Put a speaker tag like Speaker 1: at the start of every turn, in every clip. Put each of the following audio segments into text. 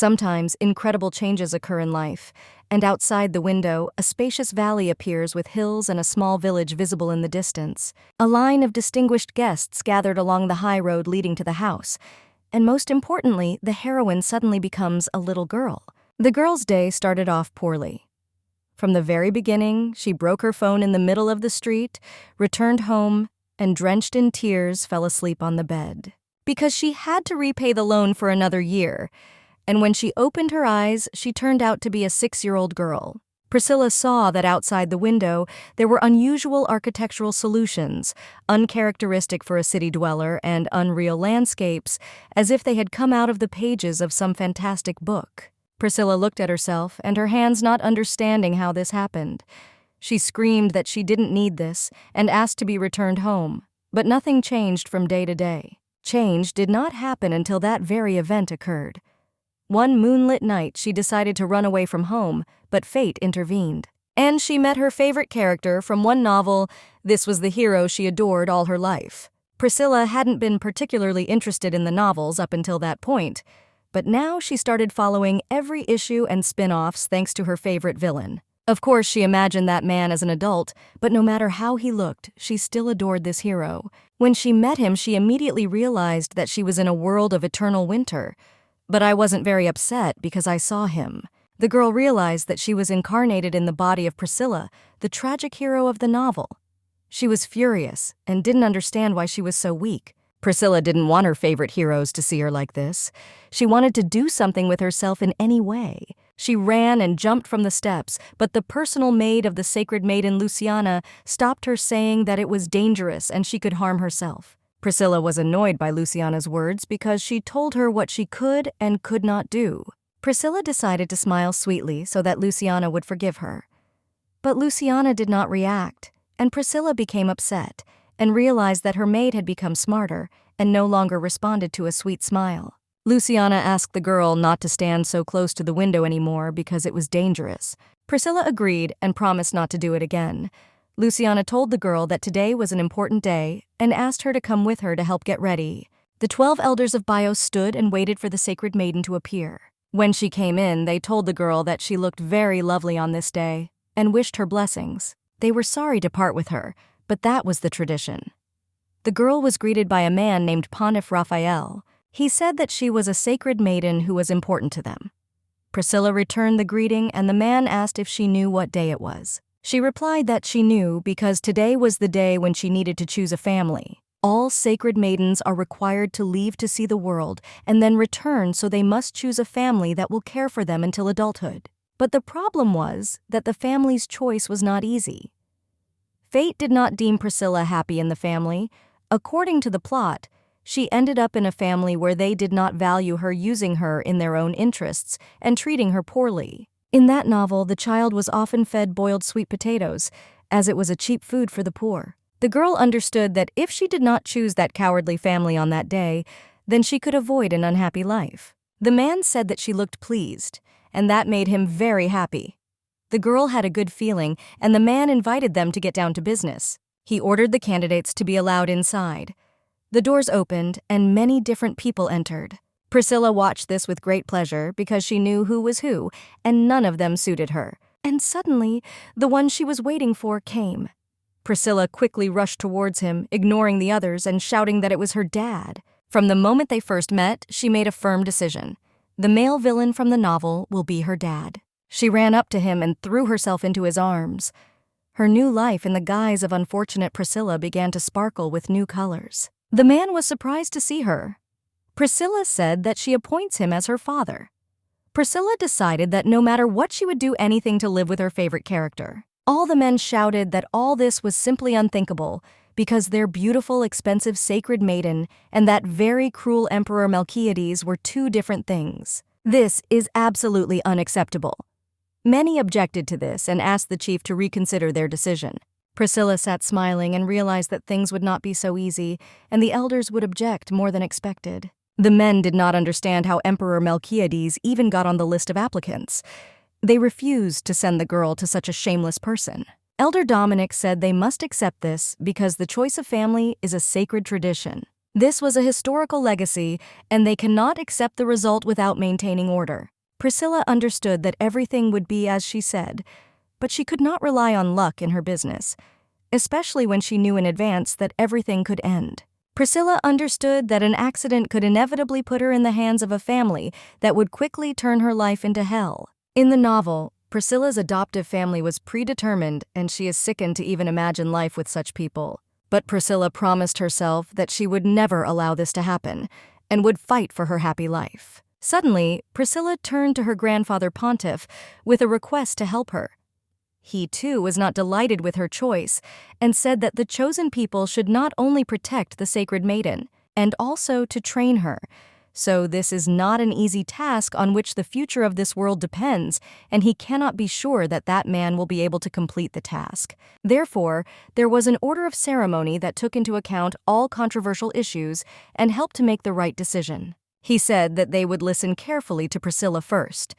Speaker 1: Sometimes incredible changes occur in life, and outside the window, a spacious valley appears with hills and a small village visible in the distance. A line of distinguished guests gathered along the high road leading to the house, and most importantly, the heroine suddenly becomes a little girl. The girl's day started off poorly. From the very beginning, she broke her phone in the middle of the street, returned home, and drenched in tears fell asleep on the bed. Because she had to repay the loan for another year, and when she opened her eyes, she turned out to be a 6-year-old girl. Priscilla saw that outside the window, there were unusual architectural solutions, uncharacteristic for a city dweller, and unreal landscapes, as if they had come out of the pages of some fantastic book. Priscilla looked at herself, and her hands not understanding how this happened. She screamed that she didn't need this, and asked to be returned home. But nothing changed from day to day. Change did not happen until that very event occurred. One moonlit night, she decided to run away from home, but fate intervened. And she met her favorite character from one novel. This was the hero she adored all her life. Priscilla hadn't been particularly interested in the novels up until that point, but now she started following every issue and spin-offs thanks to her favorite villain. Of course, she imagined that man as an adult, but no matter how he looked, she still adored this hero. When she met him, she immediately realized that she was in a world of eternal winter. But I wasn't very upset because I saw him. The girl realized that she was incarnated in the body of Priscilla, the tragic hero of the novel. She was furious and didn't understand why she was so weak. Priscilla didn't want her favorite heroes to see her like this. She wanted to do something with herself in any way. She ran and jumped from the steps, but the personal maid of the sacred maiden Luciana stopped her, saying that it was dangerous and she could harm herself. Priscilla was annoyed by Luciana's words because she told her what she could and could not do. Priscilla decided to smile sweetly so that Luciana would forgive her. But Luciana did not react, and Priscilla became upset and realized that her maid had become smarter and no longer responded to a sweet smile. Luciana asked the girl not to stand so close to the window anymore because it was dangerous. Priscilla agreed and promised not to do it again. Luciana told the girl that today was an important day and asked her to come with her to help get ready. The 12 elders of Bios stood and waited for the sacred maiden to appear. When she came in, they told the girl that she looked very lovely on this day and wished her blessings. They were sorry to part with her, but that was the tradition. The girl was greeted by a man named Pontiff Raphael. He said that she was a sacred maiden who was important to them. Priscilla returned the greeting, and the man asked if she knew what day it was. She replied that she knew because today was the day when she needed to choose a family. All sacred maidens are required to leave to see the world and then return, so they must choose a family that will care for them until adulthood. But the problem was that the family's choice was not easy. Fate did not deem Priscilla happy in the family. According to the plot, she ended up in a family where they did not value her, using her in their own interests and treating her poorly. In that novel, the child was often fed boiled sweet potatoes, as it was a cheap food for the poor. The girl understood that if she did not choose that cowardly family on that day, then she could avoid an unhappy life. The man said that she looked pleased, and that made him very happy. The girl had a good feeling, and the man invited them to get down to business. He ordered the candidates to be allowed inside. The doors opened, and many different people entered. Priscilla watched this with great pleasure because she knew who was who, and none of them suited her. And suddenly, the one she was waiting for came. Priscilla quickly rushed towards him, ignoring the others and shouting that it was her dad. From the moment they first met, she made a firm decision. The male villain from the novel will be her dad. She ran up to him and threw herself into his arms. Her new life in the guise of unfortunate Priscilla began to sparkle with new colors. The man was surprised to see her. Priscilla said that she appoints him as her father. Priscilla decided that no matter what, she would do anything to live with her favorite character. All the men shouted that all this was simply unthinkable because their beautiful, expensive sacred maiden and that very cruel Emperor Melchiades were two different things. This is absolutely unacceptable. Many objected to this and asked the chief to reconsider their decision. Priscilla sat smiling and realized that things would not be so easy, and the elders would object more than expected. The men did not understand how Emperor Melchiades even got on the list of applicants. They refused to send the girl to such a shameless person. Elder Dominic said they must accept this because the choice of family is a sacred tradition. This was a historical legacy, and they cannot accept the result without maintaining order. Priscilla understood that everything would be as she said, but she could not rely on luck in her business, especially when she knew in advance that everything could end. Priscilla understood that an accident could inevitably put her in the hands of a family that would quickly turn her life into hell. In the novel, Priscilla's adoptive family was predetermined, and she is sickened to even imagine life with such people. But Priscilla promised herself that she would never allow this to happen, and would fight for her happy life. Suddenly, Priscilla turned to her grandfather Pontiff with a request to help her. He, too, was not delighted with her choice, and said that the chosen people should not only protect the sacred maiden, and also to train her. So this is not an easy task on which the future of this world depends, and he cannot be sure that that man will be able to complete the task. Therefore, there was an order of ceremony that took into account all controversial issues and helped to make the right decision. He said that they would listen carefully to Priscilla first,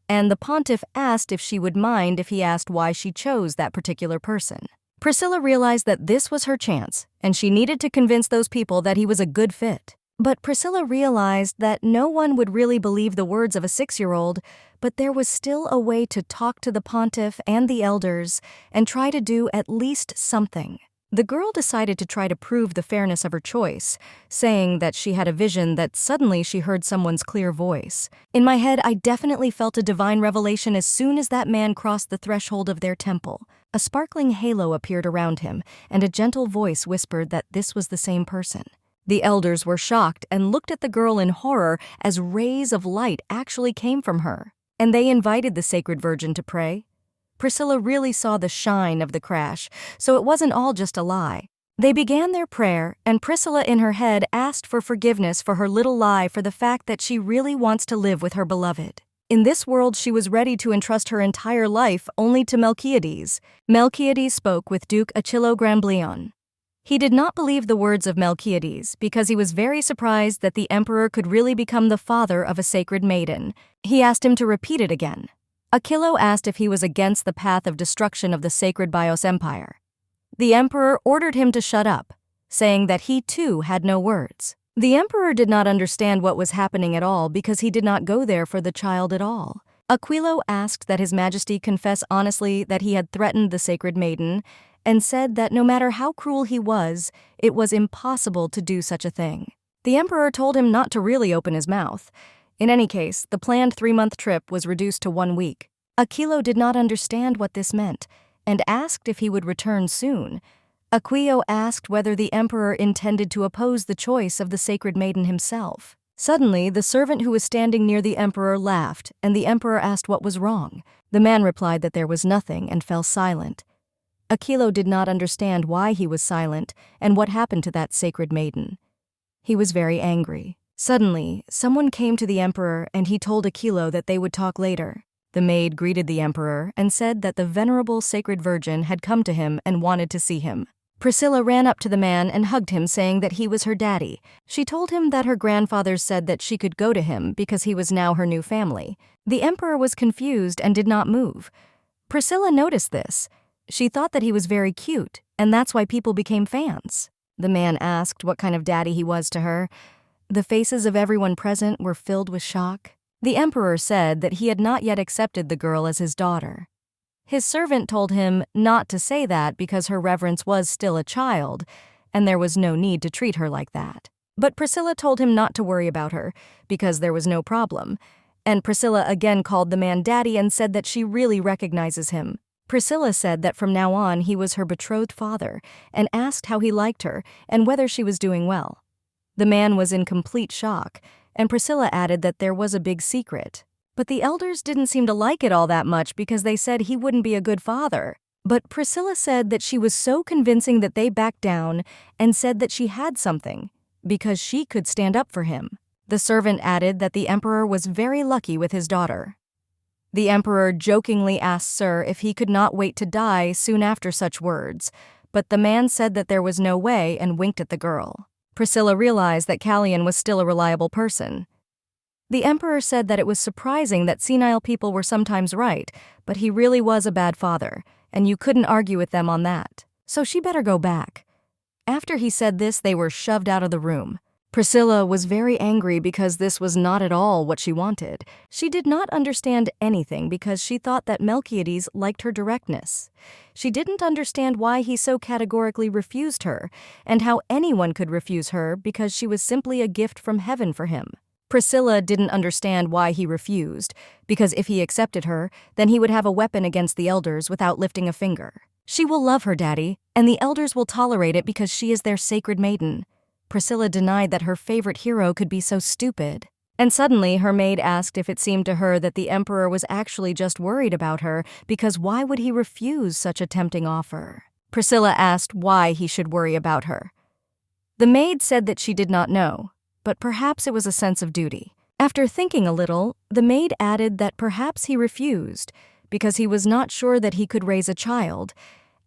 Speaker 1: and the pontiff asked if she would mind if he asked why she chose that particular person. Priscilla realized that this was her chance, and she needed to convince those people that he was a good fit. But Priscilla realized that no one would really believe the words of a 6-year-old, but there was still a way to talk to the pontiff and the elders and try to do at least something. The girl decided to try to prove the fairness of her choice, saying that she had a vision that suddenly she heard someone's clear voice. "In my head, I definitely felt a divine revelation as soon as that man crossed the threshold of their temple." A sparkling halo appeared around him, and a gentle voice whispered that this was the same person. The elders were shocked and looked at the girl in horror as rays of light actually came from her, and they invited the Sacred Virgin to pray. Priscilla really saw the shine of the crash, so it wasn't all just a lie. They began their prayer, and Priscilla in her head asked for forgiveness for her little lie, for the fact that she really wants to live with her beloved. In this world, she was ready to entrust her entire life only to Melchiades. Melchiades spoke with Duke Achillo Grambleon. He did not believe the words of Melchiades because he was very surprised that the emperor could really become the father of a sacred maiden. He asked him to repeat it again. Achillo asked if he was against the path of destruction of the sacred Bios Empire. The emperor ordered him to shut up, saying that he too had no words. The emperor did not understand what was happening at all because he did not go there for the child at all. Aquilo asked that His Majesty confess honestly that he had threatened the sacred maiden, and said that no matter how cruel he was, it was impossible to do such a thing. The emperor told him not to really open his mouth. In any case, the planned 3-month trip was reduced to 1 week. Aquilo did not understand what this meant, and asked if he would return soon. Aquilo asked whether the emperor intended to oppose the choice of the sacred maiden himself. Suddenly, the servant who was standing near the emperor laughed, and the emperor asked what was wrong. The man replied that there was nothing and fell silent. Aquilo did not understand why he was silent and what happened to that sacred maiden. He was very angry. Suddenly, someone came to the emperor, and he told Aquilo that they would talk later. The maid greeted the emperor and said that the venerable sacred virgin had come to him and wanted to see him. Priscilla ran up to the man and hugged him, saying that he was her daddy. She told him that her grandfather said that she could go to him because he was now her new family. The emperor was confused and did not move. Priscilla noticed this. She thought that he was very cute, and that's why people became fans. The man asked what kind of daddy he was to her. The faces of everyone present were filled with shock. The emperor said that he had not yet accepted the girl as his daughter. His servant told him not to say that because her reverence was still a child, and there was no need to treat her like that. But Priscilla told him not to worry about her, because there was no problem. And Priscilla again called the man daddy and said that she really recognizes him. Priscilla said that from now on he was her betrothed father, and asked how he liked her and whether she was doing well. The man was in complete shock, and Priscilla added that there was a big secret. But the elders didn't seem to like it all that much because they said he wouldn't be a good father. But Priscilla said that she was so convincing that they backed down and said that she had something, because she could stand up for him. The servant added that the emperor was very lucky with his daughter. The emperor jokingly asked Sir if he could not wait to die soon after such words, but the man said that there was no way and winked at the girl. Priscilla realized that Callion was still a reliable person. The emperor said that it was surprising that senile people were sometimes right, but he really was a bad father, and you couldn't argue with them on that. So she better go back. After he said this, they were shoved out of the room. Priscilla was very angry because this was not at all what she wanted. She did not understand anything because she thought that Melchiades liked her directness. She didn't understand why he so categorically refused her, and how anyone could refuse her because she was simply a gift from heaven for him. Priscilla didn't understand why he refused, because if he accepted her, then he would have a weapon against the elders without lifting a finger. She will love her daddy, and the elders will tolerate it because she is their sacred maiden. Priscilla denied that her favorite hero could be so stupid. And suddenly, her maid asked if it seemed to her that the emperor was actually just worried about her, because why would he refuse such a tempting offer? Priscilla asked why he should worry about her. The maid said that she did not know, but perhaps it was a sense of duty. After thinking a little, the maid added that perhaps he refused because he was not sure that he could raise a child,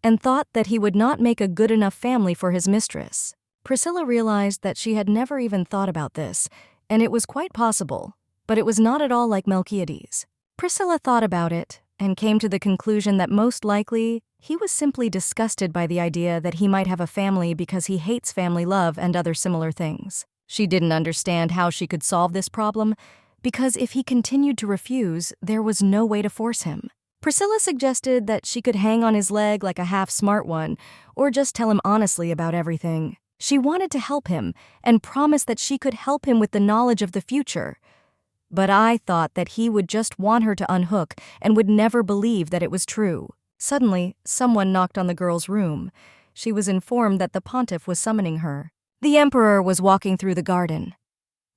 Speaker 1: and thought that he would not make a good enough family for his mistress. Priscilla realized that she had never even thought about this, and it was quite possible, but it was not at all like Melchiades. Priscilla thought about it and came to the conclusion that most likely he was simply disgusted by the idea that he might have a family because he hates family love and other similar things. She didn't understand how she could solve this problem, because if he continued to refuse, there was no way to force him. Priscilla suggested that she could hang on his leg like a half-smart one, or just tell him honestly about everything. She wanted to help him and promised that she could help him with the knowledge of the future. But I thought that he would just want her to unhook and would never believe that it was true. Suddenly, someone knocked on the girl's room. She was informed that the pontiff was summoning her. The emperor was walking through the garden.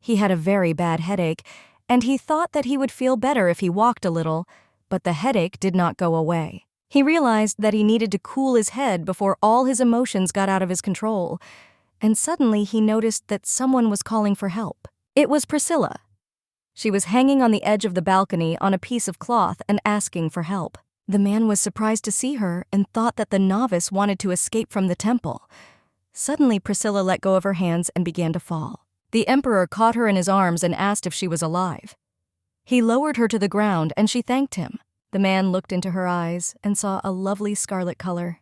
Speaker 1: He had a very bad headache, and he thought that he would feel better if he walked a little, but the headache did not go away. He realized that he needed to cool his head before all his emotions got out of his control, and suddenly he noticed that someone was calling for help. It was Priscilla. She was hanging on the edge of the balcony on a piece of cloth and asking for help. The man was surprised to see her and thought that the novice wanted to escape from the temple. Suddenly, Priscilla let go of her hands and began to fall. The emperor caught her in his arms and asked if she was alive. He lowered her to the ground and she thanked him. The man looked into her eyes and saw a lovely scarlet color.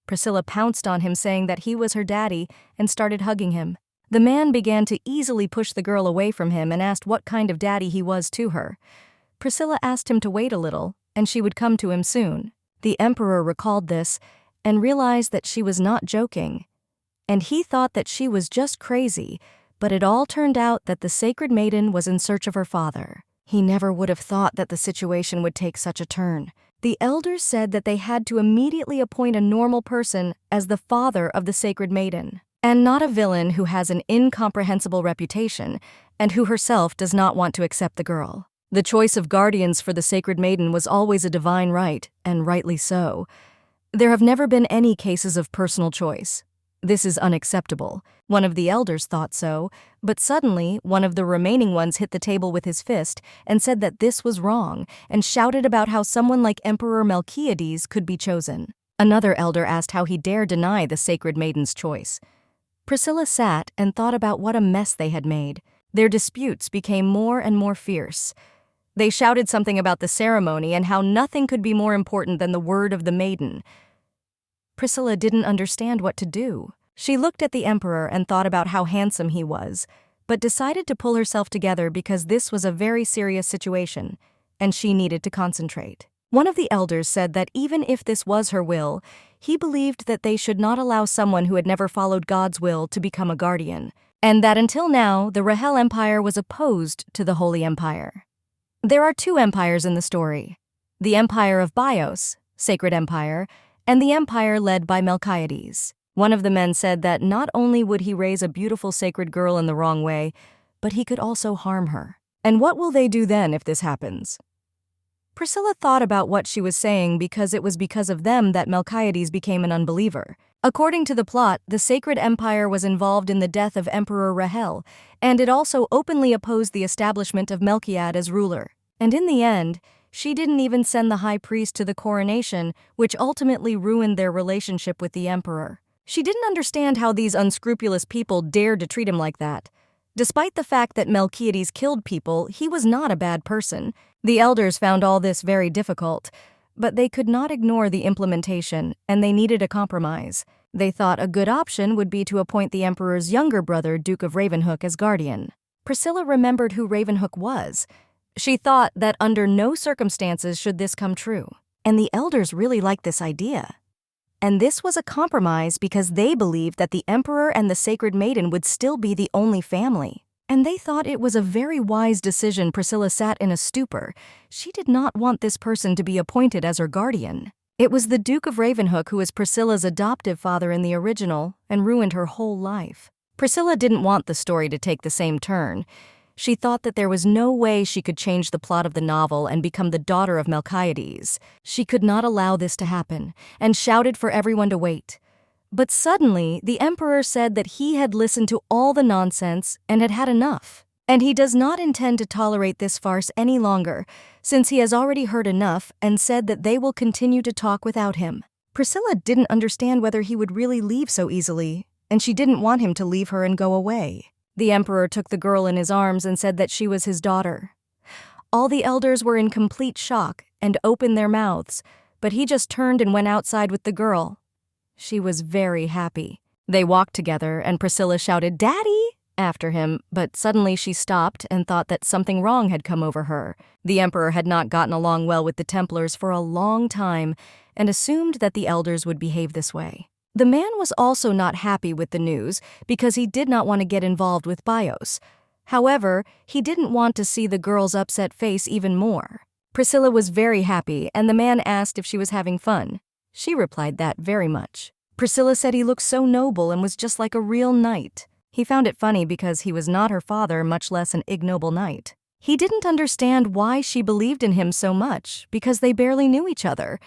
Speaker 1: Priscilla pounced on him, saying that he was her daddy, and started hugging him. The man began to easily push the girl away from him and asked what kind of daddy he was to her. Priscilla asked him to wait a little, and she would come to him soon. The emperor recalled this and realized that she was not joking. And he thought that she was just crazy, but it all turned out that the sacred maiden was in search of her father. He never would have thought that the situation would take such a turn. The elders said that they had to immediately appoint a normal person as the father of the sacred maiden, and not a villain who has an incomprehensible reputation and who herself does not want to accept the girl. The choice of guardians for the sacred maiden was always a divine right, and rightly so. There have never been any cases of personal choice. This is unacceptable. One of the elders thought so, but suddenly one of the remaining ones hit the table with his fist and said that this was wrong, and shouted about how someone like Emperor Melchiades could be chosen. Another elder asked how he dared deny the sacred maiden's choice. Priscilla sat and thought about what a mess they had made. Their disputes became more and more fierce. They shouted something about the ceremony and how nothing could be more important than the word of the maiden. Priscilla didn't understand what to do. She looked at the emperor and thought about how handsome he was, but decided to pull herself together because this was a very serious situation, and she needed to concentrate. One of the elders said that even if this was her will, he believed that they should not allow someone who had never followed God's will to become a guardian, and that until now, the Rahel Empire was opposed to the Holy Empire. There are two empires in the story: the Empire of Bios, Sacred Empire, and the empire led by Melchiades. One of the men said that not only would he raise a beautiful sacred girl in the wrong way, but he could also harm her. And what will they do then if this happens? Priscilla thought about what she was saying because it was because of them that Melchiades became an unbeliever. According to the plot, the Sacred Empire was involved in the death of Emperor Rahel, and it also openly opposed the establishment of Melchiad as ruler. And in the end, she didn't even send the high priest to the coronation, which ultimately ruined their relationship with the emperor. She didn't understand how these unscrupulous people dared to treat him like that. Despite the fact that Melchiades killed people, he was not a bad person. The elders found all this very difficult, but they could not ignore the implementation, and they needed a compromise. They thought a good option would be to appoint the emperor's younger brother, Duke of Ravenhook, as guardian. Priscilla remembered who Ravenhook was. She thought that under no circumstances should this come true, and the elders really liked this idea. And this was a compromise because they believed that the emperor and the sacred maiden would still be the only family. And they thought it was a very wise decision. Priscilla sat in a stupor. She did not want this person to be appointed as her guardian. It was the Duke of Ravenhook who was Priscilla's adoptive father in the original and ruined her whole life. Priscilla didn't want the story to take the same turn. She thought that there was no way she could change the plot of the novel and become the daughter of Melchiades. She could not allow this to happen, and shouted for everyone to wait. But suddenly, the emperor said that he had listened to all the nonsense and had had enough. And he does not intend to tolerate this farce any longer, since he has already heard enough and said that they will continue to talk without him. Priscilla didn't understand whether he would really leave so easily, and she didn't want him to leave her and go away. The emperor took the girl in his arms and said that she was his daughter. All the elders were in complete shock and opened their mouths, but he just turned and went outside with the girl. She was very happy. They walked together, and Priscilla shouted, "Daddy!" after him, but suddenly she stopped and thought that something wrong had come over her. The emperor had not gotten along well with the Templars for a long time and assumed that the elders would behave this way. The man was also not happy with the news because he did not want to get involved with Bios. However, he didn't want to see the girl's upset face even more. Priscilla was very happy, and the man asked if she was having fun. She replied that very much. Priscilla said he looked so noble and was just like a real knight. He found it funny because he was not her father, much less an ignoble knight. He didn't understand why she believed in him so much because they barely knew each other.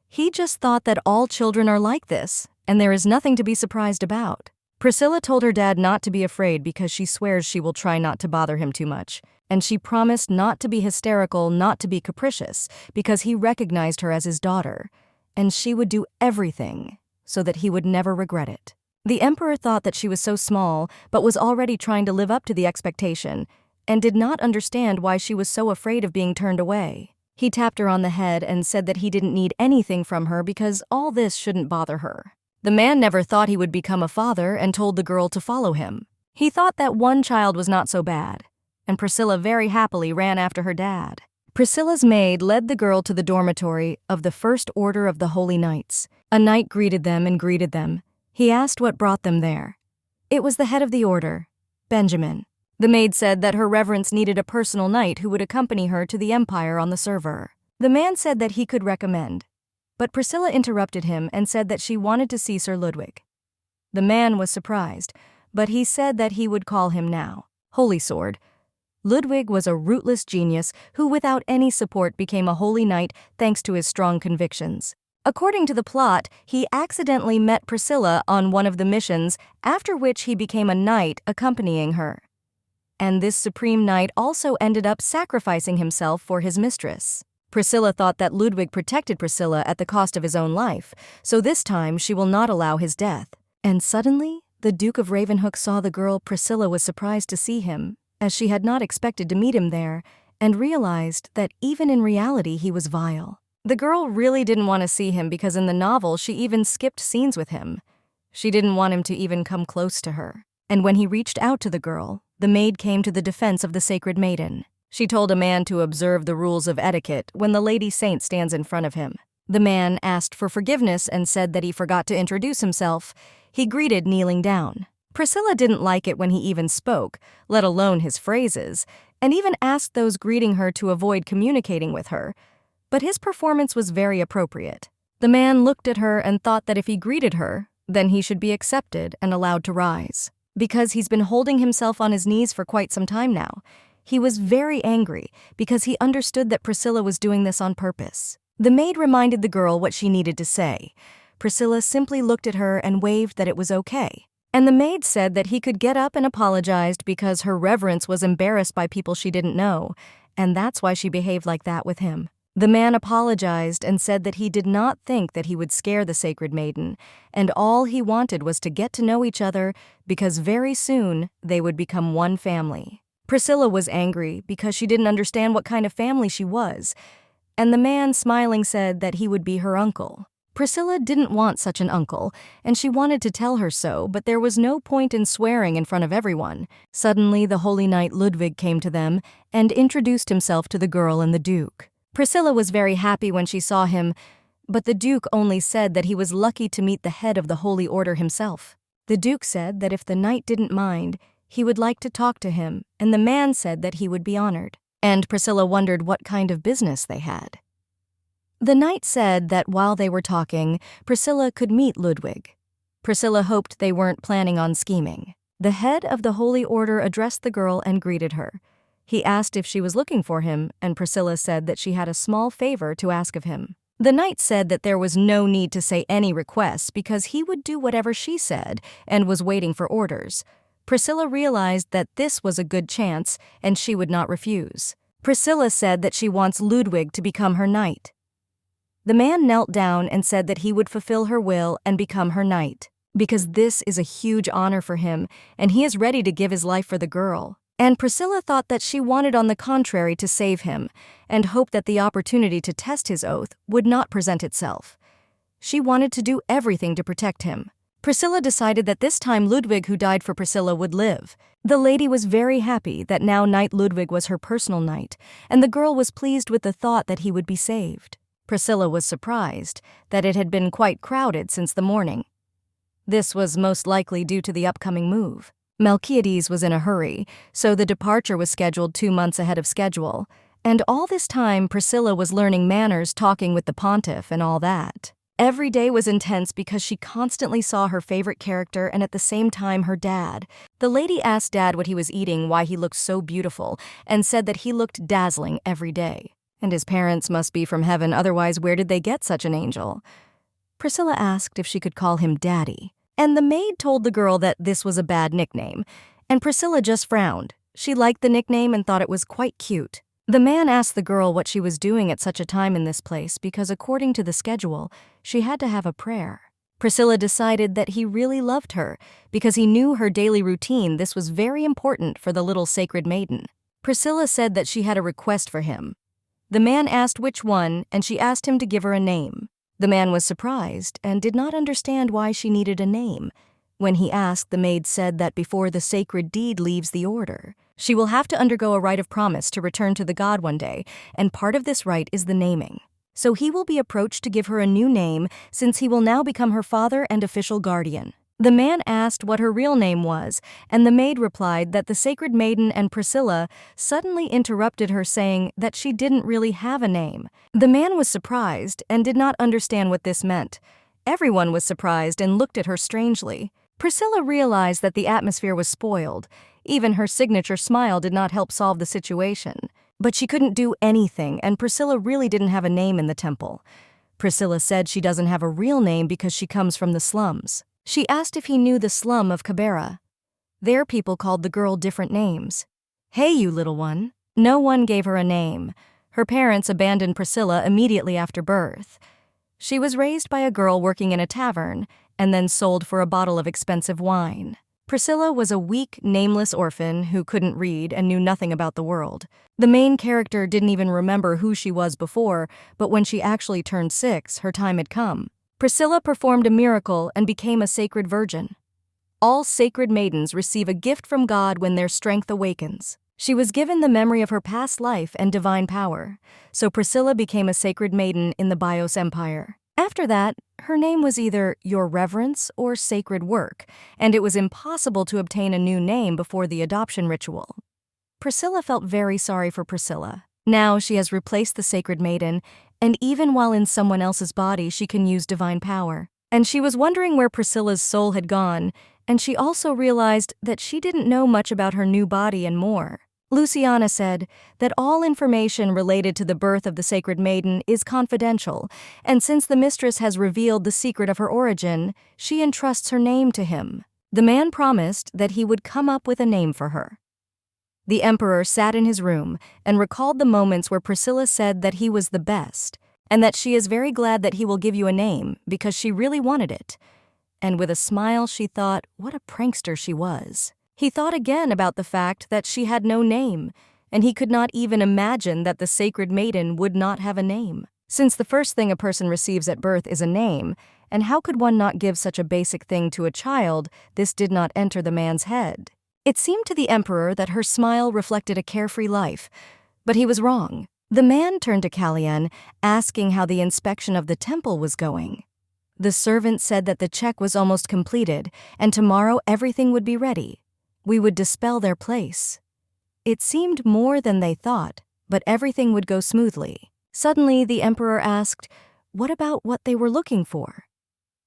Speaker 1: He just thought that all children are like this, and there is nothing to be surprised about. Priscilla told her dad not to be afraid because she swears she will try not to bother him too much, and she promised not to be hysterical, not to be capricious, because he recognized her as his daughter, and she would do everything so that he would never regret it. The emperor thought that she was so small, but was already trying to live up to the expectation, and did not understand why she was so afraid of being turned away. He tapped her on the head and said that he didn't need anything from her because all this shouldn't bother her. The man never thought he would become a father and told the girl to follow him. He thought that one child was not so bad, and Priscilla very happily ran after her dad. Priscilla's maid led the girl to the dormitory of the First Order of the Holy Knights. A knight greeted them. He asked what brought them there. It was the head of the order, Benjamin. The maid said that her reverence needed a personal knight who would accompany her to the Empire on the server. The man said that he could recommend, but Priscilla interrupted him and said that she wanted to see Sir Ludwig. The man was surprised, but he said that he would call him now. Holy Sword. Ludwig was a rootless genius who without any support became a holy knight thanks to his strong convictions. According to the plot, he accidentally met Priscilla on one of the missions, after which he became a knight accompanying her. And this supreme knight also ended up sacrificing himself for his mistress. Priscilla thought that Ludwig protected Priscilla at the cost of his own life, so this time she will not allow his death. And suddenly, the Duke of Ravenhook saw the girl. Priscilla was surprised to see him, as she had not expected to meet him there, and realized that even in reality he was vile. The girl really didn't want to see him because in the novel she even skipped scenes with him. She didn't want him to even come close to her. And when he reached out to the girl, the maid came to the defense of the sacred maiden. She told a man to observe the rules of etiquette when the lady saint stands in front of him. The man asked for forgiveness and said that he forgot to introduce himself. He greeted kneeling down. Priscilla didn't like it when he even spoke, let alone his phrases, and even asked those greeting her to avoid communicating with her. But his performance was very appropriate. The man looked at her and thought that if he greeted her, then he should be accepted and allowed to rise. Because he's been holding himself on his knees for quite some time now. He was very angry because he understood that Priscilla was doing this on purpose. The maid reminded the girl what she needed to say. Priscilla simply looked at her and waved that it was okay. And the maid said that he could get up and apologized because her reverence was embarrassed by people she didn't know, and that's why she behaved like that with him. The man apologized and said that he did not think that he would scare the sacred maiden, and all he wanted was to get to know each other because very soon they would become one family. Priscilla was angry because she didn't understand what kind of family she was, and the man smiling said that he would be her uncle. Priscilla didn't want such an uncle, and she wanted to tell her so, but there was no point in swearing in front of everyone. Suddenly, the holy knight Ludwig came to them and introduced himself to the girl and the duke. Priscilla was very happy when she saw him, but the duke only said that he was lucky to meet the head of the holy order himself. The duke said that if the knight didn't mind, he would like to talk to him, and the man said that he would be honored. And Priscilla wondered what kind of business they had. The knight said that while they were talking, Priscilla could meet Ludwig. Priscilla hoped they weren't planning on scheming. The head of the holy order addressed the girl and greeted her. He asked if she was looking for him, and Priscilla said that she had a small favor to ask of him. The knight said that there was no need to say any requests because he would do whatever she said and was waiting for orders. Priscilla realized that this was a good chance and she would not refuse. Priscilla said that she wants Ludwig to become her knight. The man knelt down and said that he would fulfill her will and become her knight, because this is a huge honor for him and he is ready to give his life for the girl. And Priscilla thought that she wanted on the contrary to save him and hoped that the opportunity to test his oath would not present itself. She wanted to do everything to protect him. Priscilla decided that this time Ludwig, who died for Priscilla, would live. The lady was very happy that now Knight Ludwig was her personal knight, and the girl was pleased with the thought that he would be saved. Priscilla was surprised that it had been quite crowded since the morning. This was most likely due to the upcoming move. Melchiades was in a hurry, so the departure was scheduled 2 months ahead of schedule, and all this time Priscilla was learning manners, talking with the pontiff and all that. Every day was intense because she constantly saw her favorite character and at the same time her dad. The lady asked Dad what he was eating, why he looked so beautiful, and said that he looked dazzling every day. And his parents must be from heaven, otherwise where did they get such an angel? Priscilla asked if she could call him Daddy, and the maid told the girl that this was a bad nickname, and Priscilla just frowned. She liked the nickname and thought it was quite cute. The man asked the girl what she was doing at such a time in this place because according to the schedule, she had to have a prayer. Priscilla decided that he really loved her because he knew her daily routine. This was very important for the little sacred maiden. Priscilla said that she had a request for him. The man asked which one, and she asked him to give her a name. The man was surprised and did not understand why she needed a name. When he asked, the maid said that before the sacred deed leaves the order, she will have to undergo a rite of promise to return to the god one day, and part of this rite is the naming. So he will be approached to give her a new name since he will now become her father and official guardian. The man asked what her real name was, and the maid replied that the sacred maiden and Priscilla suddenly interrupted her saying that she didn't really have a name. The man was surprised and did not understand what this meant. Everyone was surprised and looked at her strangely. Priscilla realized that the atmosphere was spoiled. Even her signature smile did not help solve the situation. But she couldn't do anything, and Priscilla really didn't have a name in the temple. Priscilla said she doesn't have a real name because she comes from the slums. She asked if he knew the slum of Cabera. There people called the girl different names. Hey, you little one. No one gave her a name. Her parents abandoned Priscilla immediately after birth. She was raised by a girl working in a tavern and then sold for a bottle of expensive wine. Priscilla was a weak, nameless orphan who couldn't read and knew nothing about the world. The main character didn't even remember who she was before, but when she actually turned 6, her time had come. Priscilla performed a miracle and became a sacred virgin. All sacred maidens receive a gift from God when their strength awakens. She was given the memory of her past life and divine power, so Priscilla became a sacred maiden in the Bios Empire. After that, her name was either Your Reverence or Sacred Work, and it was impossible to obtain a new name before the adoption ritual. Priscilla felt very sorry for Priscilla. Now she has replaced the sacred maiden, and even while in someone else's body, she can use divine power. And she was wondering where Priscilla's soul had gone, and she also realized that she didn't know much about her new body and more. Luciana said that all information related to the birth of the sacred maiden is confidential, and since the mistress has revealed the secret of her origin, she entrusts her name to him. The man promised that he would come up with a name for her. The emperor sat in his room and recalled the moments where Priscilla said that he was the best, and that she is very glad that he will give you a name because she really wanted it. And with a smile she thought what a prankster she was. He thought again about the fact that she had no name, and he could not even imagine that the sacred maiden would not have a name. since the first thing a person receives at birth is a name, and how could one not give such a basic thing to a child? This did not enter the man's head. It seemed to the emperor that her smile reflected a carefree life, but he was wrong. The man turned to Kalyan, asking how the inspection of the temple was going. The servant said that the check was almost completed, and tomorrow everything would be ready. We would dispel their place. It seemed more than they thought, but everything would go smoothly. Suddenly, the emperor asked, "What about what they were looking for?"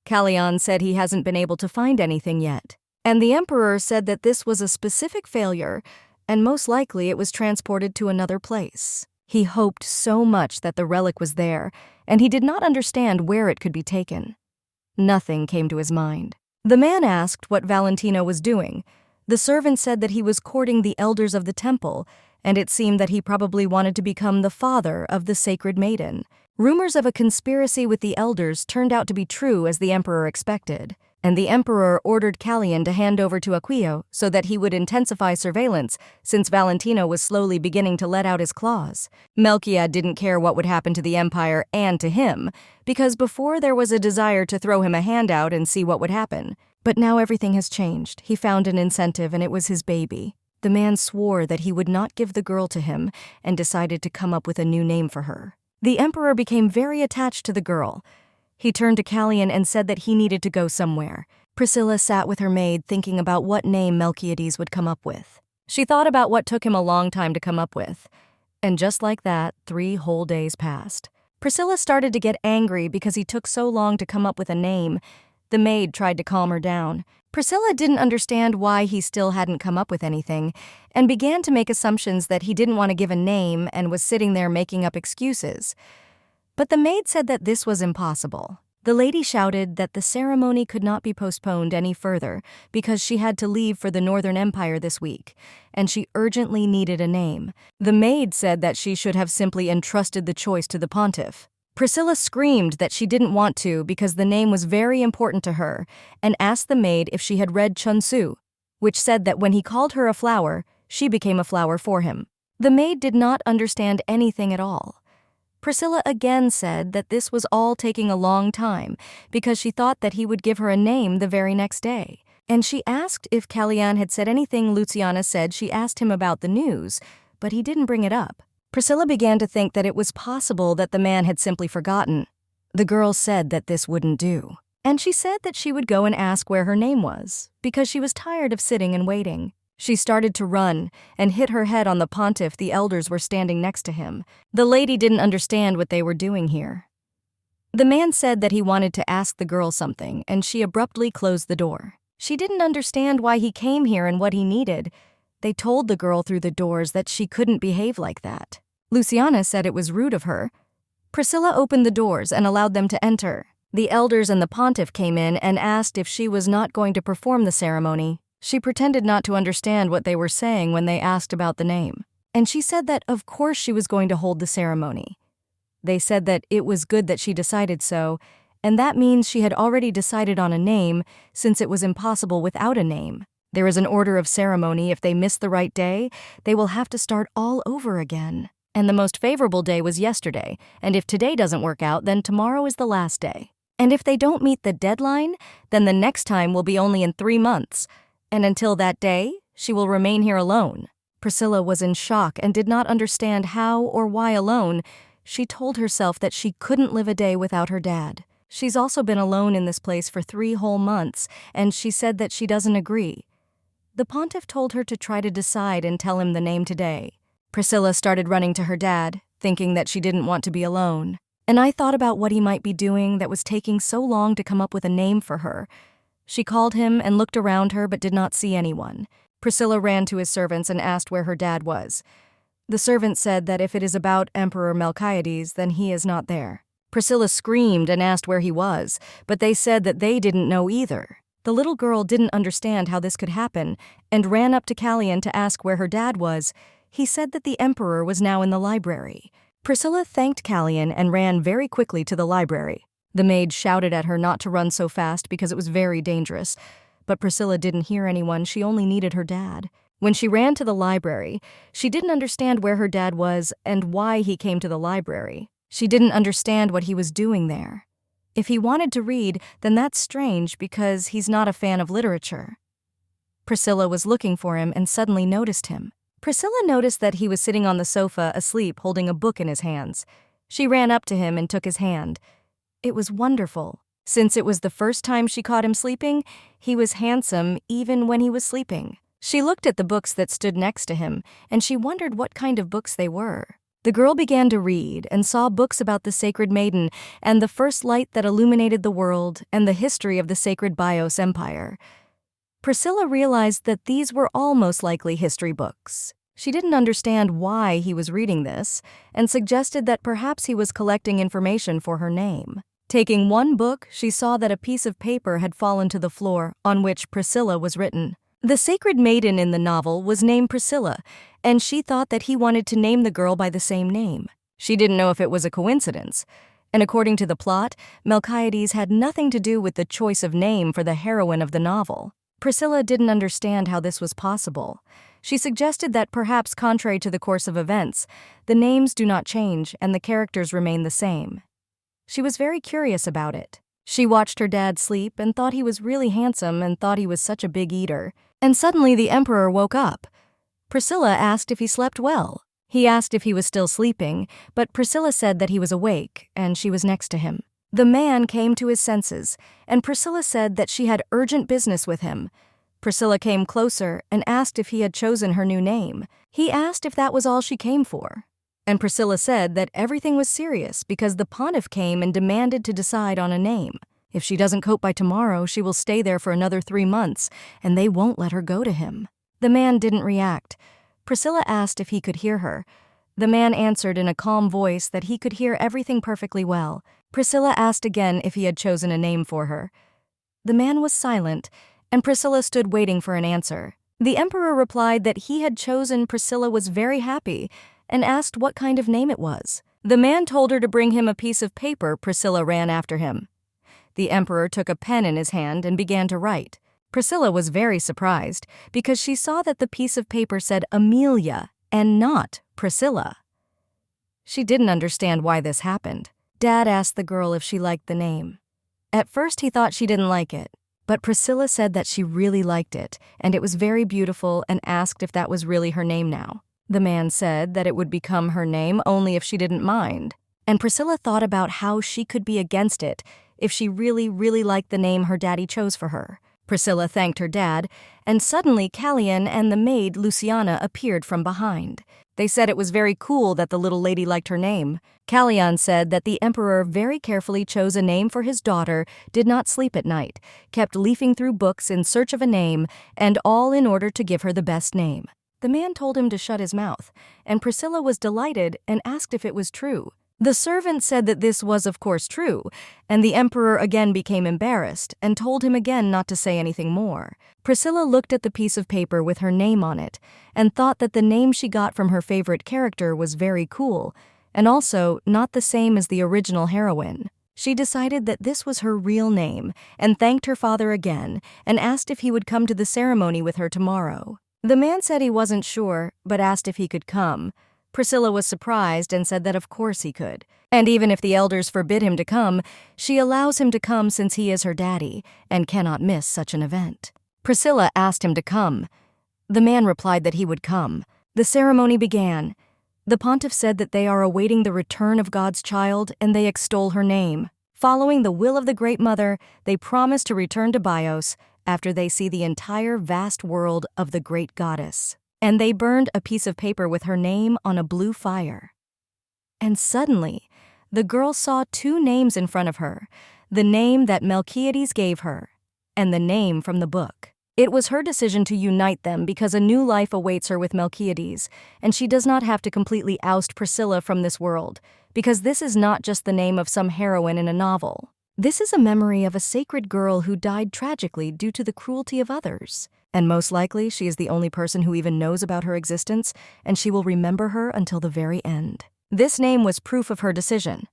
Speaker 1: Kalyan said he hasn't been able to find anything yet, and the emperor said that this was a specific failure, and most likely it was transported to another place. He hoped so much that the relic was there, and he did not understand where it could be taken. Nothing came to his mind. The man asked what Valentino was doing. The servant said that he was courting the elders of the temple, and it seemed that he probably wanted to become the father of the sacred maiden. Rumors of a conspiracy with the elders turned out to be true as the emperor expected, and the emperor ordered Kalyan to hand over to Aquio so that he would intensify surveillance since Valentino was slowly beginning to let out his claws. Melchiad didn't care what would happen to the empire and to him, because before there was a desire to throw him a handout and see what would happen. But now everything has changed. He found an incentive, and it was his baby. The man swore that he would not give the girl to him and decided to come up with a new name for her. The emperor became very attached to the girl. He turned to Kalyan and said that he needed to go somewhere. Priscilla sat with her maid thinking about what name Melchiades would come up with. She thought about what took him a long time to come up with. And just like that, 3 whole days passed. Priscilla started to get angry because he took so long to come up with a name. The maid tried to calm her down. Priscilla didn't understand why he still hadn't come up with anything, and began to make assumptions that he didn't want to give a name and was sitting there making up excuses. But the maid said that this was impossible. The lady shouted that the ceremony could not be postponed any further because she had to leave for the Northern Empire this week, and she urgently needed a name. The maid said that she should have simply entrusted the choice to the pontiff. Priscilla screamed that she didn't want to because the name was very important to her, and asked the maid if she had read Chun Tzu, which said that when he called her a flower, she became a flower for him. The maid did not understand anything at all. Priscilla again said that this was all taking a long time because she thought that he would give her a name the very next day. And she asked if Kalyan had said anything. Luciana said she asked him about the news, but he didn't bring it up. Priscilla began to think that it was possible that the man had simply forgotten. The girl said that this wouldn't do, and she said that she would go and ask where her name was, because she was tired of sitting and waiting. She started to run and hit her head on the pontiff. The elders were standing next to him. The lady didn't understand what they were doing here. The man said that he wanted to ask the girl something, and she abruptly closed the door. She didn't understand why he came here and what he needed. They told the girl through the doors that she couldn't behave like that. Luciana said it was rude of her. Priscilla opened the doors and allowed them to enter. The elders and the pontiff came in and asked if she was not going to perform the ceremony. She pretended not to understand what they were saying when they asked about the name. And she said that of course she was going to hold the ceremony. They said that it was good that she decided so, and that means she had already decided on a name since it was impossible without a name. There is an order of ceremony. If they miss the right day, they will have to start all over again. And the most favorable day was yesterday, and if today doesn't work out, then tomorrow is the last day. And if they don't meet the deadline, then the next time will be only in 3 months. And until that day, she will remain here alone. Priscilla was in shock and did not understand how or why alone. She told herself that she couldn't live a day without her dad. She's also been alone in this place for 3 whole months, and she said that she doesn't agree. The pontiff told her to try to decide and tell him the name today. Priscilla started running to her dad, thinking that she didn't want to be alone. And I thought about what he might be doing that was taking so long to come up with a name for her. She called him and looked around her but did not see anyone. Priscilla ran to his servants and asked where her dad was. The servant said that if it is about Emperor Melchiades, then he is not there. Priscilla screamed and asked where he was, but they said that they didn't know either. The little girl didn't understand how this could happen and ran up to Kalyan to ask where her dad was. He said that the emperor was now in the library. Priscilla thanked Kalyan and ran very quickly to the library. The maid shouted at her not to run so fast because it was very dangerous. But Priscilla didn't hear anyone. She only needed her dad. When she ran to the library, she didn't understand where her dad was and why he came to the library. She didn't understand what he was doing there. If he wanted to read, then that's strange because he's not a fan of literature. Priscilla was looking for him and suddenly noticed him. Priscilla noticed that he was sitting on the sofa asleep holding a book in his hands. She ran up to him and took his hand. It was wonderful. Since it was the first time she caught him sleeping, he was handsome even when he was sleeping. She looked at the books that stood next to him, and she wondered what kind of books they were. The girl began to read and saw books about the sacred maiden and the first light that illuminated the world and the history of the sacred Bios Empire. Priscilla realized that these were all most likely history books. She didn't understand why he was reading this and suggested that perhaps he was collecting information for her name. Taking one book, she saw that a piece of paper had fallen to the floor on which Priscilla was written. The sacred maiden in the novel was named Priscilla, and she thought that he wanted to name the girl by the same name. She didn't know if it was a coincidence, and according to the plot, Melchiades had nothing to do with the choice of name for the heroine of the novel. Priscilla didn't understand how this was possible. She suggested that perhaps contrary to the course of events, the names do not change and the characters remain the same. She was very curious about it. She watched her dad sleep and thought he was really handsome and thought he was such a big eater. And suddenly the emperor woke up. Priscilla asked if he slept well. He asked if he was still sleeping, but Priscilla said that he was awake and she was next to him. The man came to his senses, and Priscilla said that she had urgent business with him. Priscilla came closer and asked if he had chosen her new name. He asked if that was all she came for. And Priscilla said that everything was serious because the pontiff came and demanded to decide on a name. If she doesn't cope by tomorrow, she will stay there for another 3 months, and they won't let her go to him. The man didn't react. Priscilla asked if he could hear her. The man answered in a calm voice that he could hear everything perfectly well. Priscilla asked again if he had chosen a name for her. The man was silent, and Priscilla stood waiting for an answer. The emperor replied that he had chosen Priscilla was very happy, and asked what kind of name it was. The man told her to bring him a piece of paper. Priscilla ran after him. The emperor took a pen in his hand and began to write. Priscilla was very surprised because she saw that the piece of paper said Amelia and not Priscilla. She didn't understand why this happened. Dad asked the girl if she liked the name. At first he thought she didn't like it, but Priscilla said that she really liked it and it was very beautiful and asked if that was really her name now. The man said that it would become her name only if she didn't mind, and Priscilla thought about how she could be against it if she really liked the name her daddy chose for her. Priscilla thanked her dad, and suddenly Callian and the maid Luciana appeared from behind. They said it was very cool that the little lady liked her name. Callian said that the emperor very carefully chose a name for his daughter, did not sleep at night, kept leafing through books in search of a name, and all in order to give her the best name. The man told him to shut his mouth, and Priscilla was delighted and asked if it was true. The servant said that this was of course true, and the emperor again became embarrassed and told him again not to say anything more. Priscilla looked at the piece of paper with her name on it and thought that the name she got from her favorite character was very cool, and also not the same as the original heroine. She decided that this was her real name and thanked her father again and asked if he would come to the ceremony with her tomorrow. The man said he wasn't sure, but asked if he could come. Priscilla was surprised and said that of course he could. And even if the elders forbid him to come, she allows him to come since he is her daddy and cannot miss such an event. Priscilla asked him to come. The man replied that he would come. The ceremony began. The pontiff said that they are awaiting the return of God's child and they extol her name. Following the will of the Great Mother, they promise to return to Bios after they see the entire vast world of the great goddess. And they burned a piece of paper with her name on a blue fire. And suddenly, the girl saw 2 names in front of her, the name that Melchiades gave her, and the name from the book. It was her decision to unite them because a new life awaits her with Melchiades, and she does not have to completely oust Priscilla from this world, because this is not just the name of some heroine in a novel. This is a memory of a sacred girl who died tragically due to the cruelty of others. And most likely, she is the only person who even knows about her existence, and she will remember her until the very end. This name was proof of her decision.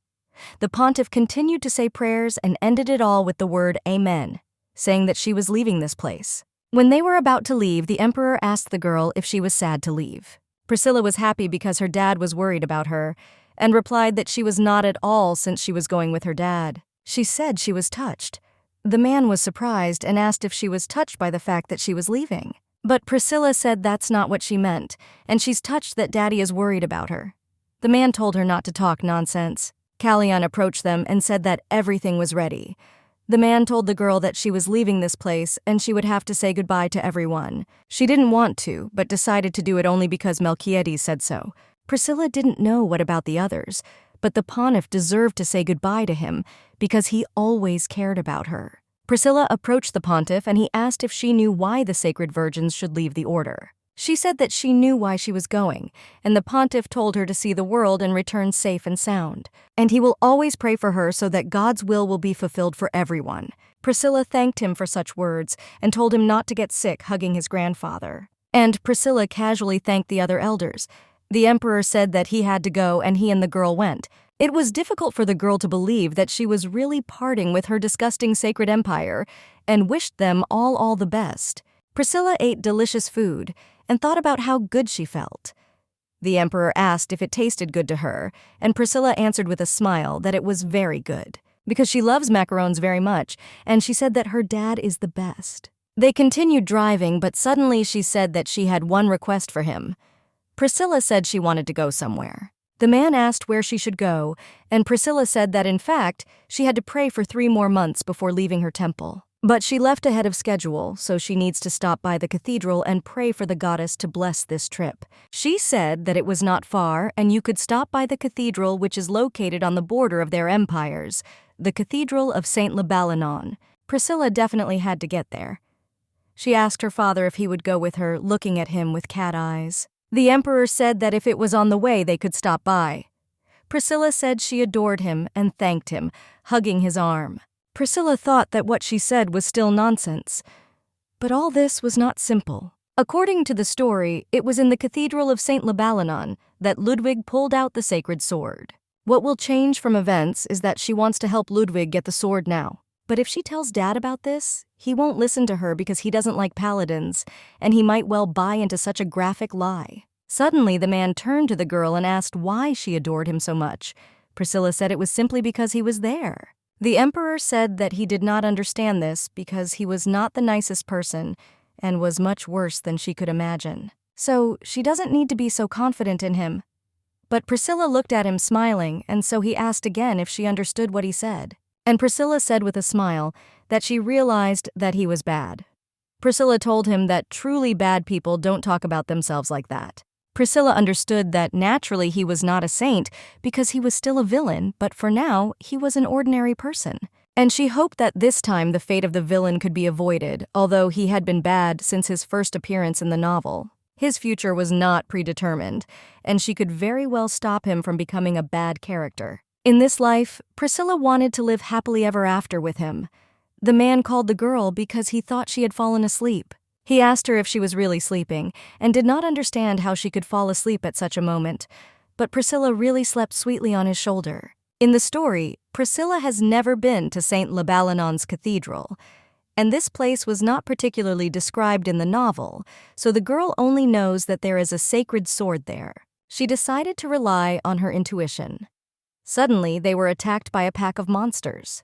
Speaker 1: The pontiff continued to say prayers and ended it all with the word Amen, saying that she was leaving this place. When they were about to leave, the emperor asked the girl if she was sad to leave. Priscilla was happy because her dad was worried about her, and replied that she was not at all since she was going with her dad. She said she was touched. The man was surprised and asked if she was touched by the fact that she was leaving. But Priscilla said that's not what she meant, and she's touched that Daddy is worried about her. The man told her not to talk nonsense. Callion approached them and said that everything was ready. The man told the girl that she was leaving this place and she would have to say goodbye to everyone. She didn't want to, but decided to do it only because Melchiades said so. Priscilla didn't know what about the others, but the pontiff deserved to say goodbye to him because he always cared about her. Priscilla approached the pontiff and he asked if she knew why the sacred virgins should leave the order. She said that she knew why she was going, and the pontiff told her to see the world and return safe and sound. And he will always pray for her so that God's will be fulfilled for everyone. Priscilla thanked him for such words and told him not to get sick hugging his grandfather. And Priscilla casually thanked the other elders. The emperor said that he had to go and he and the girl went. It was difficult for the girl to believe that she was really parting with her disgusting sacred empire and wished them all the best. Priscilla ate delicious food and thought about how good she felt. The emperor asked if it tasted good to her, and Priscilla answered with a smile that it was very good, because she loves macarons very much, and she said that her dad is the best. They continued driving, but suddenly she said that she had one request for him. Priscilla said she wanted to go somewhere. The man asked where she should go, and Priscilla said that in fact, she had to pray for 3 more months before leaving her temple. But she left ahead of schedule, so she needs to stop by the cathedral and pray for the goddess to bless this trip. She said that it was not far, and you could stop by the cathedral which is located on the border of their empires, the Cathedral of St. Lebalanon. Priscilla definitely had to get there. She asked her father if he would go with her, looking at him with cat eyes. The emperor said that if it was on the way, they could stop by. Priscilla said she adored him and thanked him, hugging his arm. Priscilla thought that what she said was still nonsense. But all this was not simple. According to the story, it was in the Cathedral of St. Lebalanon that Ludwig pulled out the sacred sword. What will change from events is that she wants to help Ludwig get the sword now. But if she tells Dad about this, he won't listen to her because he doesn't like paladins, and he might well buy into such a graphic lie. Suddenly, the man turned to the girl and asked why she adored him so much. Priscilla said it was simply because he was there. The emperor said that he did not understand this because he was not the nicest person and was much worse than she could imagine. So she doesn't need to be so confident in him. But Priscilla looked at him smiling, and so he asked again if she understood what he said. And Priscilla said with a smile that she realized that he was bad. Priscilla told him that truly bad people don't talk about themselves like that. Priscilla understood that naturally he was not a saint because he was still a villain, but for now, he was an ordinary person. And she hoped that this time the fate of the villain could be avoided, although he had been bad since his first appearance in the novel. His future was not predetermined, and she could very well stop him from becoming a bad character. In this life, Priscilla wanted to live happily ever after with him. The man called the girl because he thought she had fallen asleep. He asked her if she was really sleeping, and did not understand how she could fall asleep at such a moment, but Priscilla really slept sweetly on his shoulder. In the story, Priscilla has never been to St. Lebalanon's cathedral, and this place was not particularly described in the novel, so the girl only knows that there is a sacred sword there. She decided to rely on her intuition. Suddenly, they were attacked by a pack of monsters.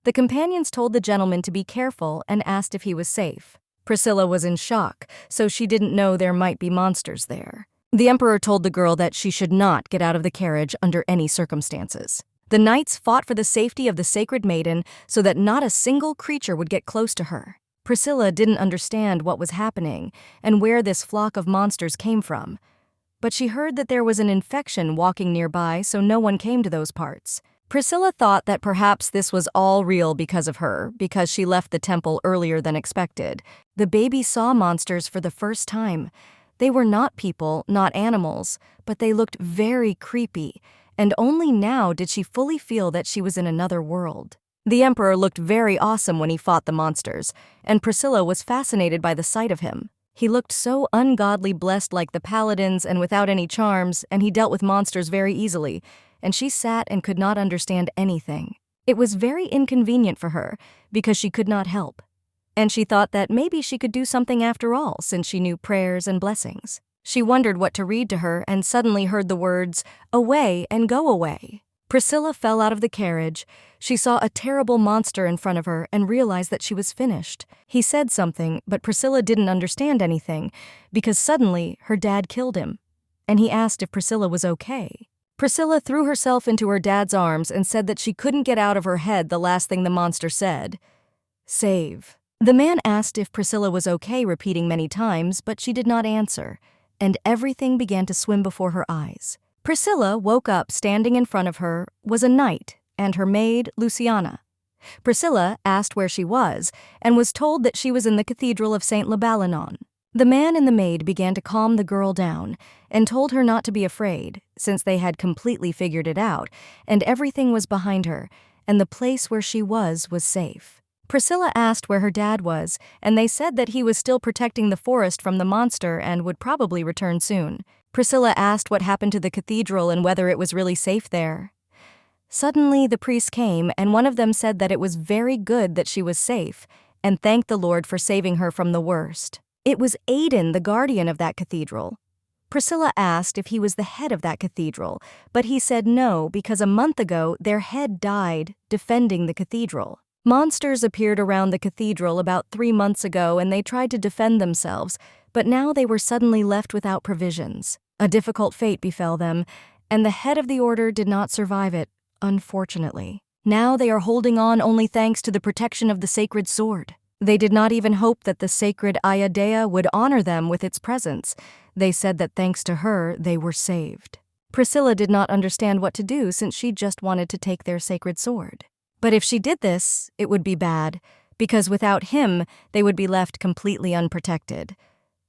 Speaker 1: The companions told the gentleman to be careful and asked if he was safe. Priscilla was in shock, so she didn't know there might be monsters there. The emperor told the girl that she should not get out of the carriage under any circumstances. The knights fought for the safety of the sacred maiden so that not a single creature would get close to her. Priscilla didn't understand what was happening and where this flock of monsters came from, but she heard that there was an infection walking nearby, so no one came to those parts. Priscilla thought that perhaps this was all real because of her, because she left the temple earlier than expected. The baby saw monsters for the first time. They were not people, not animals, but they looked very creepy, and only now did she fully feel that she was in another world. The emperor looked very awesome when he fought the monsters, and Priscilla was fascinated by the sight of him. He looked so ungodly blessed like the paladins and without any charms, and he dealt with monsters very easily, and she sat and could not understand anything. It was very inconvenient for her, because she could not help. And she thought that maybe she could do something after all, since she knew prayers and blessings. She wondered what to read to her and suddenly heard the words, "Away and go away." Priscilla fell out of the carriage. She saw a terrible monster in front of her and realized that she was finished. He said something, but Priscilla didn't understand anything because suddenly her dad killed him. And he asked if Priscilla was okay. Priscilla threw herself into her dad's arms and said that she couldn't get out of her head the last thing the monster said. "Save." The man asked if Priscilla was okay, repeating many times, but she did not answer, and everything began to swim before her eyes. Priscilla woke up. Standing in front of her was a knight and her maid, Luciana. Priscilla asked where she was and was told that she was in the cathedral of St. Labalanon. The man and the maid began to calm the girl down and told her not to be afraid, since they had completely figured it out and everything was behind her, and the place where she was safe. Priscilla asked where her dad was, and they said that he was still protecting the forest from the monster and would probably return soon. Priscilla asked what happened to the cathedral and whether it was really safe there. Suddenly, the priests came, and one of them said that it was very good that she was safe, and thanked the Lord for saving her from the worst. It was Aidan, the guardian of that cathedral. Priscilla asked if he was the head of that cathedral, but he said no, because a month ago their head died defending the cathedral. Monsters appeared around the cathedral about 3 months ago, and they tried to defend themselves, but now they were suddenly left without provisions. A difficult fate befell them, and the head of the order did not survive it, unfortunately. Now they are holding on only thanks to the protection of the sacred sword. They did not even hope that the sacred Iadea would honor them with its presence. They said that thanks to her, they were saved. Priscilla did not understand what to do, since she just wanted to take their sacred sword. But if she did this, it would be bad, because without him, they would be left completely unprotected.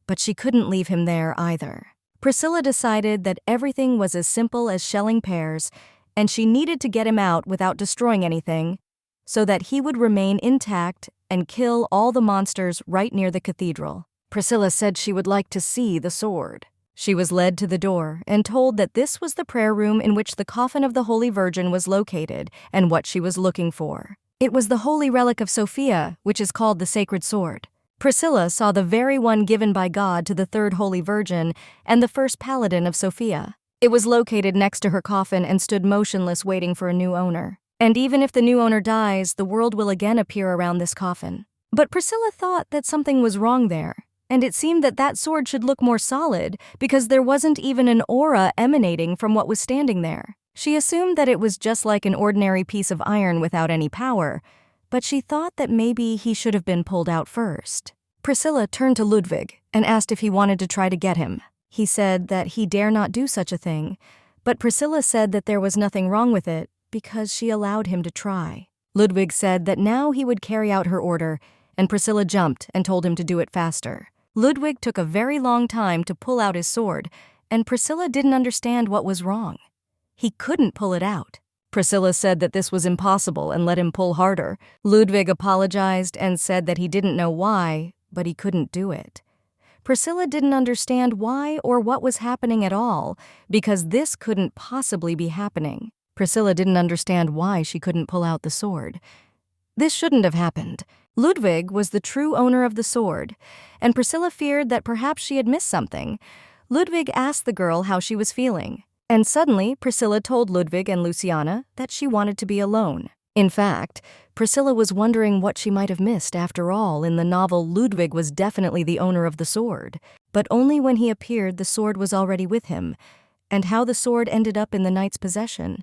Speaker 1: But she couldn't leave him there either. Priscilla decided that everything was as simple as shelling pears, and she needed to get him out without destroying anything, so that he would remain intact and kill all the monsters right near the cathedral. Priscilla said she would like to see the sword. She was led to the door and told that this was the prayer room in which the coffin of the Holy Virgin was located and what she was looking for. It was the holy relic of Sophia, which is called the sacred sword. Priscilla saw the very one given by God to the third Holy Virgin and the first paladin of Sophia. It was located next to her coffin and stood motionless, waiting for a new owner. And even if the new owner dies, the world will again appear around this coffin. But Priscilla thought that something was wrong there, and it seemed that that sword should look more solid because there wasn't even an aura emanating from what was standing there. She assumed that it was just like an ordinary piece of iron without any power, but she thought that maybe he should have been pulled out first. Priscilla turned to Ludwig and asked if he wanted to try to get him. He said that he dare not do such a thing, but Priscilla said that there was nothing wrong with it because she allowed him to try. Ludwig said that now he would carry out her order, and Priscilla jumped and told him to do it faster. Ludwig took a very long time to pull out his sword, and Priscilla didn't understand what was wrong. He couldn't pull it out. Priscilla said that this was impossible and let him pull harder. Ludwig apologized and said that he didn't know why, but he couldn't do it. Priscilla didn't understand why or what was happening at all, because this couldn't possibly be happening. Priscilla didn't understand why she couldn't pull out the sword. This shouldn't have happened. Ludwig was the true owner of the sword, and Priscilla feared that perhaps she had missed something. Ludwig asked the girl how she was feeling, and suddenly Priscilla told Ludwig and Luciana that she wanted to be alone. In fact, Priscilla was wondering what she might have missed. After all, in the novel, Ludwig was definitely the owner of the sword, but only when he appeared the sword was already with him, and how the sword ended up in the knight's possession,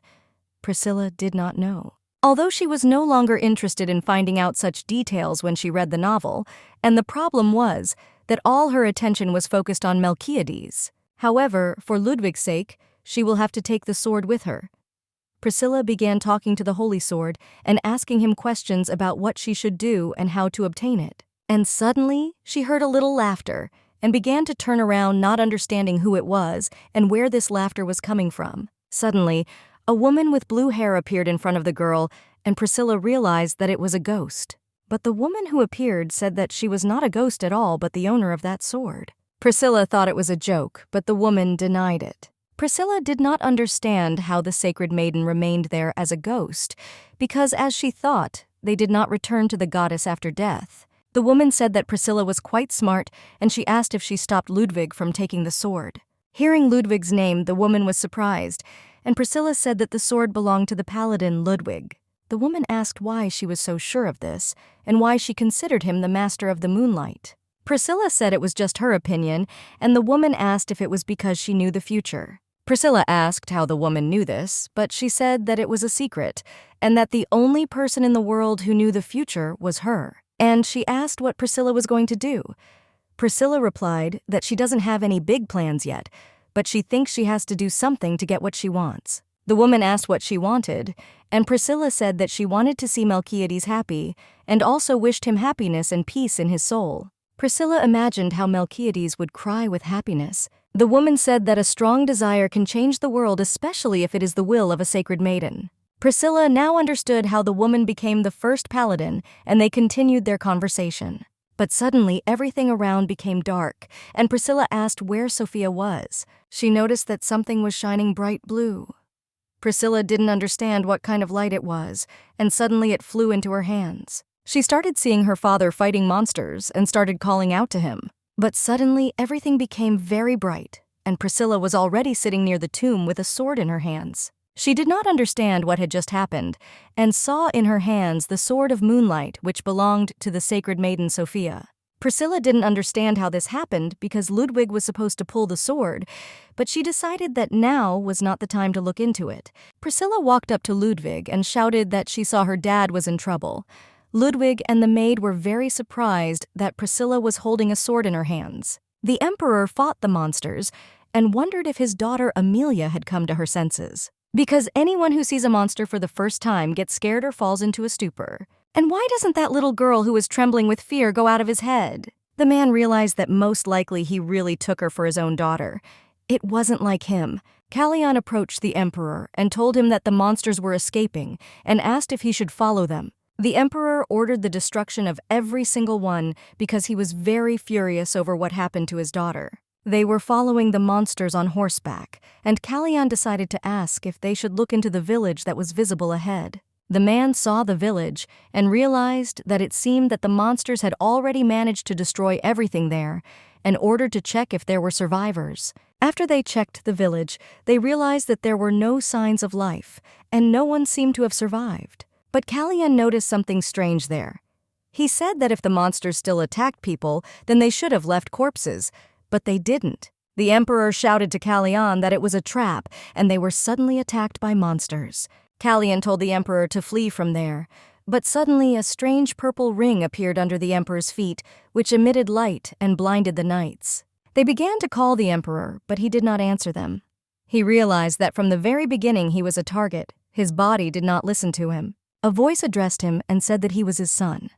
Speaker 1: Priscilla did not know. Although she was no longer interested in finding out such details when she read the novel, and the problem was that all her attention was focused on Melchiades. However, for Ludwig's sake, she will have to take the sword with her. Priscilla began talking to the Holy Sword and asking him questions about what she should do and how to obtain it. And suddenly, she heard a little laughter and began to turn around, not understanding who it was and where this laughter was coming from. Suddenly, a woman with blue hair appeared in front of the girl, and Priscilla realized that it was a ghost. But the woman who appeared said that she was not a ghost at all, but the owner of that sword. Priscilla thought it was a joke, but the woman denied it. Priscilla did not understand how the sacred maiden remained there as a ghost, because as she thought, they did not return to the goddess after death. The woman said that Priscilla was quite smart, and she asked if she stopped Ludwig from taking the sword. Hearing Ludwig's name, the woman was surprised, and Priscilla said that the sword belonged to the paladin Ludwig. The woman asked why she was so sure of this, and why she considered him the master of the moonlight. Priscilla said it was just her opinion, and the woman asked if it was because she knew the future. Priscilla asked how the woman knew this, but she said that it was a secret, and that the only person in the world who knew the future was her. And she asked what Priscilla was going to do. Priscilla replied that she doesn't have any big plans yet, but she thinks she has to do something to get what she wants. The woman asked what she wanted, and Priscilla said that she wanted to see Melchiades happy, and also wished him happiness and peace in his soul. Priscilla imagined how Melchiades would cry with happiness. The woman said that a strong desire can change the world, especially if it is the will of a sacred maiden. Priscilla now understood how the woman became the first paladin, and they continued their conversation. But suddenly, everything around became dark, and Priscilla asked where Sophia was. She noticed that something was shining bright blue. Priscilla didn't understand what kind of light it was, and suddenly it flew into her hands. She started seeing her father fighting monsters and started calling out to him. But suddenly, everything became very bright, and Priscilla was already sitting near the tomb with a sword in her hands. She did not understand what had just happened, and saw in her hands the sword of moonlight which belonged to the sacred maiden Sophia. Priscilla didn't understand how this happened because Ludwig was supposed to pull the sword, but she decided that now was not the time to look into it. Priscilla walked up to Ludwig and shouted that she saw her dad was in trouble. Ludwig and the maid were very surprised that Priscilla was holding a sword in her hands. The emperor fought the monsters and wondered if his daughter Amelia had come to her senses. Because anyone who sees a monster for the first time gets scared or falls into a stupor. And why doesn't that little girl who was trembling with fear go out of his head? The man realized that most likely he really took her for his own daughter. It wasn't like him. Callion approached the emperor and told him that the monsters were escaping and asked if he should follow them. The emperor ordered the destruction of every single one because he was very furious over what happened to his daughter. They were following the monsters on horseback, and Callion decided to ask if they should look into the village that was visible ahead. The man saw the village and realized that it seemed that the monsters had already managed to destroy everything there, and ordered to check if there were survivors. After they checked the village, they realized that there were no signs of life, and no one seemed to have survived. But Callion noticed something strange there. He said that if the monsters still attacked people, then they should have left corpses, but they didn't. The emperor shouted to Callion that it was a trap, and they were suddenly attacked by monsters. Callion told the emperor to flee from there, but suddenly a strange purple ring appeared under the emperor's feet, which emitted light and blinded the knights. They began to call the emperor, but he did not answer them. He realized that from the very beginning he was a target. His body did not listen to him. A voice addressed him and said that he was his son.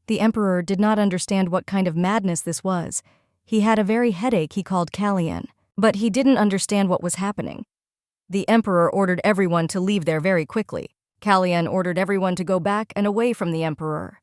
Speaker 1: The emperor did not understand what kind of madness this was. He had a very headache he called Callion, but he didn't understand what was happening. The emperor ordered everyone to leave there very quickly. Callion ordered everyone to go back and away from the emperor.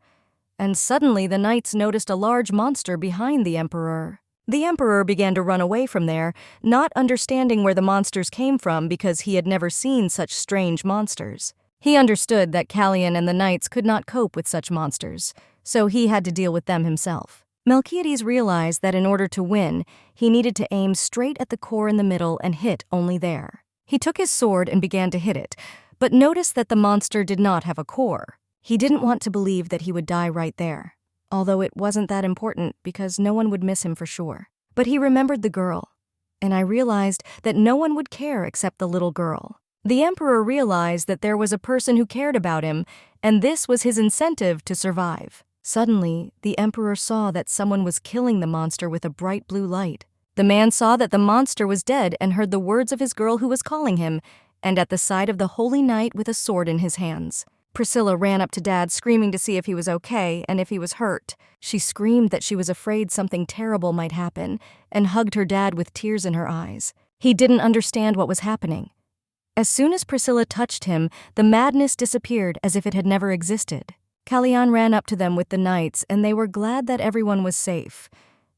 Speaker 1: And suddenly the knights noticed a large monster behind the emperor. The emperor began to run away from there, not understanding where the monsters came from because he had never seen such strange monsters. He understood that Callion and the knights could not cope with such monsters, so he had to deal with them himself. Melchiades realized that in order to win, he needed to aim straight at the core in the middle and hit only there. He took his sword and began to hit it, but noticed that the monster did not have a core. He didn't want to believe that he would die right there, although it wasn't that important because no one would miss him for sure. But he remembered the girl, and I realized that no one would care except the little girl. The emperor realized that there was a person who cared about him, and this was his incentive to survive. Suddenly, the emperor saw that someone was killing the monster with a bright blue light. The man saw that the monster was dead and heard the words of his girl who was calling him, and at the side of the holy knight with a sword in his hands. Priscilla ran up to Dad screaming to see if he was okay and if he was hurt. She screamed that she was afraid something terrible might happen and hugged her dad with tears in her eyes. He didn't understand what was happening. As soon as Priscilla touched him, the madness disappeared as if it had never existed. Callion ran up to them with the knights, and they were glad that everyone was safe.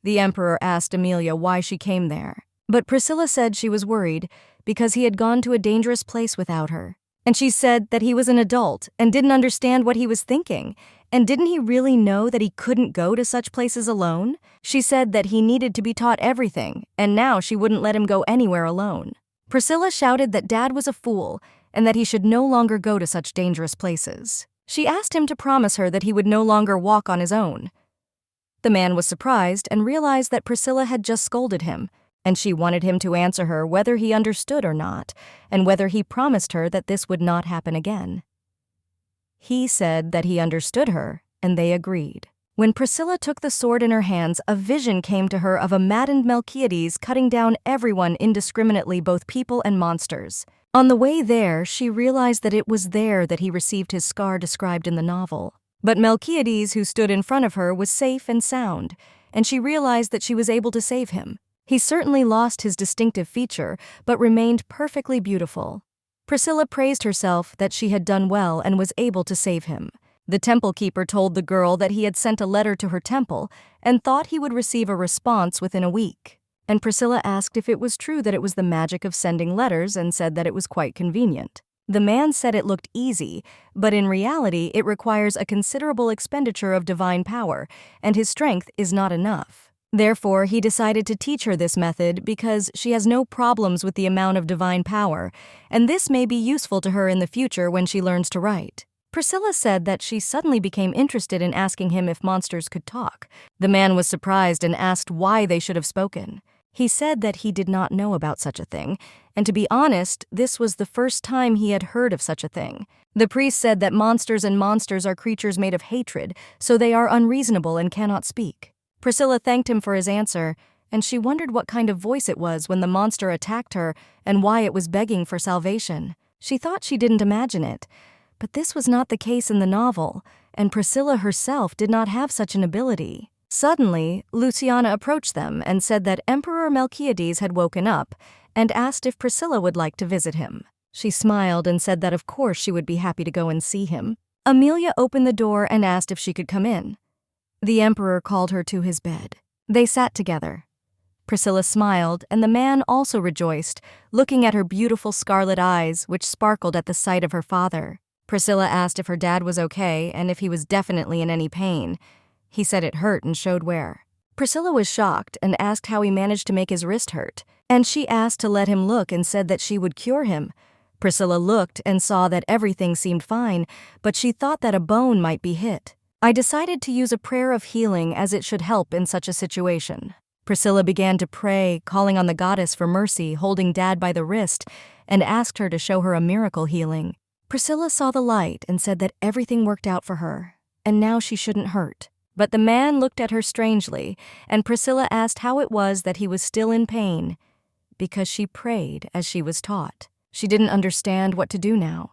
Speaker 1: The emperor asked Amelia why she came there, but Priscilla said she was worried because he had gone to a dangerous place without her. And she said that he was an adult and didn't understand what he was thinking, And didn't he really know that he couldn't go to such places alone? She said that he needed to be taught everything, and now she wouldn't let him go anywhere alone. Priscilla shouted that Dad was a fool and that he should no longer go to such dangerous places. She asked him to promise her that he would no longer walk on his own. The man was surprised and realized that Priscilla had just scolded him, and she wanted him to answer her whether he understood or not, and whether he promised her that this would not happen again. He said that he understood her, and they agreed. When Priscilla took the sword in her hands, a vision came to her of a maddened Melchiades cutting down everyone indiscriminately, both people and monsters. On the way there, she realized that it was there that he received his scar described in the novel. But Melchiades, who stood in front of her, was safe and sound, and she realized that she was able to save him. He certainly lost his distinctive feature, but remained perfectly beautiful. Priscilla praised herself that she had done well and was able to save him. The temple keeper told the girl that he had sent a letter to her temple and thought he would receive a response within a week. And Priscilla asked if it was true that it was the magic of sending letters and said that it was quite convenient. The man said it looked easy, but in reality it requires a considerable expenditure of divine power, and his strength is not enough. Therefore, he decided to teach her this method because she has no problems with the amount of divine power, and this may be useful to her in the future when she learns to write. Priscilla said that she suddenly became interested in asking him if monsters could talk. The man was surprised and asked why they should have spoken. He said that he did not know about such a thing, and to be honest, this was the first time he had heard of such a thing. The priest said that monsters are creatures made of hatred, so they are unreasonable and cannot speak. Priscilla thanked him for his answer, and she wondered what kind of voice it was when the monster attacked her and why it was begging for salvation. She thought she didn't imagine it, but this was not the case in the novel, and Priscilla herself did not have such an ability. Suddenly, Luciana approached them and said that Emperor Melchiades had woken up and asked if Priscilla would like to visit him. She smiled and said that of course she would be happy to go and see him. Amelia opened the door and asked if she could come in. The emperor called her to his bed. They sat together. Priscilla smiled, and the man also rejoiced, looking at her beautiful scarlet eyes, which sparkled at the sight of her father. Priscilla asked if her dad was okay and if he was definitely in any pain. He said it hurt and showed where. Priscilla was shocked and asked how he managed to make his wrist hurt, and she asked to let him look and said that she would cure him. Priscilla looked and saw that everything seemed fine, but she thought that a bone might be hit. I decided to use a prayer of healing as it should help in such a situation. Priscilla began to pray, calling on the goddess for mercy, holding Dad by the wrist, and asked her to show her a miracle healing. Priscilla saw the light and said that everything worked out for her, and now she shouldn't hurt. But the man looked at her strangely, and Priscilla asked how it was that he was still in pain, because she prayed as she was taught. She didn't understand what to do now.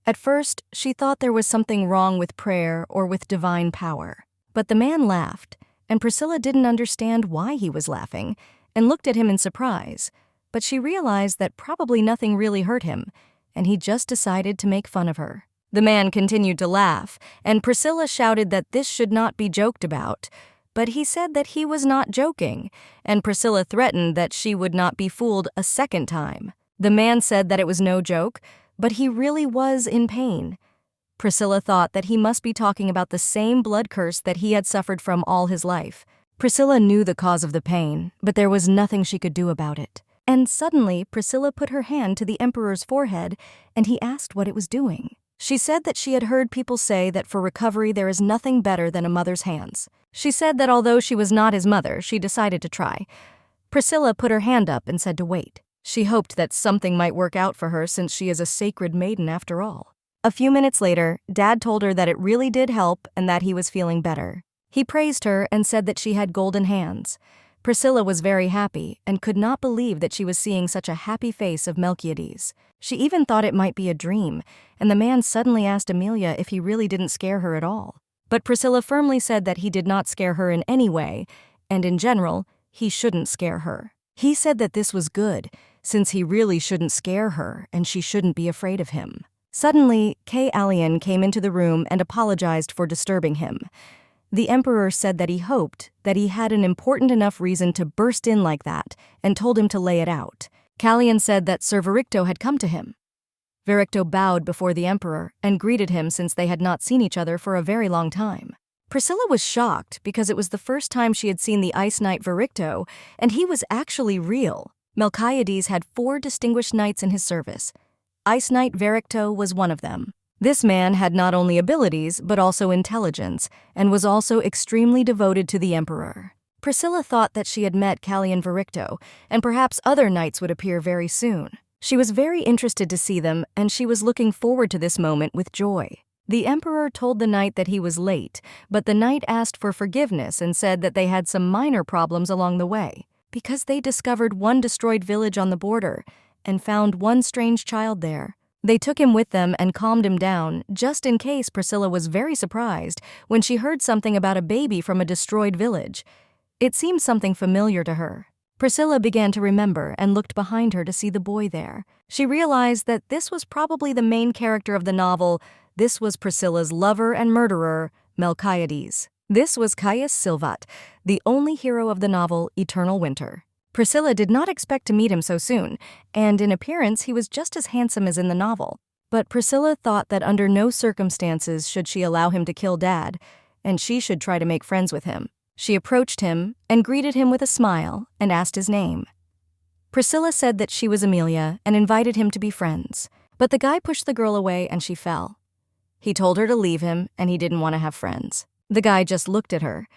Speaker 1: At first, she thought there was something wrong with prayer or with divine power. But the man laughed, and Priscilla didn't understand why he was laughing, and looked at him in surprise. But she realized that probably nothing really hurt him, and he just decided to make fun of her. The man continued to laugh, and Priscilla shouted that this should not be joked about. But he said that he was not joking, and Priscilla threatened that she would not be fooled a second time. The man said that it was no joke, but he really was in pain. Priscilla thought that he must be talking about the same blood curse that he had suffered from all his life. Priscilla knew the cause of the pain, but there was nothing she could do about it. And suddenly, Priscilla put her hand to the emperor's forehead, and he asked what it was doing. She said that she had heard people say that for recovery there is nothing better than a mother's hands. She said that although she was not his mother, she decided to try. Priscilla put her hand up and said to wait. She hoped that something might work out for her since she is a sacred maiden after all. A few minutes later, Dad told her that it really did help and that he was feeling better. He praised her and said that she had golden hands. Priscilla was very happy and could not believe that she was seeing such a happy face of Melchiades. She even thought it might be a dream, and the man suddenly asked Amelia if he really didn't scare her at all. But Priscilla firmly said that he did not scare her in any way, and in general, he shouldn't scare her. He said that this was good, since he really shouldn't scare her and she shouldn't be afraid of him. Suddenly, Kay Allian came into the room and apologized for disturbing him. The emperor said that he hoped that he had an important enough reason to burst in like that and told him to lay it out. Callian said that Sir Vericto had come to him. Viricto bowed before the emperor and greeted him since they had not seen each other for a very long time. Priscilla was shocked because it was the first time she had seen the Ice Knight Viricto, and he was actually real. Melchiades had 4 distinguished knights in his service. Ice Knight Viricto was one of them. This man had not only abilities but also intelligence, and was also extremely devoted to the emperor. Priscilla thought that she had met Callian Viricto, and perhaps other knights would appear very soon. She was very interested to see them, and she was looking forward to this moment with joy. The emperor told the knight that he was late, but the knight asked for forgiveness and said that they had some minor problems along the way, because they discovered one destroyed village on the border and found one strange child there. They took him with them and calmed him down, just in case. Priscilla was very surprised when she heard something about a baby from a destroyed village. It seemed something familiar to her. Priscilla began to remember and looked behind her to see the boy there. She realized that this was probably the main character of the novel. This was Priscilla's lover and murderer, Melchiades. This was Caius Silvat, the only hero of the novel Eternal Winter. Priscilla did not expect to meet him so soon, and in appearance he was just as handsome as in the novel. But Priscilla thought that under no circumstances should she allow him to kill Dad, and she should try to make friends with him. She approached him and greeted him with a smile and asked his name. Priscilla said that she was Amelia and invited him to be friends, but the guy pushed the girl away and she fell. He told her to leave him and he didn't want to have friends. The guy just looked at her.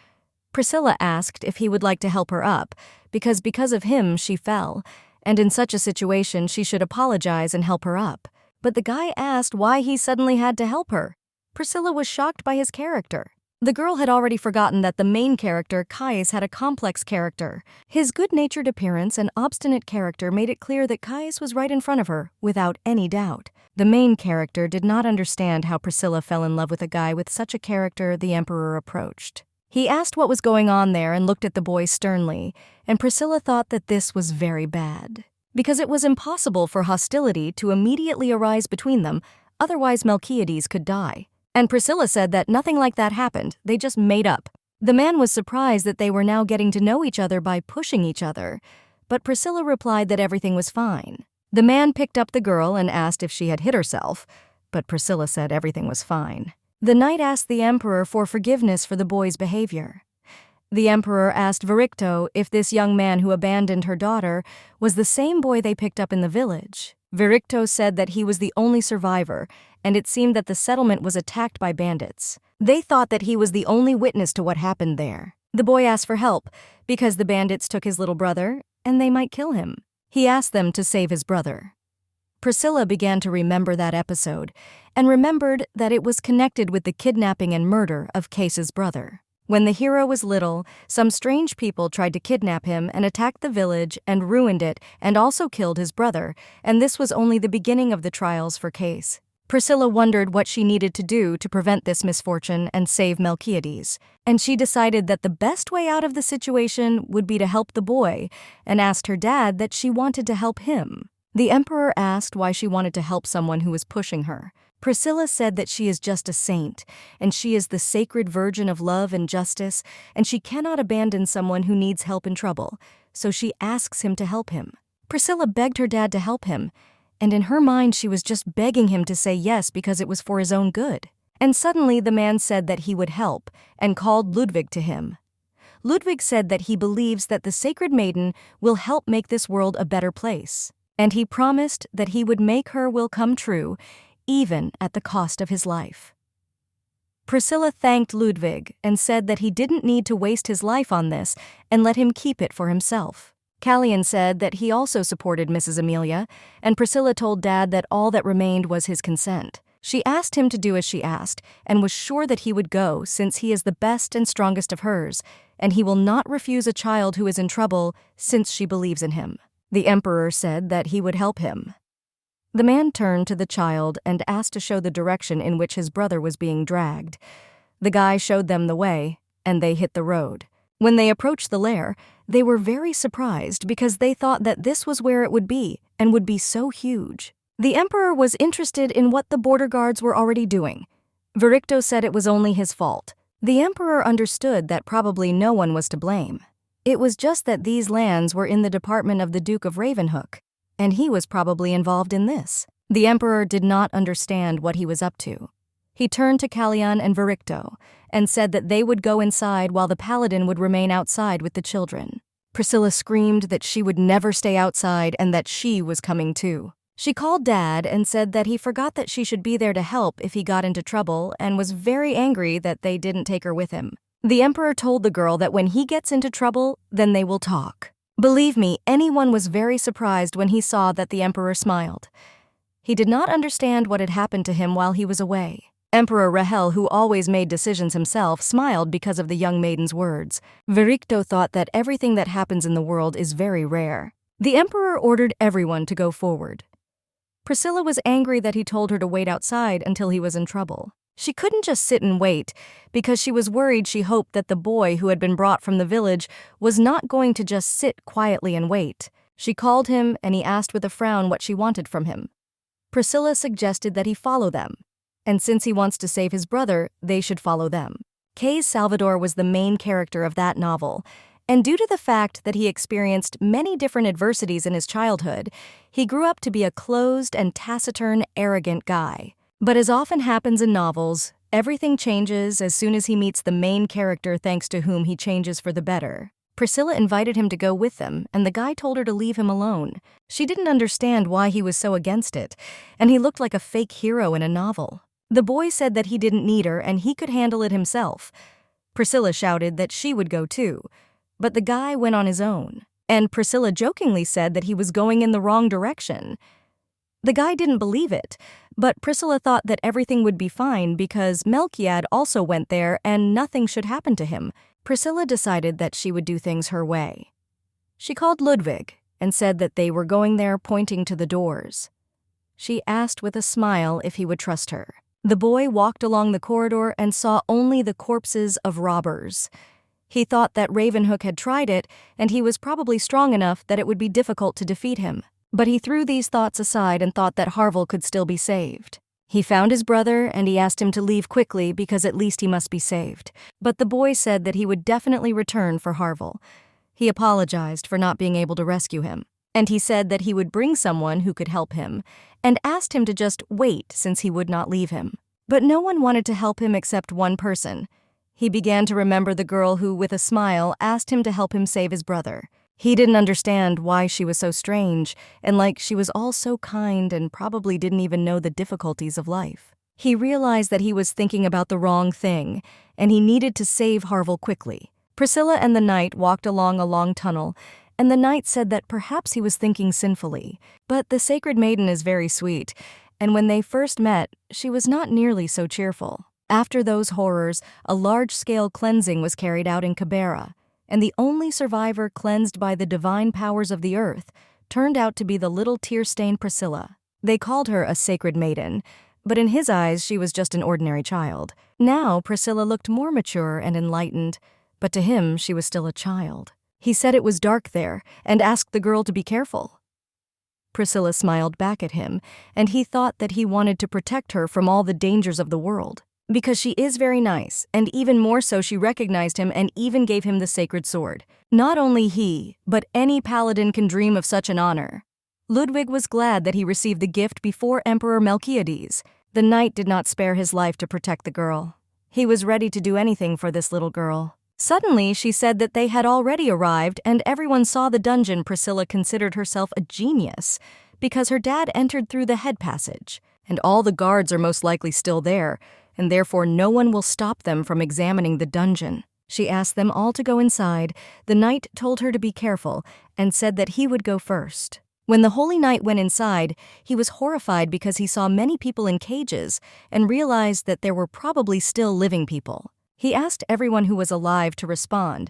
Speaker 1: Priscilla asked if he would like to help her up, because of him she fell, and in such a situation she should apologize and help her up. But the guy asked why he suddenly had to help her. Priscilla was shocked by his character. The girl had already forgotten that the main character, Caius, had a complex character. His good-natured appearance and obstinate character made it clear that Caius was right in front of her, without any doubt. The main character did not understand how Priscilla fell in love with a guy with such a character. The emperor approached. He asked what was going on there and looked at the boy sternly, and Priscilla thought that this was very bad, because it was impossible for hostility to immediately arise between them, otherwise Melchiades could die. And Priscilla said that nothing like that happened, they just made up. The man was surprised that they were now getting to know each other by pushing each other, but Priscilla replied that everything was fine. The man picked up the girl and asked if she had hit herself, but Priscilla said everything was fine. The knight asked the emperor for forgiveness for the boy's behavior. The emperor asked Viricto if this young man who abandoned her daughter was the same boy they picked up in the village. Viricto said that he was the only survivor, and it seemed that the settlement was attacked by bandits. They thought that he was the only witness to what happened there. The boy asked for help because the bandits took his little brother and they might kill him. He asked them to save his brother. Priscilla began to remember that episode and remembered that it was connected with the kidnapping and murder of Caius's brother. When the hero was little, some strange people tried to kidnap him and attacked the village and ruined it and also killed his brother, and this was only the beginning of the trials for Caius. Priscilla wondered what she needed to do to prevent this misfortune and save Melchiades, and she decided that the best way out of the situation would be to help the boy, and asked her dad that she wanted to help him. The emperor asked why she wanted to help someone who was pushing her. Priscilla said that she is just a saint, and she is the sacred virgin of love and justice, and she cannot abandon someone who needs help in trouble, so she asks him to help him. Priscilla begged her dad to help him, and in her mind she was just begging him to say yes because it was for his own good. And suddenly the man said that he would help, and called Ludwig to him. Ludwig said that he believes that the sacred maiden will help make this world a better place, and he promised that he would make her will come true, even at the cost of his life. Priscilla thanked Ludwig and said that he didn't need to waste his life on this and let him keep it for himself. Callian said that he also supported Mrs. Amelia, and Priscilla told Dad that all that remained was his consent. She asked him to do as she asked, and was sure that he would go since he is the best and strongest of hers, and he will not refuse a child who is in trouble since she believes in him. The emperor said that he would help him. The man turned to the child and asked to show the direction in which his brother was being dragged. The guy showed them the way, and they hit the road. When they approached the lair, they were very surprised because they thought that this was where it would be, and would be so huge. The emperor was interested in what the border guards were already doing. Viricto said it was only his fault. The emperor understood that probably no one was to blame. It was just that these lands were in the department of the Duke of Ravenhook, and he was probably involved in this. The emperor did not understand what he was up to. He turned to Callion and Vericto and said that they would go inside while the paladin would remain outside with the children. Priscilla screamed that she would never stay outside and that she was coming too. She called Dad and said that he forgot that she should be there to help if he got into trouble and was very angry that they didn't take her with him. The emperor told the girl that when he gets into trouble, then they will talk. Believe me, anyone was very surprised when he saw that the emperor smiled. He did not understand what had happened to him while he was away. Emperor Rahel, who always made decisions himself, smiled because of the young maiden's words. Vericto thought that everything that happens in the world is very rare. The emperor ordered everyone to go forward. Priscilla was angry that he told her to wait outside until he was in trouble. She couldn't just sit and wait, because she was worried. She hoped that the boy who had been brought from the village was not going to just sit quietly and wait. She called him, and he asked with a frown what she wanted from him. Priscilla suggested that he follow them, and since he wants to save his brother, they should follow them. Kay's Salvador was the main character of that novel, and due to the fact that he experienced many different adversities in his childhood, he grew up to be a closed and taciturn, arrogant guy. But as often happens in novels, everything changes as soon as he meets the main character, thanks to whom he changes for the better. Priscilla invited him to go with them, and the guy told her to leave him alone. She didn't understand why he was so against it, and he looked like a fake hero in a novel. The boy said that he didn't need her and he could handle it himself. Priscilla shouted that she would go too, but the guy went on his own, and Priscilla jokingly said that he was going in the wrong direction. The guy didn't believe it, but Priscilla thought that everything would be fine because Melchiad also went there and nothing should happen to him. Priscilla decided that she would do things her way. She called Ludwig and said that they were going there, pointing to the doors. She asked with a smile if he would trust her. The boy walked along the corridor and saw only the corpses of robbers. He thought that Ravenhook had tried it, and he was probably strong enough that it would be difficult to defeat him. But he threw these thoughts aside and thought that Harvel could still be saved. He found his brother and he asked him to leave quickly because at least he must be saved. But the boy said that he would definitely return for Harvel. He apologized for not being able to rescue him, and he said that he would bring someone who could help him, and asked him to just wait since he would not leave him. But no one wanted to help him except one person. He began to remember the girl who, with a smile, asked him to help him save his brother. He didn't understand why she was so strange, and like she was all so kind and probably didn't even know the difficulties of life. He realized that he was thinking about the wrong thing, and he needed to save Harvel quickly. Priscilla and the knight walked along a long tunnel, and the knight said that perhaps he was thinking sinfully. But the sacred maiden is very sweet, and when they first met, she was not nearly so cheerful. After those horrors, a large-scale cleansing was carried out in Cabrera, and the only survivor cleansed by the divine powers of the earth turned out to be the little tear-stained Priscilla. They called her a sacred maiden, but in his eyes she was just an ordinary child. Now Priscilla looked more mature and enlightened, but to him she was still a child. He said it was dark there and asked the girl to be careful. Priscilla smiled back at him, and he thought that he wanted to protect her from all the dangers of the world. Because she is very nice, and even more so she recognized him and even gave him the sacred sword. Not only he, but any paladin can dream of such an honor. Ludwig was glad that he received the gift before Emperor Melchiades. The knight did not spare his life to protect the girl. He was ready to do anything for this little girl. Suddenly, she said that they had already arrived and everyone saw the dungeon. Priscilla considered herself a genius because her dad entered through the head passage, and all the guards are most likely still there, and therefore no one will stop them from examining the dungeon. She asked them all to go inside. The knight told her to be careful and said that he would go first. When the holy knight went inside, he was horrified because he saw many people in cages and realized that there were probably still living people. He asked everyone who was alive to respond.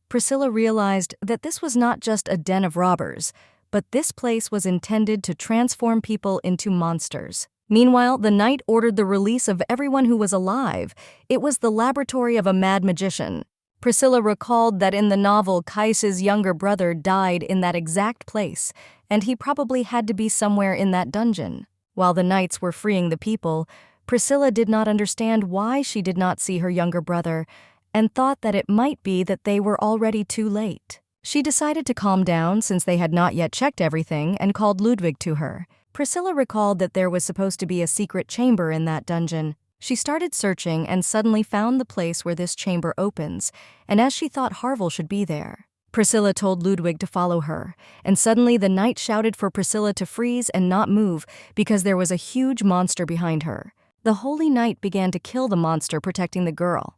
Speaker 1: Priscilla realized that this was not just a den of robbers, but this place was intended to transform people into monsters. Meanwhile, the knight ordered the release of everyone who was alive. It was the laboratory of a mad magician. Priscilla recalled that in the novel, Kais's younger brother died in that exact place, and he probably had to be somewhere in that dungeon. While the knights were freeing the people, Priscilla did not understand why she did not see her younger brother, and thought that it might be that they were already too late. She decided to calm down since they had not yet checked everything and called Ludwig to her. Priscilla recalled that there was supposed to be a secret chamber in that dungeon. She started searching and suddenly found the place where this chamber opens, and as she thought Harville should be there. Priscilla told Ludwig to follow her, and suddenly the knight shouted for Priscilla to freeze and not move because there was a huge monster behind her. The holy knight began to kill the monster protecting the girl.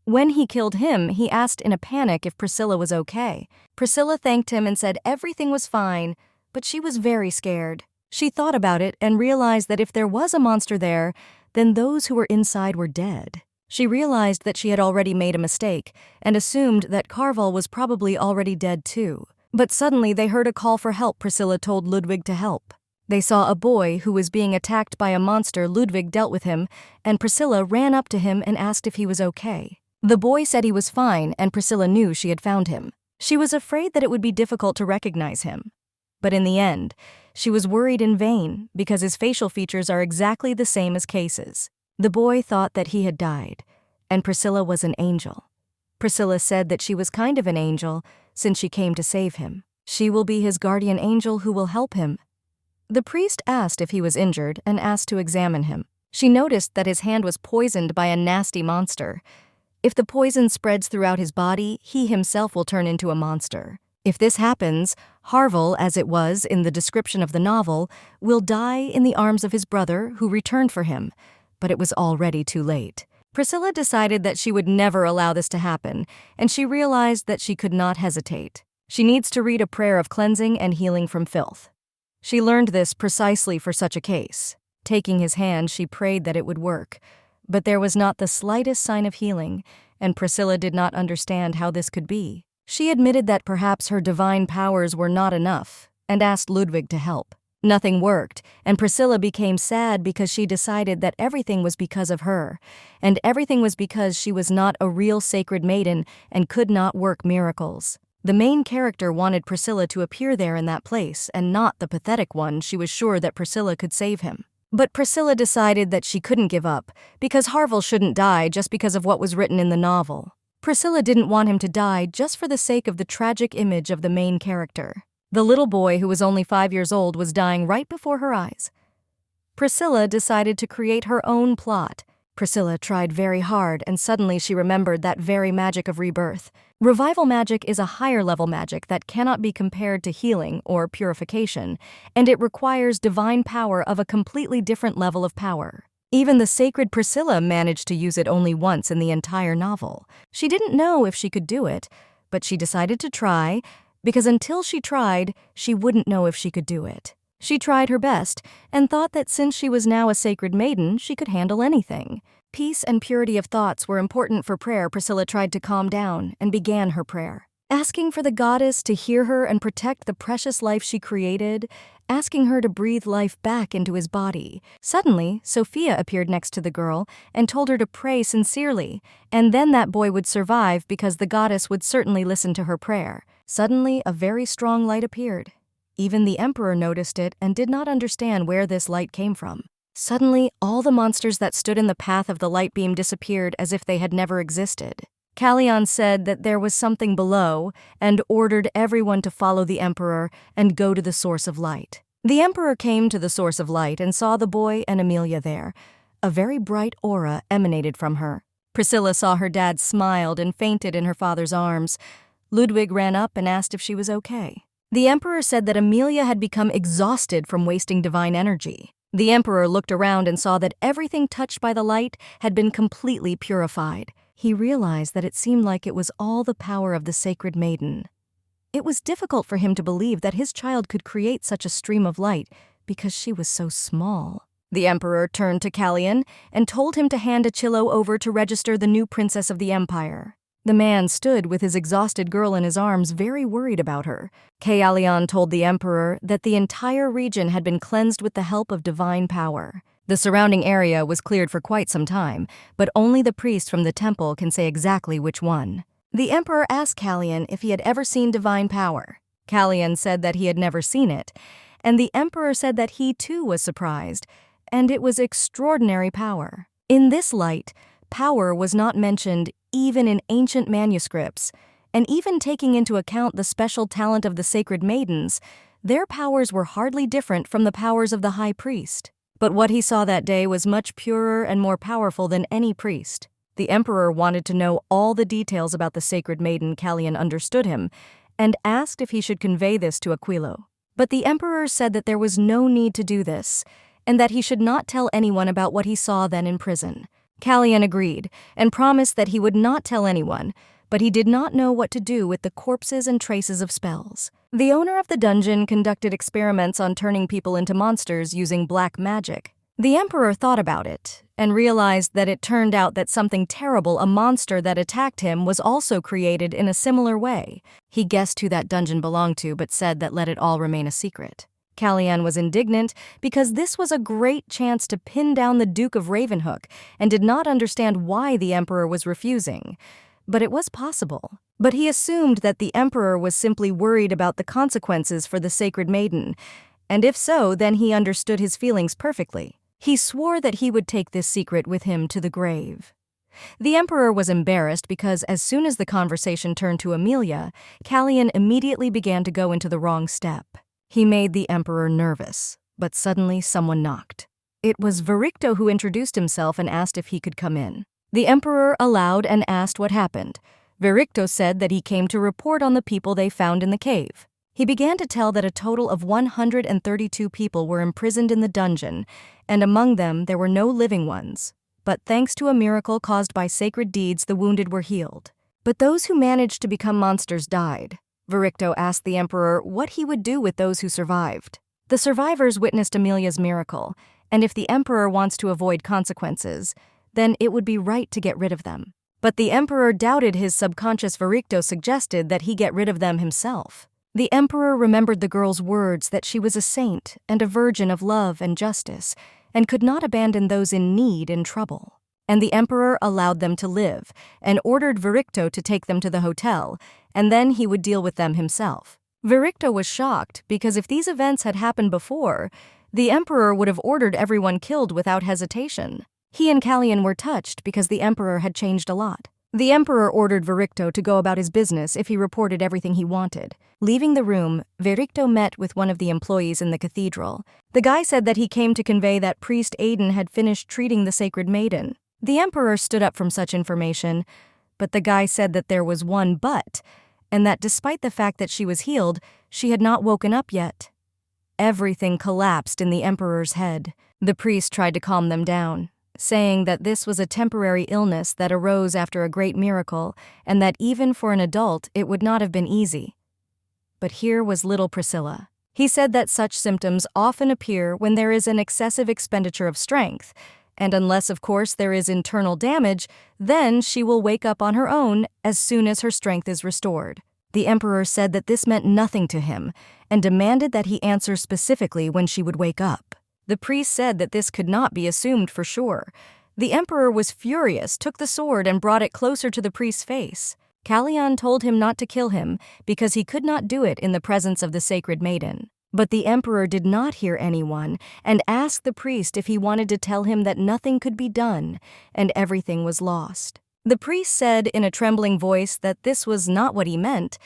Speaker 1: When he killed him, he asked in a panic if Priscilla was okay. Priscilla thanked him and said everything was fine, but she was very scared. She thought about it and realized that if there was a monster there, then those who were inside were dead. She realized that she had already made a mistake and assumed that Carval was probably already dead too. But suddenly they heard a call for help. Priscilla told Ludwig to help. They saw a boy who was being attacked by a monster. Ludwig dealt with him, and Priscilla ran up to him and asked if he was okay. The boy said he was fine, and Priscilla knew she had found him. She was afraid that it would be difficult to recognize him. But in the end, she was worried in vain because his facial features are exactly the same as Case's. The boy thought that he had died, and Priscilla was an angel. Priscilla said that she was kind of an angel since she came to save him. She will be his guardian angel who will help him. The priest asked if he was injured and asked to examine him. She noticed that his hand was poisoned by a nasty monster. If the poison spreads throughout his body, he himself will turn into a monster. If this happens, Harville, as it was in the description of the novel, will die in the arms of his brother who returned for him. But it was already too late. Priscilla decided that she would never allow this to happen, and she realized that she could not hesitate. She needs to read a prayer of cleansing and healing from filth. She learned this precisely for such a case. Taking his hand, she prayed that it would work. But there was not the slightest sign of healing, and Priscilla did not understand how this could be. She admitted that perhaps her divine powers were not enough, and asked Ludwig to help. Nothing worked, and Priscilla became sad because she decided that everything was because of her, and everything was because she was not a real sacred maiden and could not work miracles. The main character wanted Priscilla to appear there in that place, and not the pathetic one. She was sure that Priscilla could save him. But Priscilla decided that she couldn't give up, because Harville shouldn't die just because of what was written in the novel. Priscilla didn't want him to die just for the sake of the tragic image of the main character. The little boy, who was only 5 years old, was dying right before her eyes. Priscilla decided to create her own plot. Priscilla tried very hard, and suddenly she remembered that very magic of rebirth. Revival magic is a higher-level magic that cannot be compared to healing or purification, and it requires divine power of a completely different level of power. Even the sacred Priscilla managed to use it only once in the entire novel. She didn't know if she could do it, but she decided to try, because until she tried, she wouldn't know if she could do it. She tried her best and thought that since she was now a sacred maiden, she could handle anything. Peace and purity of thoughts were important for prayer. Priscilla tried to calm down and began her prayer, asking for the goddess to hear her and protect the precious life she created, asking her to breathe life back into his body. Suddenly, Sophia appeared next to the girl and told her to pray sincerely, and then that boy would survive because the goddess would certainly listen to her prayer. Suddenly, a very strong light appeared. Even the emperor noticed it and did not understand where this light came from. Suddenly, all the monsters that stood in the path of the light beam disappeared as if they had never existed. Callion said that there was something below and ordered everyone to follow the emperor and go to the source of light. The emperor came to the source of light and saw the boy and Amelia there. A very bright aura emanated from her. Priscilla saw her dad smiled and fainted in her father's arms. Ludwig ran up and asked if she was okay. The emperor said that Amelia had become exhausted from wasting divine energy. The emperor looked around and saw that everything touched by the light had been completely purified. He realized that it seemed like it was all the power of the sacred maiden. It was difficult for him to believe that his child could create such a stream of light because she was so small. The emperor turned to Callion and told him to hand Achillo over to register the new princess of the empire. The man stood with his exhausted girl in his arms, very worried about her. Callion told the emperor that the entire region had been cleansed with the help of divine power. The surrounding area was cleared for quite some time, but only the priest from the temple can say exactly which one. The emperor asked Callion if he had ever seen divine power. Callion said that he had never seen it, and the emperor said that he too was surprised, and it was extraordinary power. In this light, power was not mentioned even in ancient manuscripts, and even taking into account the special talent of the sacred maidens, their powers were hardly different from the powers of the high priest. But what he saw that day was much purer and more powerful than any priest. The emperor wanted to know all the details about the sacred maiden. Callian understood him and asked if he should convey this to Aquilo. But the emperor said that there was no need to do this, and that he should not tell anyone about what he saw then in prison. Callian agreed and promised that he would not tell anyone, but he did not know what to do with the corpses and traces of spells. The owner of the dungeon conducted experiments on turning people into monsters using black magic. The emperor thought about it and realized that it turned out that something terrible, a monster that attacked him, was also created in a similar way. He guessed who that dungeon belonged to, but said that let it all remain a secret. Callian was indignant because this was a great chance to pin down the Duke of Ravenhook and did not understand why the emperor was refusing. But it was possible. But he assumed that the emperor was simply worried about the consequences for the sacred maiden, and if so, then he understood his feelings perfectly. He swore that he would take this secret with him to the grave. The emperor was embarrassed because as soon as the conversation turned to Amelia, Callian immediately began to go into the wrong step. He made the emperor nervous, but suddenly someone knocked. It was Vericto who introduced himself and asked if he could come in. The emperor allowed and asked what happened. Vericto said that he came to report on the people they found in the cave. He began to tell that a total of 132 people were imprisoned in the dungeon, and among them there were no living ones. But thanks to a miracle caused by sacred deeds, the wounded were healed. But those who managed to become monsters died. Vericto asked the emperor what he would do with those who survived. The survivors witnessed Amelia's miracle, and if the emperor wants to avoid consequences, then it would be right to get rid of them. But the emperor doubted his subconscious. Vericto suggested that he get rid of them himself. The emperor remembered the girl's words that she was a saint and a virgin of love and justice, and could not abandon those in need and trouble. And the emperor allowed them to live, and ordered Vericto to take them to the hotel, and then he would deal with them himself. Vericto was shocked because if these events had happened before, the emperor would have ordered everyone killed without hesitation. He and Callian were touched because the emperor had changed a lot. The emperor ordered Vericto to go about his business if he reported everything he wanted. Leaving the room, Vericto met with one of the employees in the cathedral. The guy said that he came to convey that priest Aiden had finished treating the sacred maiden. The emperor stood up from such information, but the guy said that there was one but, and that despite the fact that she was healed, she had not woken up yet. Everything collapsed in the emperor's head. The priest tried to calm them down, saying that this was a temporary illness that arose after a great miracle, and that even for an adult it would not have been easy. But here was little Priscilla. He said that such symptoms often appear when there is an excessive expenditure of strength, and unless, of course, there is internal damage, then she will wake up on her own as soon as her strength is restored. The emperor said that this meant nothing to him, and demanded that he answer specifically when she would wake up. The priest said that this could not be assumed for sure. The emperor was furious, took the sword, and brought it closer to the priest's face. Callian told him not to kill him because he could not do it in the presence of the sacred maiden. But the emperor did not hear anyone and asked the priest if he wanted to tell him that nothing could be done and everything was lost. The priest said in a trembling voice that this was not what he meant,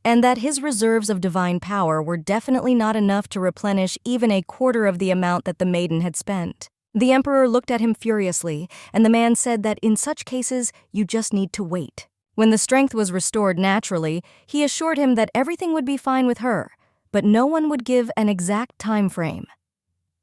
Speaker 1: and that his reserves of divine power were definitely not enough to replenish even a quarter of the amount that the maiden had spent. The emperor looked at him furiously, and the man said that in such cases you just need to wait. When the strength was restored naturally, he assured him that everything would be fine with her, but no one would give an exact time frame.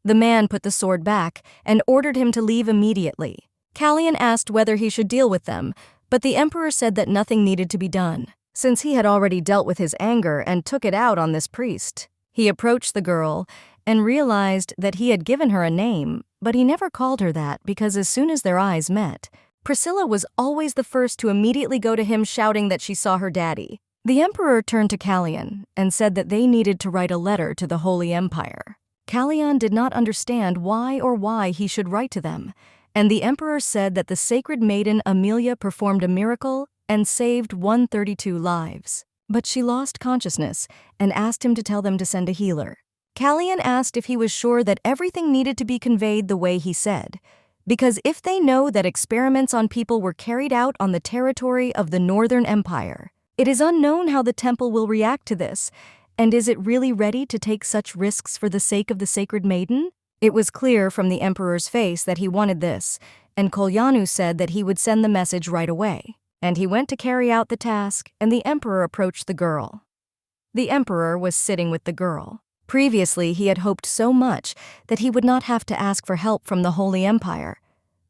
Speaker 1: The man put the sword back and ordered him to leave immediately. Callian asked whether he should deal with them, but the emperor said that nothing needed to be done, since he had already dealt with his anger and took it out on this priest. He approached the girl and realized that he had given her a name, but he never called her that because as soon as their eyes met, Priscilla was always the first to immediately go to him shouting that she saw her daddy. The emperor turned to Callian and said that they needed to write a letter to the Holy Empire. Callian did not understand why he should write to them, and the emperor said that the sacred maiden Amelia performed a miracle and saved 132 lives. But she lost consciousness and asked him to tell them to send a healer. Callian asked if he was sure that everything needed to be conveyed the way he said, because if they know that experiments on people were carried out on the territory of the Northern Empire, it is unknown how the temple will react to this, And is it really ready to take such risks for the sake of the sacred maiden? It was clear from the emperor's face that he wanted this, and Kolyanu said that he would send the message right away. And he went to carry out the task, and the emperor approached the girl. The emperor was sitting with the girl. Previously, he had hoped so much that he would not have to ask for help from the Holy Empire,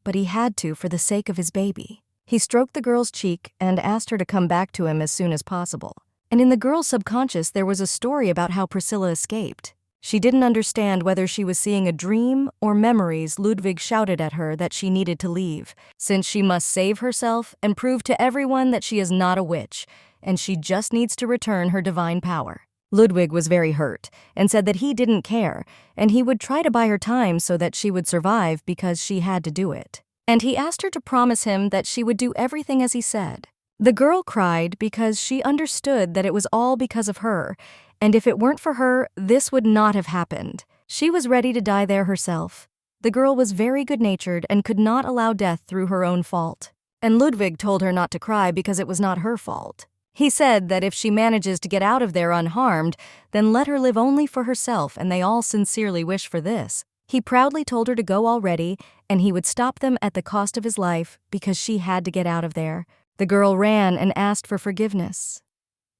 Speaker 1: but he had to for the sake of his baby. He stroked the girl's cheek and asked her to come back to him as soon as possible. And in the girl's subconscious, there was a story about how Priscilla escaped. She didn't understand whether she was seeing a dream or memories. Ludwig shouted at her that she needed to leave, since she must save herself and prove to everyone that she is not a witch, and she just needs to return her divine power. Ludwig was very hurt and said that he didn't care, and he would try to buy her time so that she would survive because she had to do it. And he asked her to promise him that she would do everything as he said. The girl cried because she understood that it was all because of her, and if it weren't for her, this would not have happened. She was ready to die there herself. The girl was very good-natured and could not allow death through her own fault. And Ludwig told her not to cry because it was not her fault. He said that if she manages to get out of there unharmed, then let her live only for herself, and they all sincerely wish for this. He proudly told her to go already, and he would stop them at the cost of his life because she had to get out of there. The girl ran and asked for forgiveness.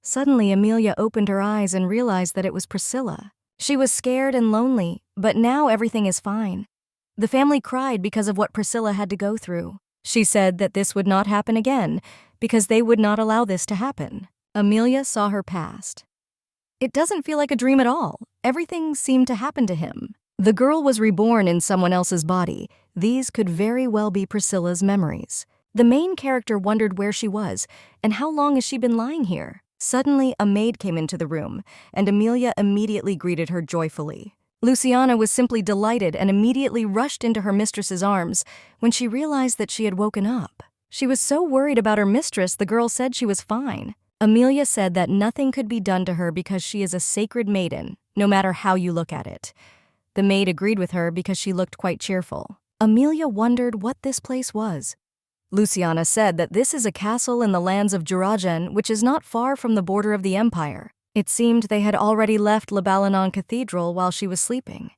Speaker 1: Suddenly, Amelia opened her eyes and realized that it was Priscilla. She was scared and lonely, but now everything is fine. The family cried because of what Priscilla had to go through. She said that this would not happen again, because they would not allow this to happen. Amelia saw her past. It doesn't feel like a dream at all. Everything seemed to happen to him. The girl was reborn in someone else's body. These could very well be Priscilla's memories. The main character wondered where she was, and how long has she been lying here? Suddenly, a maid came into the room, and Amelia immediately greeted her joyfully. Luciana was simply delighted and immediately rushed into her mistress's arms when she realized that she had woken up. She was so worried about her mistress, the girl said she was fine. Amelia said that nothing could be done to her because she is a sacred maiden, no matter how you look at it. The maid agreed with her because she looked quite cheerful. Amelia wondered what this place was. Luciana said that this is a castle in the lands of Juragen, which is not far from the border of the empire. It seemed they had already left Le Balanon Cathedral while she was sleeping.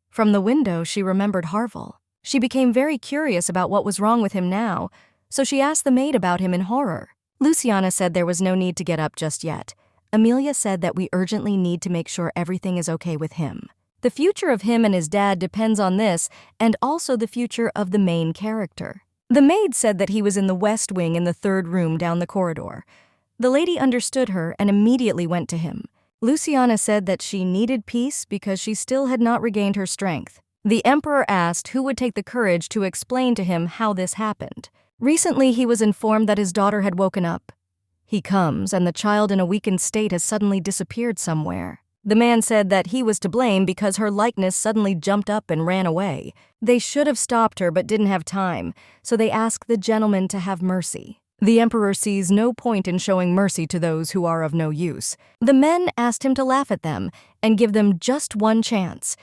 Speaker 1: From the window, she remembered Harvel. She became very curious about what was wrong with him now, so she asked the maid about him in horror. Luciana said there was no need to get up just yet. Amelia said that we urgently need to make sure everything is okay with him. The future of him and his dad depends on this, and also the future of the main character. The maid said that he was in the west wing in the third room down the corridor. The lady understood her and immediately went to him. Luciana said that she needed peace because she still had not regained her strength. The emperor asked who would take the courage to explain to him how this happened. Recently, he was informed that his daughter had woken up. He comes, and the child in a weakened state has suddenly disappeared somewhere. The man said that he was to blame because her likeness suddenly jumped up and ran away. They should have stopped her but didn't have time, so they asked the gentleman to have mercy. The emperor sees no point in showing mercy to those who are of no use. The men asked him to laugh at them and give them just one chance.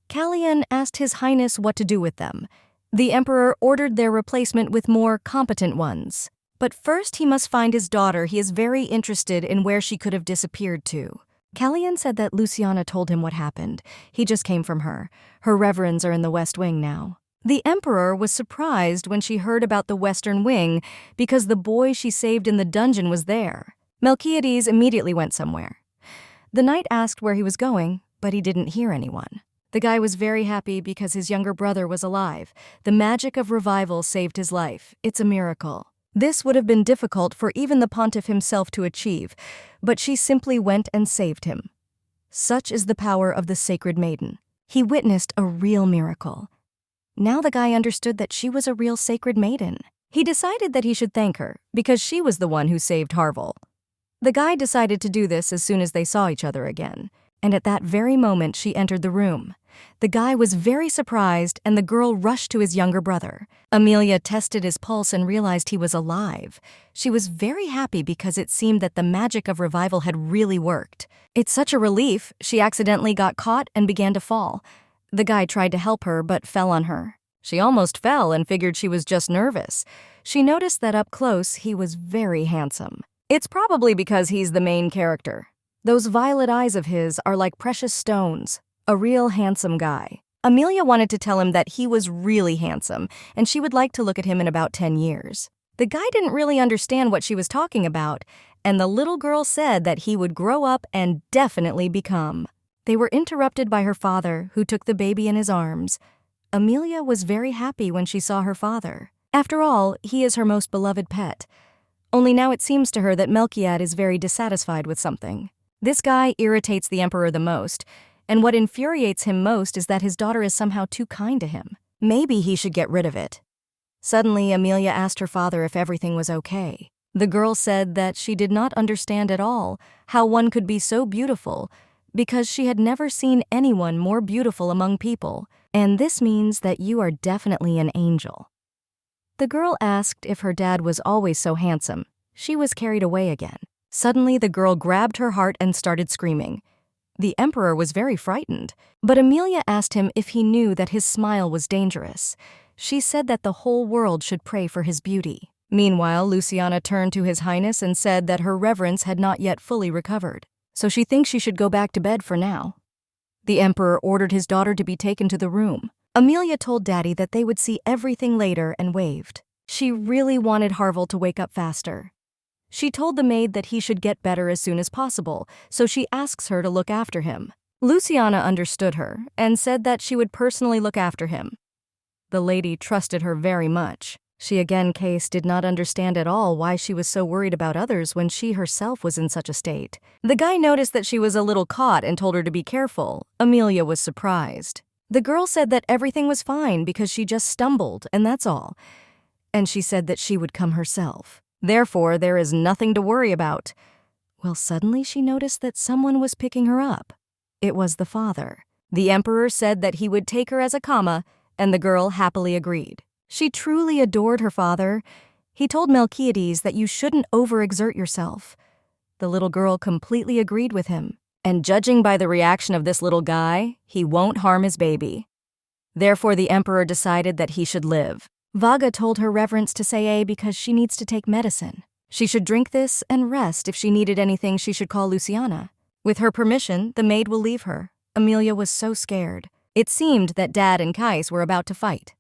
Speaker 1: Kallian asked His Highness what to do with them. The emperor ordered their replacement with more competent ones. But first he must find his daughter. He is very interested in where she could have disappeared to. Kallian said that Luciana told him what happened. He just came from her. Her reverends are in the West Wing now. The emperor was surprised when she heard about the Western Wing because the boy she saved in the dungeon was there. Melchiades immediately went somewhere. The knight asked where he was going, but he didn't hear anyone. The guy was very happy because his younger brother was alive. The magic of revival saved his life. It's a miracle. This would have been difficult for even the pontiff himself to achieve, but she simply went and saved him. Such is the power of the sacred maiden. He witnessed a real miracle. Now the guy understood that she was a real sacred maiden. He decided that he should thank her because she was the one who saved Harvel. The guy decided to do this as soon as they saw each other again, and at that very moment she entered the room. The guy was very surprised, and the girl rushed to his younger brother. Amelia tested his pulse and realized he was alive. She was very happy because it seemed that the magic of revival had really worked. It's such a relief. She accidentally got caught and began to fall. The guy tried to help her but fell on her. She almost fell and figured she was just nervous. She noticed that up close he was very handsome. It's probably because he's the main character. Those violet eyes of his are like precious stones. A real handsome guy. Amelia wanted to tell him that he was really handsome, and she would like to look at him in about 10 years. The guy didn't really understand what she was talking about, and the little girl said that he would grow up and definitely become. They were interrupted by her father, who took the baby in his arms. Amelia was very happy when she saw her father. After all, he is her most beloved pet. Only now it seems to her that Melchiad is very dissatisfied with something. This guy irritates the emperor the most, and what infuriates him most is that his daughter is somehow too kind to him. Maybe he should get rid of it. Suddenly, Amelia asked her father if everything was okay. The girl said that she did not understand at all how one could be so beautiful because she had never seen anyone more beautiful among people, and this means that you are definitely an angel. The girl asked if her dad was always so handsome. She was carried away again. Suddenly, the girl grabbed her heart and started screaming. The emperor was very frightened, but Amelia asked him if he knew that his smile was dangerous. She said that the whole world should pray for his beauty. Meanwhile, Luciana turned to His Highness and said that her reverence had not yet fully recovered, so she thinks she should go back to bed for now. The emperor ordered his daughter to be taken to the room. Amelia told Daddy that they would see everything later and waved. She really wanted Harville to wake up faster. She told the maid that he should get better as soon as possible, so she asks her to look after him. Luciana understood her and said that she would personally look after him. The lady trusted her very much. She again did not understand at all why she was so worried about others when she herself was in such a state. The guy noticed that she was a little caught and told her to be careful. Amelia was surprised. The girl said that everything was fine because she just stumbled, and that's all. And she said that she would come herself. Therefore, there is nothing to worry about. Well, suddenly she noticed that someone was picking her up. It was the father. The emperor said that he would take her as a comma, and the girl happily agreed. She truly adored her father. He told Melchiades that you shouldn't overexert yourself. The little girl completely agreed with him, and judging by the reaction of this little guy, he won't harm his baby. Therefore, the emperor decided that he should live. Vaga told her reverence to say A because she needs to take medicine. She should drink this and rest. If she needed anything, she should call Luciana. With her permission, the maid will leave her. Amelia was so scared. It seemed that Dad and Kais were about to fight.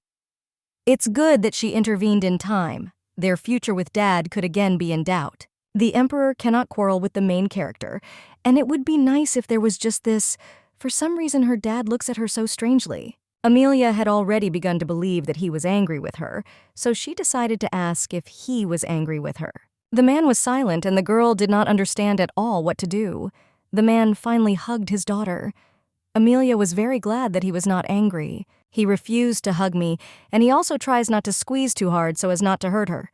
Speaker 1: It's good that she intervened in time. Their future with Dad could again be in doubt. The emperor cannot quarrel with the main character, and it would be nice if there was just this. For some reason, her dad looks at her so strangely. Amelia had already begun to believe that he was angry with her, so she decided to ask if he was angry with her. The man was silent, and the girl did not understand at all what to do. The man finally hugged his daughter. Amelia was very glad that he was not angry. He refused to hug me, and he also tries not to squeeze too hard so as not to hurt her.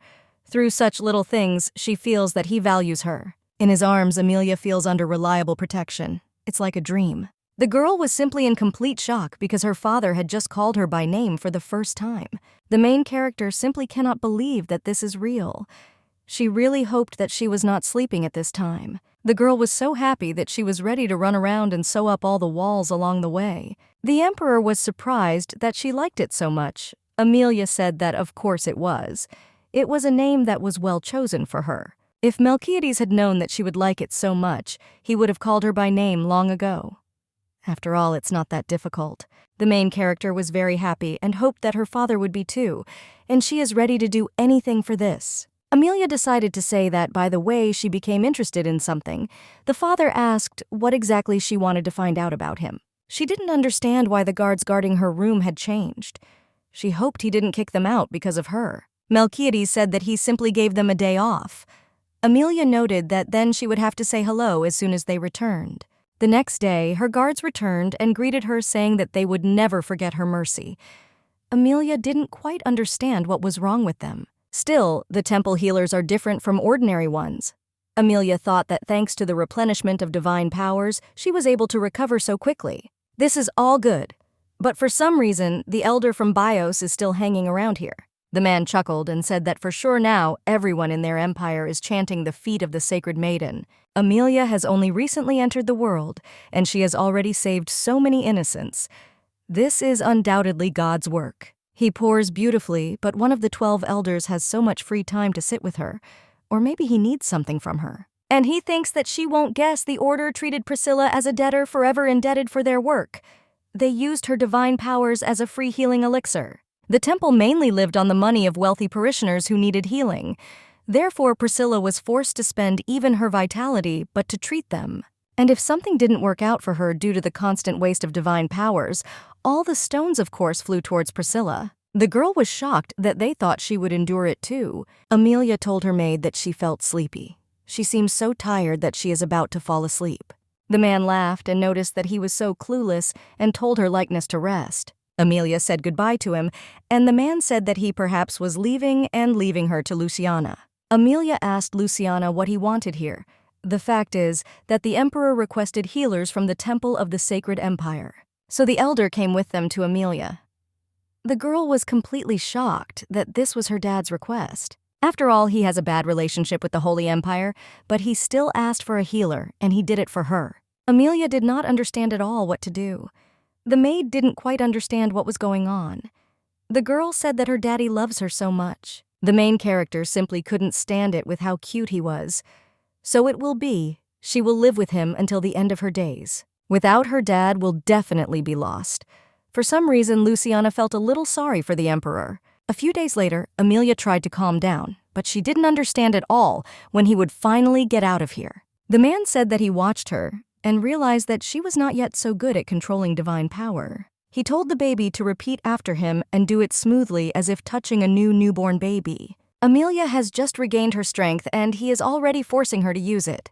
Speaker 1: Through such little things, she feels that he values her. In his arms, Amelia feels under reliable protection. It's like a dream. The girl was simply in complete shock because her father had just called her by name for the first time. The main character simply cannot believe that this is real. She really hoped that she was not sleeping at this time. The girl was so happy that she was ready to run around and sew up all the walls along the way. The emperor was surprised that she liked it so much. Amelia said that of course it was. It was a name that was well chosen for her. If Melchiades had known that she would like it so much, he would have called her by name long ago. After all, it's not that difficult. The main character was very happy and hoped that her father would be too, and she is ready to do anything for this. Amelia decided to say that by the way she became interested in something, the father asked what exactly she wanted to find out about him. She didn't understand why the guards guarding her room had changed. She hoped he didn't kick them out because of her. Melchiades said that he simply gave them a day off. Amelia noted that then she would have to say hello as soon as they returned. The next day, her guards returned and greeted her saying that they would never forget her mercy. Amelia didn't quite understand what was wrong with them. Still, the temple healers are different from ordinary ones. Amelia thought that thanks to the replenishment of divine powers, she was able to recover so quickly. This is all good, but for some reason, the elder from Bios is still hanging around here. The man chuckled and said that for sure now, everyone in their empire is chanting the feet of the sacred maiden. Amelia has only recently entered the world, and she has already saved so many innocents. This is undoubtedly God's work. He pours beautifully, but one of the 12 elders has so much free time to sit with her. Or maybe he needs something from her. And he thinks that she won't guess the order treated Priscilla as a debtor forever indebted for their work. They used her divine powers as a free healing elixir. The temple mainly lived on the money of wealthy parishioners who needed healing. Therefore, Priscilla was forced to spend even her vitality but to treat them. And if something didn't work out for her due to the constant waste of divine powers, all the stones, of course, flew towards Priscilla. The girl was shocked that they thought she would endure it too. Amelia told her maid that she felt sleepy. She seems so tired that she is about to fall asleep. The man laughed and noticed that he was so clueless and told her likeness to rest. Amelia said goodbye to him, and the man said that he perhaps was leaving her to Luciana. Amelia asked Luciana what he wanted here. The fact is that the emperor requested healers from the Temple of the Sacred Empire. So the elder came with them to Amelia. The girl was completely shocked that this was her dad's request. After all, he has a bad relationship with the Holy Empire, but he still asked for a healer, and he did it for her. Amelia did not understand at all what to do. The maid didn't quite understand what was going on. The girl said that her daddy loves her so much. The main character simply couldn't stand it with how cute he was. So it will be, she will live with him until the end of her days. Without her dad will definitely be lost. For some reason, Luciana felt a little sorry for the emperor. A few days later, Amelia tried to calm down, but she didn't understand at all when he would finally get out of here. The man said that he watched her and realized that she was not yet so good at controlling divine power. He told the baby to repeat after him and do it smoothly as if touching a newborn baby. Amelia has just regained her strength and he is already forcing her to use it.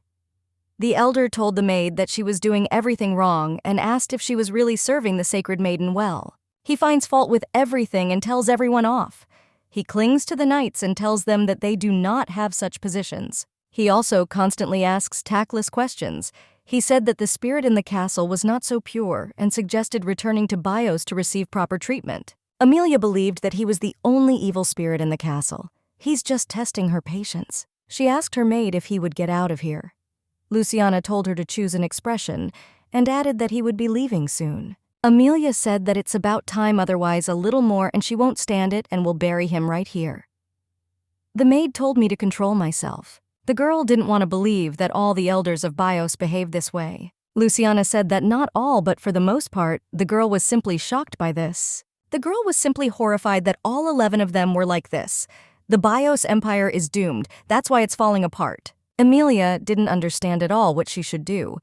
Speaker 1: The elder told the maid that she was doing everything wrong and asked if she was really serving the sacred maiden well. He finds fault with everything and tells everyone off. He clings to the knights and tells them that they do not have such positions. He also constantly asks tactless questions. He said that the spirit in the castle was not so pure and suggested returning to Bios to receive proper treatment. Amelia believed that he was the only evil spirit in the castle. He's just testing her patience. She asked her maid if he would get out of here. Luciana told her to choose an expression and added that he would be leaving soon. Amelia said that it's about time, otherwise a little more and she won't stand it and will bury him right here. The maid told me to control myself. The girl didn't want to believe that all the elders of Bios behaved this way. Luciana said that not all, but for the most part, the girl was simply shocked by this. The girl was simply horrified that all 11 of them were like this. The Bios Empire is doomed, that's why it's falling apart. Amelia didn't understand at all what she should do.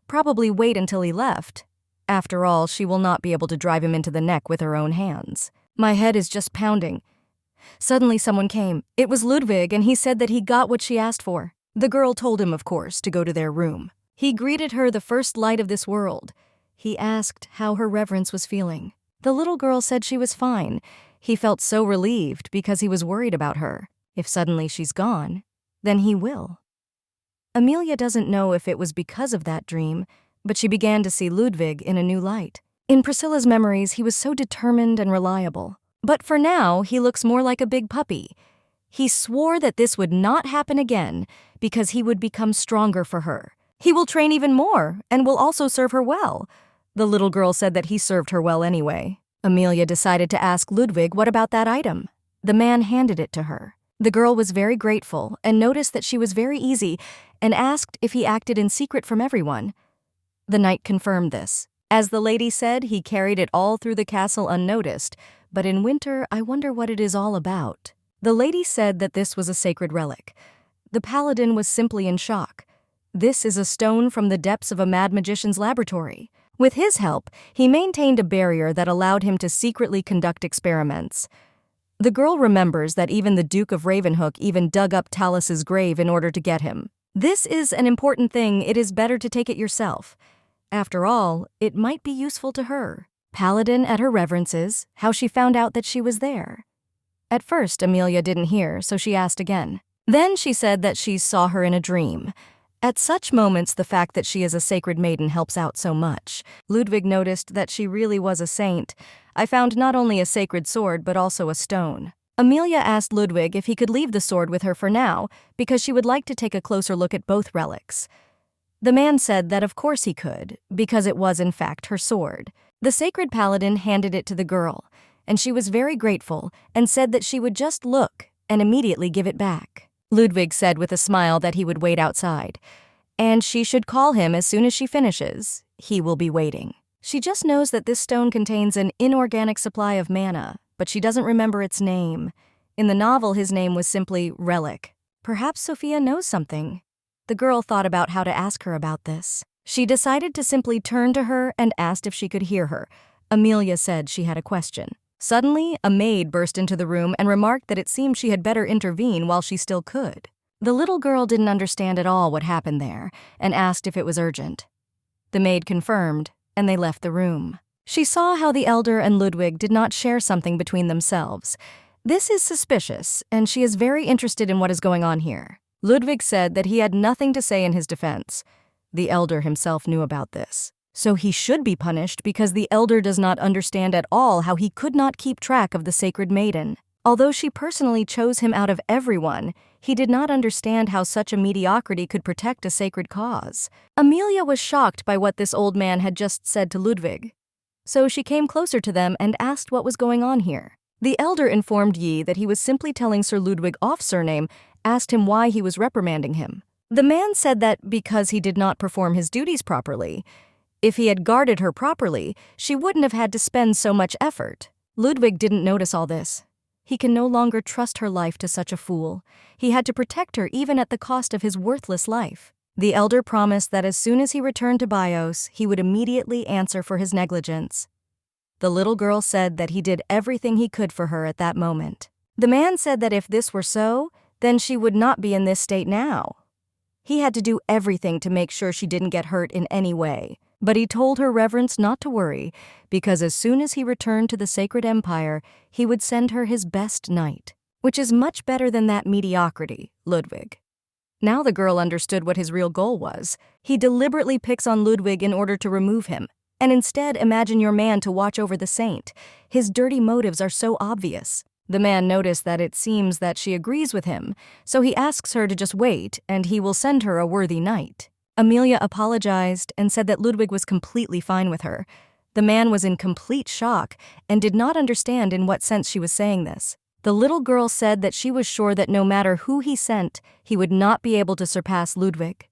Speaker 1: Probably wait until he left. After all, she will not be able to drive him into the neck with her own hands. My head is just pounding. Suddenly someone came. It was Ludwig, and he said that he got what she asked for. The girl told him, of course, to go to their room. He greeted her the first light of this world. He asked how her reverence was feeling. The little girl said she was fine. He felt so relieved because he was worried about her. If suddenly she's gone, then he will. Amelia doesn't know if it was because of that dream, but she began to see Ludwig in a new light. In Priscilla's memories, he was so determined and reliable. But for now, he looks more like a big puppy. He swore that this would not happen again because he would become stronger for her. He will train even more and will also serve her well. The little girl said that he served her well anyway. Amelia decided to ask Ludwig what about that item. The man handed it to her. The girl was very grateful and noticed that she was very easy and asked if he acted in secret from everyone. The knight confirmed this. As the lady said, he carried it all through the castle unnoticed, but in winter, I wonder what it is all about. The lady said that this was a sacred relic. The paladin was simply in shock. This is a stone from the depths of a mad magician's laboratory. With his help, he maintained a barrier that allowed him to secretly conduct experiments. The girl remembers that even the Duke of Ravenhook even dug up Talus's grave in order to get him. This is an important thing. It is better to take it yourself. After all, it might be useful to her. Paladin at her reverences, how she found out that she was there. At first, Amelia didn't hear, so she asked again. Then she said that she saw her in a dream. At such moments, the fact that she is a sacred maiden helps out so much. Ludwig noticed that she really was a saint. I found not only a sacred sword, but also a stone. Amelia asked Ludwig if he could leave the sword with her for now, because she would like to take a closer look at both relics. The man said that of course he could, because it was in fact her sword. The sacred paladin handed it to the girl, and she was very grateful and said that she would just look and immediately give it back. Ludwig said with a smile that he would wait outside. And she should call him as soon as she finishes. He will be waiting. She just knows that this stone contains an inorganic supply of mana, but she doesn't remember its name. In the novel, his name was simply Relic. Perhaps Sophia knows something. The girl thought about how to ask her about this. She decided to simply turn to her and asked if she could hear her. Amelia said she had a question. Suddenly, a maid burst into the room and remarked that it seemed she had better intervene while she still could. The little girl didn't understand at all what happened there and asked if it was urgent. The maid confirmed, and they left the room. She saw how the elder and Ludwig did not share something between themselves. This is suspicious, and she is very interested in what is going on here. Ludwig said that he had nothing to say in his defense. The elder himself knew about this. So he should be punished because the elder does not understand at all how he could not keep track of the sacred maiden. Although she personally chose him out of everyone, he did not understand how such a mediocrity could protect a sacred cause. Amelia was shocked by what this old man had just said to Ludwig. So she came closer to them and asked what was going on here. The elder informed Yi that he was simply telling Sir Ludwig off surname, asked him why he was reprimanding him. The man said that because he did not perform his duties properly. If he had guarded her properly, she wouldn't have had to spend so much effort. Ludwig didn't notice all this. He can no longer trust her life to such a fool. He had to protect her even at the cost of his worthless life. The elder promised that as soon as he returned to Bios, he would immediately answer for his negligence. The little girl said that he did everything he could for her at that moment. The man said that if this were so, then she would not be in this state now. He had to do everything to make sure she didn't get hurt in any way. But he told her reverence not to worry, because as soon as he returned to the Sacred Empire, he would send her his best knight, which is much better than that mediocrity, Ludwig. Now the girl understood what his real goal was. He deliberately picks on Ludwig in order to remove him, and instead imagine your man to watch over the saint. His dirty motives are so obvious. The man noticed that it seems that she agrees with him, so he asks her to just wait, and he will send her a worthy knight. Amelia apologized and said that Ludwig was completely fine with her. The man was in complete shock and did not understand in what sense she was saying this. The little girl said that she was sure that no matter who he sent, he would not be able to surpass Ludwig.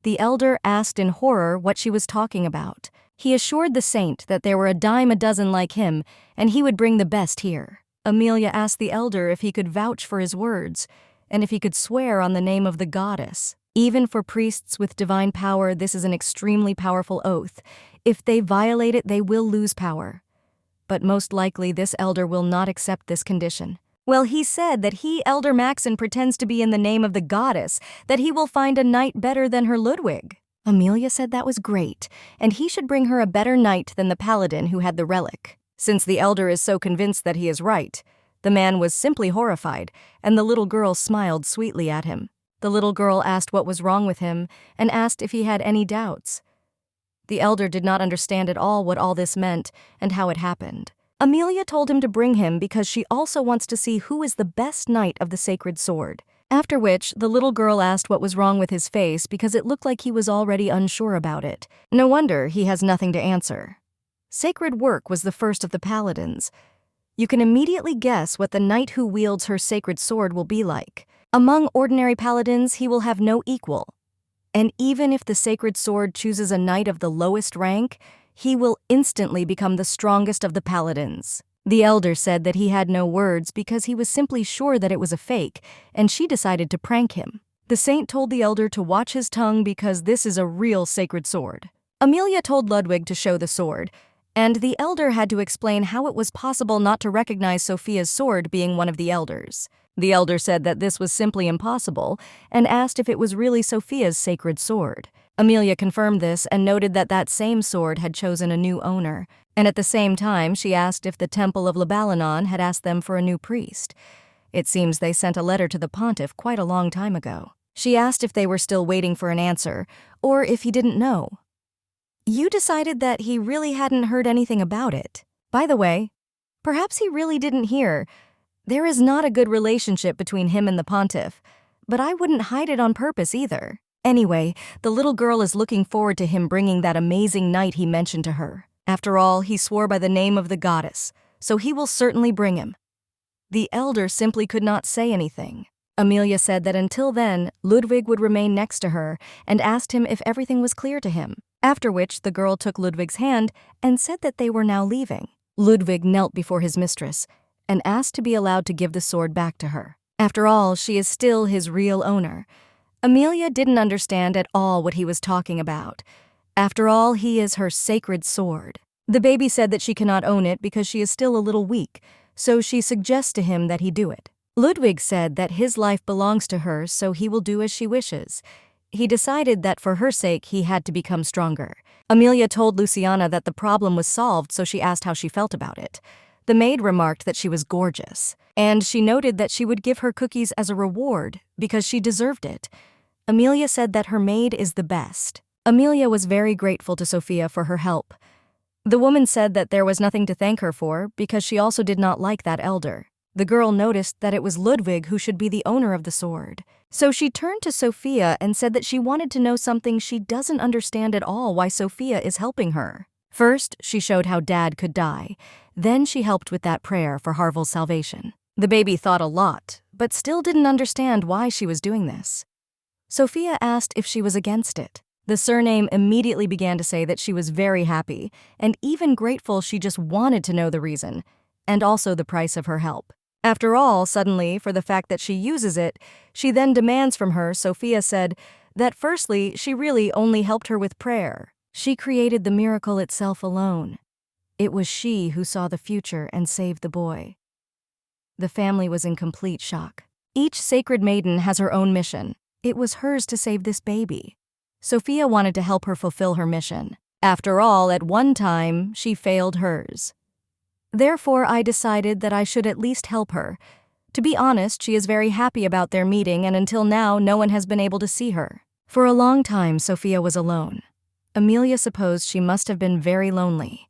Speaker 1: The elder asked in horror what she was talking about. He assured the saint that there were a dime a dozen like him, and he would bring the best here. Amelia asked the elder if he could vouch for his words, and if he could swear on the name of the goddess. Even for priests with divine power, this is an extremely powerful oath. If they violate it, they will lose power. But most likely, this elder will not accept this condition. Well, he said that he, Elder Maxon, pretends to be in the name of the goddess, that he will find a knight better than her Ludwig. Amelia said that was great, and he should bring her a better knight than the paladin who had the relic. Since the elder is so convinced that he is right, the man was simply horrified, and the little girl smiled sweetly at him. The little girl asked what was wrong with him and asked if he had any doubts. The elder did not understand at all what all this meant and how it happened. Amelia told him to bring him because she also wants to see who is the best knight of the sacred sword. After which, the little girl asked what was wrong with his face because it looked like he was already unsure about it. No wonder he has nothing to answer. Sacred work was the first of the paladins. You can immediately guess what the knight who wields her sacred sword will be like. Among ordinary paladins, he will have no equal. And even if the sacred sword chooses a knight of the lowest rank, he will instantly become the strongest of the paladins. The elder said that he had no words because he was simply sure that it was a fake, and she decided to prank him. The saint told the elder to watch his tongue because this is a real sacred sword. Amelia told Ludwig to show the sword, and the elder had to explain how it was possible not to recognize Sophia's sword being one of the elders. The elder said that this was simply impossible and asked if it was really Sophia's sacred sword. Amelia confirmed this and noted that that same sword had chosen a new owner, and at the same time she asked if the Temple of Libalanon had asked them for a new priest. It seems they sent a letter to the pontiff quite a long time ago. She asked if they were still waiting for an answer, or if he didn't know. You decided that he really hadn't heard anything about it. By the way, perhaps he really didn't hear. There is not a good relationship between him and the pontiff, but I wouldn't hide it on purpose either. Anyway, the little girl is looking forward to him bringing that amazing knight he mentioned to her. After all, he swore by the name of the goddess, so he will certainly bring him. The elder simply could not say anything. Amelia said that until then, Ludwig would remain next to her and asked him if everything was clear to him, after which the girl took Ludwig's hand and said that they were now leaving. Ludwig knelt before his mistress and asked to be allowed to give the sword back to her. After all, she is still his real owner. Amelia didn't understand at all what he was talking about. After all, he is her sacred sword. The baby said that she cannot own it because she is still a little weak, so she suggests to him that he do it. Ludwig said that his life belongs to her, so he will do as she wishes. He decided that for her sake he had to become stronger. Amelia told Luciana that the problem was solved, so she asked how she felt about it. The maid remarked that she was gorgeous, and she noted that she would give her cookies as a reward because she deserved it. Amelia said that her maid is the best. Amelia was very grateful to Sophia for her help. The woman said that there was nothing to thank her for because she also did not like that elder. The girl noticed that it was Ludwig who should be the owner of the sword. So she turned to Sophia and said that she wanted to know something she doesn't understand at all, why Sophia is helping her. First, she showed how Dad could die. Then she helped with that prayer for Harvel's salvation. The baby thought a lot, but still didn't understand why she was doing this. Sophia asked if she was against it. The surname immediately began to say that she was very happy, and even grateful she just wanted to know the reason, and also the price of her help. After all, suddenly, for the fact that she uses it, she then demands from her. Sophia said that firstly, she really only helped her with prayer. She created the miracle itself alone. It was she who saw the future and saved the boy. The family was in complete shock. Each sacred maiden has her own mission. It was hers to save this baby. Sophia wanted to help her fulfill her mission. After all, at one time, she failed hers. Therefore, I decided that I should at least help her. To be honest, she is very happy about their meeting, and until now, no one has been able to see her. For a long time, Sophia was alone. Amelia supposed she must have been very lonely.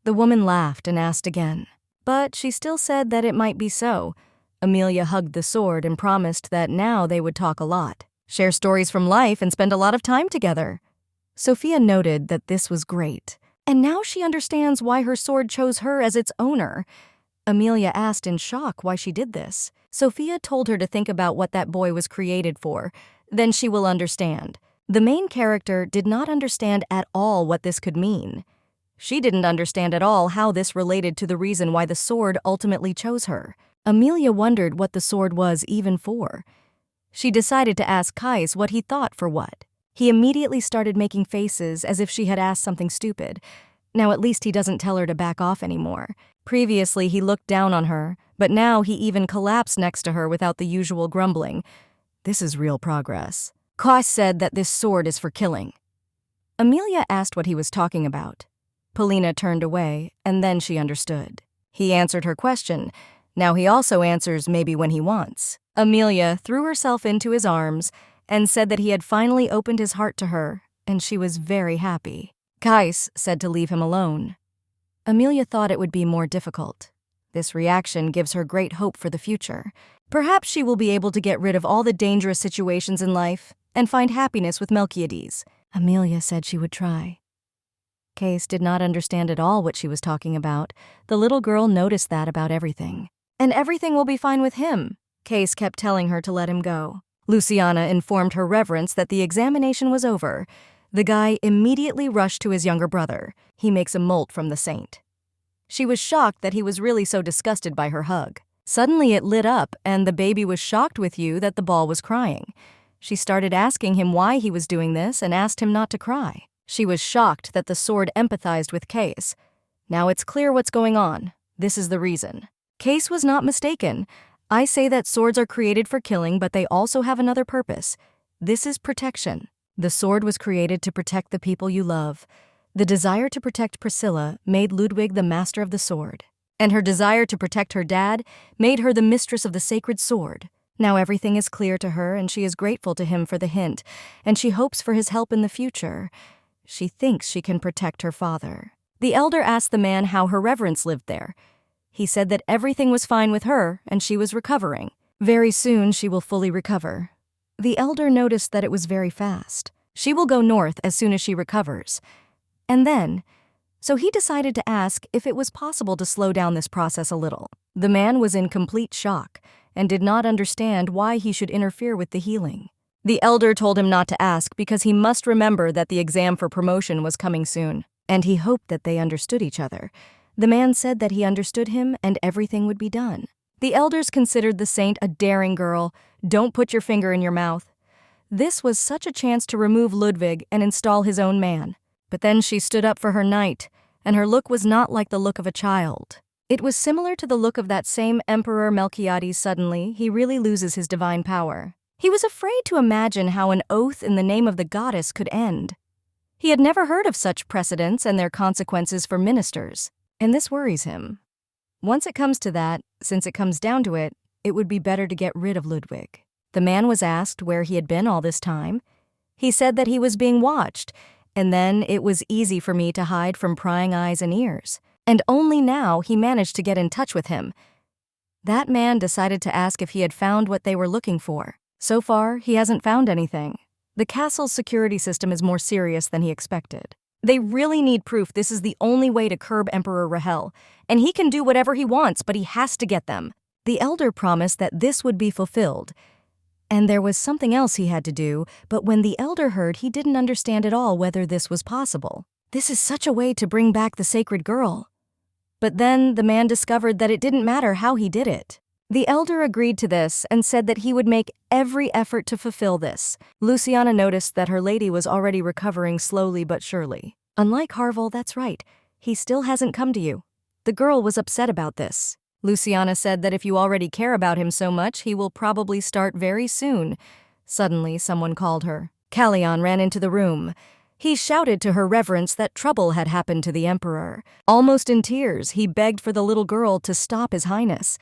Speaker 1: The woman laughed and asked again, but she still said that it might be so. Amelia hugged the sword and promised that now they would talk a lot, share stories from life, and spend a lot of time together. Sophia noted that this was great. And now she understands why her sword chose her as its owner. Amelia asked in shock why she did this. Sophia told her to think about what that boy was created for. Then she will understand. The main character did not understand at all what this could mean. She didn't understand at all how this related to the reason why the sword ultimately chose her. Amelia wondered what the sword was even for. She decided to ask Kais what he thought for what. He immediately started making faces as if she had asked something stupid. Now at least he doesn't tell her to back off anymore. Previously he looked down on her, but now he even collapsed next to her without the usual grumbling. This is real progress. Kais said that this sword is for killing. Amelia asked what he was talking about. Polina turned away, and then she understood. He answered her question. Now he also answers maybe when he wants. Amelia threw herself into his arms and said that he had finally opened his heart to her, and she was very happy. Kais said to leave him alone. Amelia thought it would be more difficult. This reaction gives her great hope for the future. Perhaps she will be able to get rid of all the dangerous situations in life and find happiness with Melchiades. Amelia said she would try. Kais did not understand at all what she was talking about. The little girl noticed that about everything. And everything will be fine with him. Kais kept telling her to let him go. Luciana informed her reverence that the examination was over. The guy immediately rushed to his younger brother. He makes a molt from the saint. She was shocked that he was really so disgusted by her hug. Suddenly it lit up, and the baby was shocked with you that the ball was crying. She started asking him why he was doing this and asked him not to cry. She was shocked that the sword empathized with Kais. Now it's clear what's going on. This is the reason. Kais was not mistaken. I say that swords are created for killing, but they also have another purpose. This is protection. The sword was created to protect the people you love. The desire to protect Priscilla made Ludwig the master of the sword, and her desire to protect her dad made her the mistress of the sacred sword. Now everything is clear to her, and she is grateful to him for the hint, and she hopes for his help in the future. She thinks she can protect her father. The elder asked the man how her reverence lived there. He said that everything was fine with her and she was recovering. Very soon she will fully recover. The elder noticed that it was very fast. She will go north as soon as she recovers. And then, so he decided to ask if it was possible to slow down this process a little. The man was in complete shock, and did not understand why he should interfere with the healing. The elder told him not to ask because he must remember that the exam for promotion was coming soon, and he hoped that they understood each other. The man said that he understood him and everything would be done. The elders considered the saint a daring girl. Don't put your finger in your mouth. This was such a chance to remove Ludwig and install his own man. But then she stood up for her knight, and her look was not like the look of a child. It was similar to the look of that same Emperor Melchiades. Suddenly, he really loses his divine power. He was afraid to imagine how an oath in the name of the goddess could end. He had never heard of such precedents and their consequences for ministers, and this worries him. Once it comes to that, since it comes down to it, it would be better to get rid of Ludwig. The man was asked where he had been all this time. He said that he was being watched, and then it was easy for me to hide from prying eyes and ears. And only now he managed to get in touch with him. That man decided to ask if he had found what they were looking for. So far, he hasn't found anything. The castle's security system is more serious than he expected. They really need proof this is the only way to curb Emperor Rahel, and he can do whatever he wants, but he has to get them. The elder promised that this would be fulfilled, and there was something else he had to do, but when the elder heard, he didn't understand at all whether this was possible. This is such a way to bring back the sacred girl. But then the man discovered that it didn't matter how he did it. The elder agreed to this and said that he would make every effort to fulfill this. Luciana noticed that her lady was already recovering slowly but surely. Unlike Harville, that's right, he still hasn't come to you. The girl was upset about this. Luciana said that if you already care about him so much, he will probably start very soon. Suddenly, someone called her. Callion ran into the room. He shouted to her reverence that trouble had happened to the emperor. Almost in tears, he begged for the little girl to stop his highness.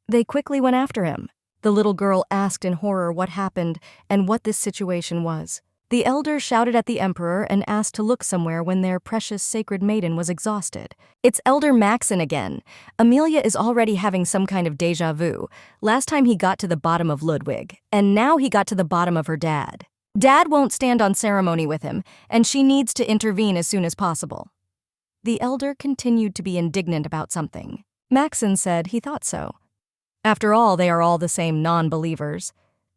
Speaker 1: They quickly went after him. The little girl asked in horror what happened and what this situation was. The elder shouted at the emperor and asked to look somewhere when their precious sacred maiden was exhausted. It's Elder Maxon again. Amelia is already having some kind of déjà vu. Last time he got to the bottom of Ludwig, and now he got to the bottom of her dad. Dad won't stand on ceremony with him, and she needs to intervene as soon as possible. The elder continued to be indignant about something. Maxon said he thought so. After all, they are all the same non-believers,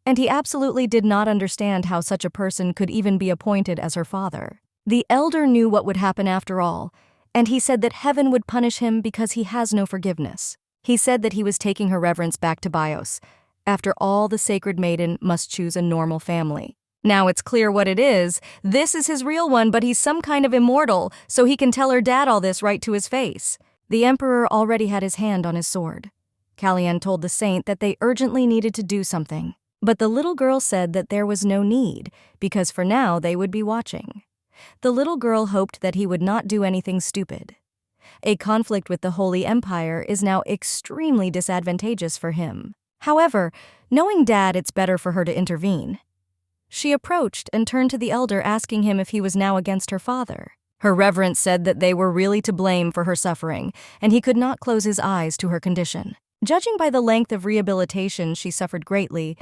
Speaker 1: and he absolutely did not understand how such a person could even be appointed as her father. The elder knew what would happen after all, and he said that heaven would punish him because he has no forgiveness. He said that he was taking her reverence back to Bios. After all, the sacred maiden must choose a normal family. Now it's clear what it is. This is his real one, but he's some kind of immortal, so he can tell her dad all this right to his face. The emperor already had his hand on his sword. Callion told the saint that they urgently needed to do something, but the little girl said that there was no need, because for now they would be watching. The little girl hoped that he would not do anything stupid. A conflict with the Holy Empire is now extremely disadvantageous for him. However, knowing Dad, it's better for her to intervene. She approached and turned to the elder, asking him if he was now against her father. Her reverence said that they were really to blame for her suffering, and he could not close his eyes to her condition. Judging by the length of rehabilitation she suffered greatly,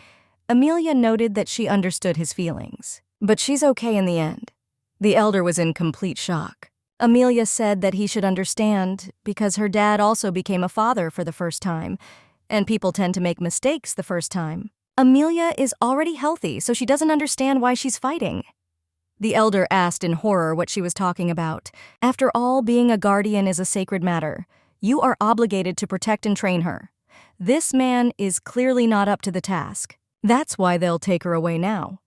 Speaker 1: Amelia noted that she understood his feelings. But she's okay in the end. The elder was in complete shock. Amelia said that he should understand because her dad also became a father for the first time, and people tend to make mistakes the first time. Amelia is already healthy, so she doesn't understand why she's fighting. The elder asked in horror what she was talking about. After all, being a guardian is a sacred matter. You are obligated to protect and train her. This man is clearly not up to the task. That's why they'll take her away now.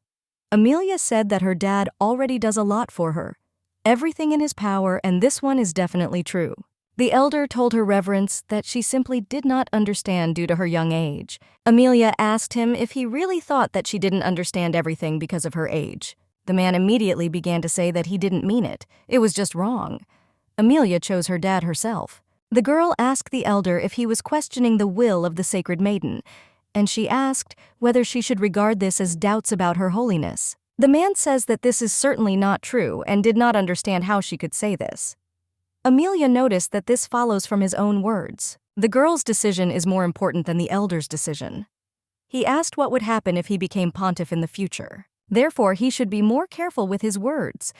Speaker 1: Amelia said that her dad already does a lot for her. Everything in his power, and this one is definitely true. The elder told her reverence that she simply did not understand due to her young age. Amelia asked him if he really thought that she didn't understand everything because of her age. The man immediately began to say that he didn't mean it. It was just wrong. Amelia chose her dad herself. The girl asked the elder if he was questioning the will of the sacred maiden, and she asked whether she should regard this as doubts about her holiness. The man says that this is certainly not true and did not understand how she could say this. Amelia noticed that this follows from his own words. The girl's decision is more important than the elder's decision. He asked what would happen if he became pontiff in the future. Therefore, he should be more careful with his words.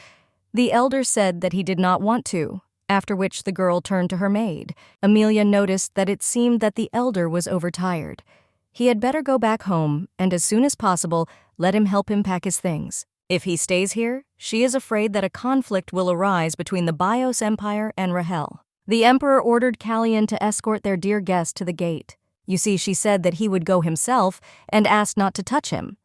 Speaker 1: The elder said that he did not want to, after which the girl turned to her maid. Amelia noticed that it seemed that the elder was overtired. He had better go back home and as soon as possible let him help him pack his things. If he stays here, she is afraid that a conflict will arise between the Bios Empire and Rahel. The emperor ordered Callian to escort their dear guest to the gate. You see, she said that he would go himself and asked not to touch him.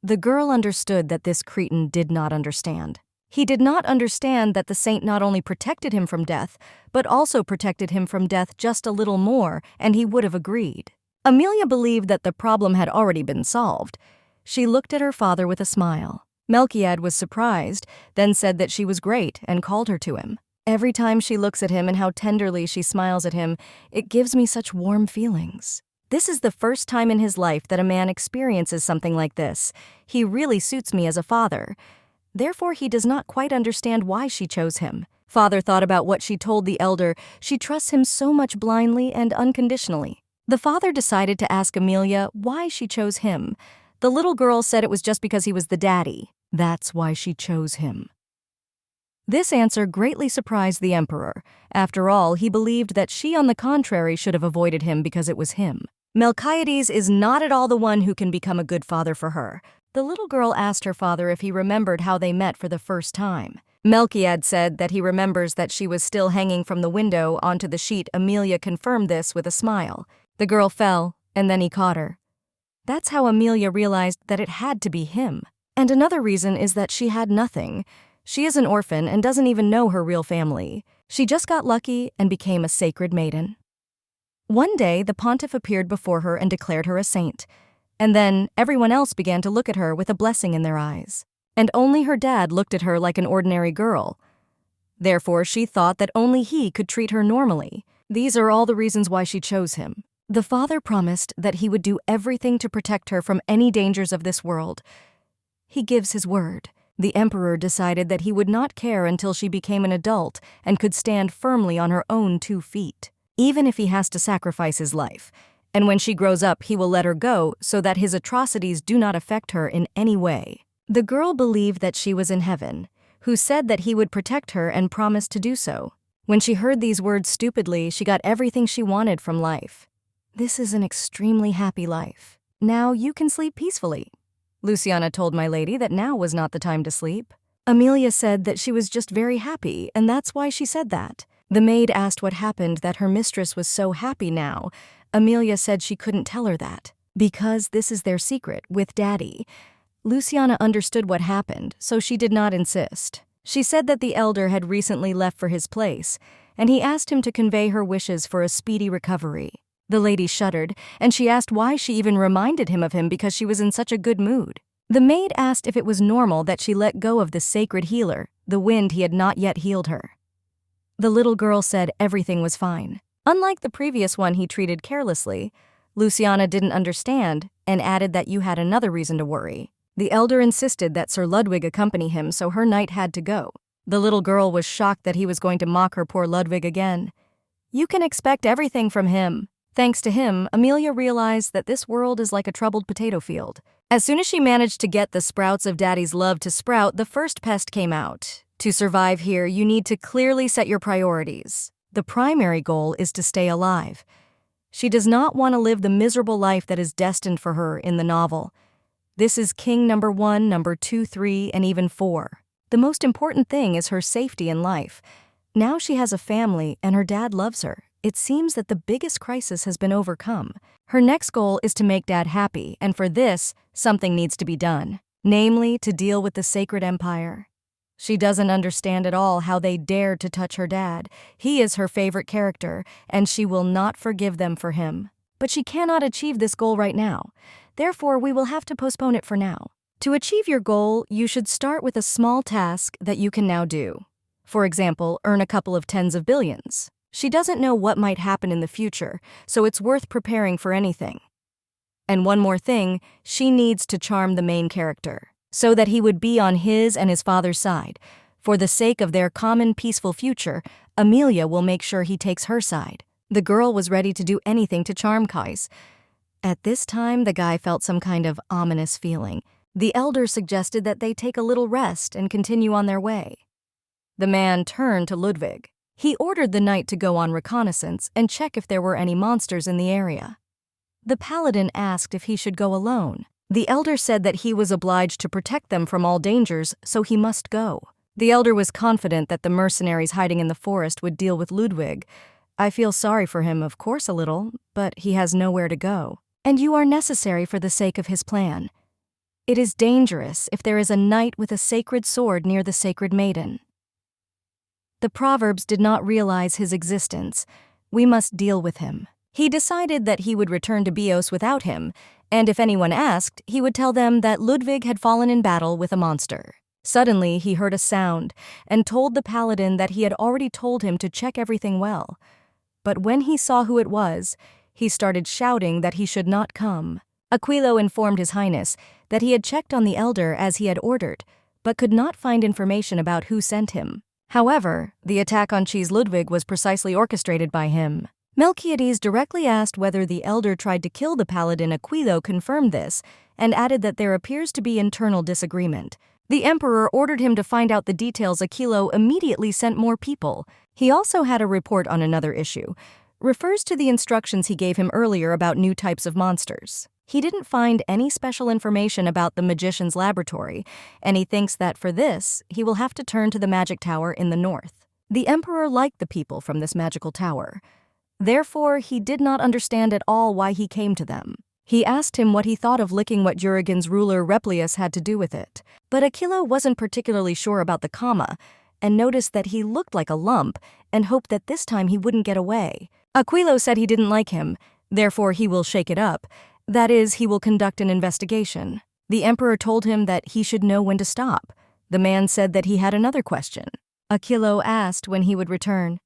Speaker 1: The girl understood that this Cretan did not understand. He did not understand that the saint not only protected him from death, but also protected him from death just a little more, and he would have agreed. Amelia believed that the problem had already been solved. She looked at her father with a smile. Melchiad was surprised, then said that she was great and called her to him. Every time she looks at him and how tenderly she smiles at him, it gives me such warm feelings. This is the first time in his life that a man experiences something like this. He really suits me as a father. Therefore, he does not quite understand why she chose him. Father thought about what she told the elder. She trusts him so much blindly and unconditionally. The father decided to ask Amelia why she chose him. The little girl said it was just because he was the daddy. That's why she chose him. This answer greatly surprised the emperor. After all, he believed that she, on the contrary, should have avoided him because it was him. Melchiades is not at all the one who can become a good father for her. The little girl asked her father if he remembered how they met for the first time. Melchiad said that he remembers that she was still hanging from the window onto the sheet. Amelia confirmed this with a smile. The girl fell, and then he caught her. That's how Amelia realized that it had to be him. And another reason is that she had nothing. She is an orphan and doesn't even know her real family. She just got lucky and became a sacred maiden. One day, the pontiff appeared before her and declared her a saint. And then everyone else began to look at her with a blessing in their eyes. And only her dad looked at her like an ordinary girl. Therefore, she thought that only he could treat her normally. These are all the reasons why she chose him. The father promised that he would do everything to protect her from any dangers of this world. He gives his word. The emperor decided that he would not care until she became an adult and could stand firmly on her own 2 feet, even if he has to sacrifice his life. And when she grows up, he will let her go so that his atrocities do not affect her in any way. The girl believed that she was in heaven, who said that he would protect her and promised to do so. When she heard these words stupidly, she got everything she wanted from life. This is an extremely happy life. Now you can sleep peacefully. Luciana told my lady that now was not the time to sleep. Amelia said that she was just very happy, and that's why she said that. The maid asked what happened that her mistress was so happy now. Amelia said she couldn't tell her that, because this is their secret with Daddy. Luciana understood what happened, so she did not insist. She said that the elder had recently left for his place, and he asked him to convey her wishes for a speedy recovery. The lady shuddered, and she asked why she even reminded him of him because she was in such a good mood. The maid asked if it was normal that she let go of the sacred healer, the wind he had not yet healed her. The little girl said everything was fine. Unlike the previous one he treated carelessly, Luciana didn't understand and added that you had another reason to worry. The elder insisted that Sir Ludwig accompany him, so her knight had to go. The little girl was shocked that he was going to mock her poor Ludwig again. You can expect everything from him. Thanks to him, Amelia realized that this world is like a troubled potato field. As soon as she managed to get the sprouts of Daddy's love to sprout, the first pest came out. To survive here, you need to clearly set your priorities. The primary goal is to stay alive. She does not want to live the miserable life that is destined for her in the novel. This is king number 1, number 2, 3, and even 4. The most important thing is her safety in life. Now she has a family and her dad loves her. It seems that the biggest crisis has been overcome. Her next goal is to make Dad happy, and for this, something needs to be done. Namely, to deal with the sacred empire. She doesn't understand at all how they dared to touch her dad. He is her favorite character, and she will not forgive them for him. But she cannot achieve this goal right now. Therefore, we will have to postpone it for now. To achieve your goal, you should start with a small task that you can now do. For example, earn a couple of tens of billions. She doesn't know what might happen in the future, so it's worth preparing for anything. And one more thing, she needs to charm the main character, so that he would be on his and his father's side. For the sake of their common peaceful future, Amelia will make sure he takes her side. The girl was ready to do anything to charm Kais. At this time, the guy felt some kind of ominous feeling. The elder suggested that they take a little rest and continue on their way. The man turned to Ludwig. He ordered the knight to go on reconnaissance and check if there were any monsters in the area. The paladin asked if he should go alone. The elder said that he was obliged to protect them from all dangers, so he must go. The elder was confident that the mercenaries hiding in the forest would deal with Ludwig. I feel sorry for him, of course, a little, but he has nowhere to go. And you are necessary for the sake of his plan. It is dangerous if there is a knight with a sacred sword near the sacred maiden. The proverbs did not realize his existence. We must deal with him. He decided that he would return to Bios without him, and if anyone asked, he would tell them that Ludwig had fallen in battle with a monster. Suddenly, he heard a sound and told the paladin that he had already told him to check everything well. But when he saw who it was, he started shouting that he should not come. Aquilo informed His Highness that he had checked on the elder as he had ordered, but could not find information about who sent him. However, the attack on Cheese Ludwig was precisely orchestrated by him. Melchiades directly asked whether the elder tried to kill the paladin. Aquilo confirmed this and added that there appears to be internal disagreement. The emperor ordered him to find out the details. Aquilo immediately sent more people. He also had a report on another issue. Refers to the instructions he gave him earlier about new types of monsters. He didn't find any special information about the magician's laboratory, and he thinks that for this, he will have to turn to the magic tower in the north. The emperor liked the people from this magical tower. Therefore, he did not understand at all why he came to them. He asked him what he thought of licking what Urigen's ruler Replius had to do with it. But Aquilo wasn't particularly sure about the comma, and noticed that he looked like a lump, and hoped that this time he wouldn't get away. Aquilo said he didn't like him, therefore he will shake it up. That is, he will conduct an investigation. The emperor told him that he should know when to stop. The man said that he had another question. Aquilo asked when he would return.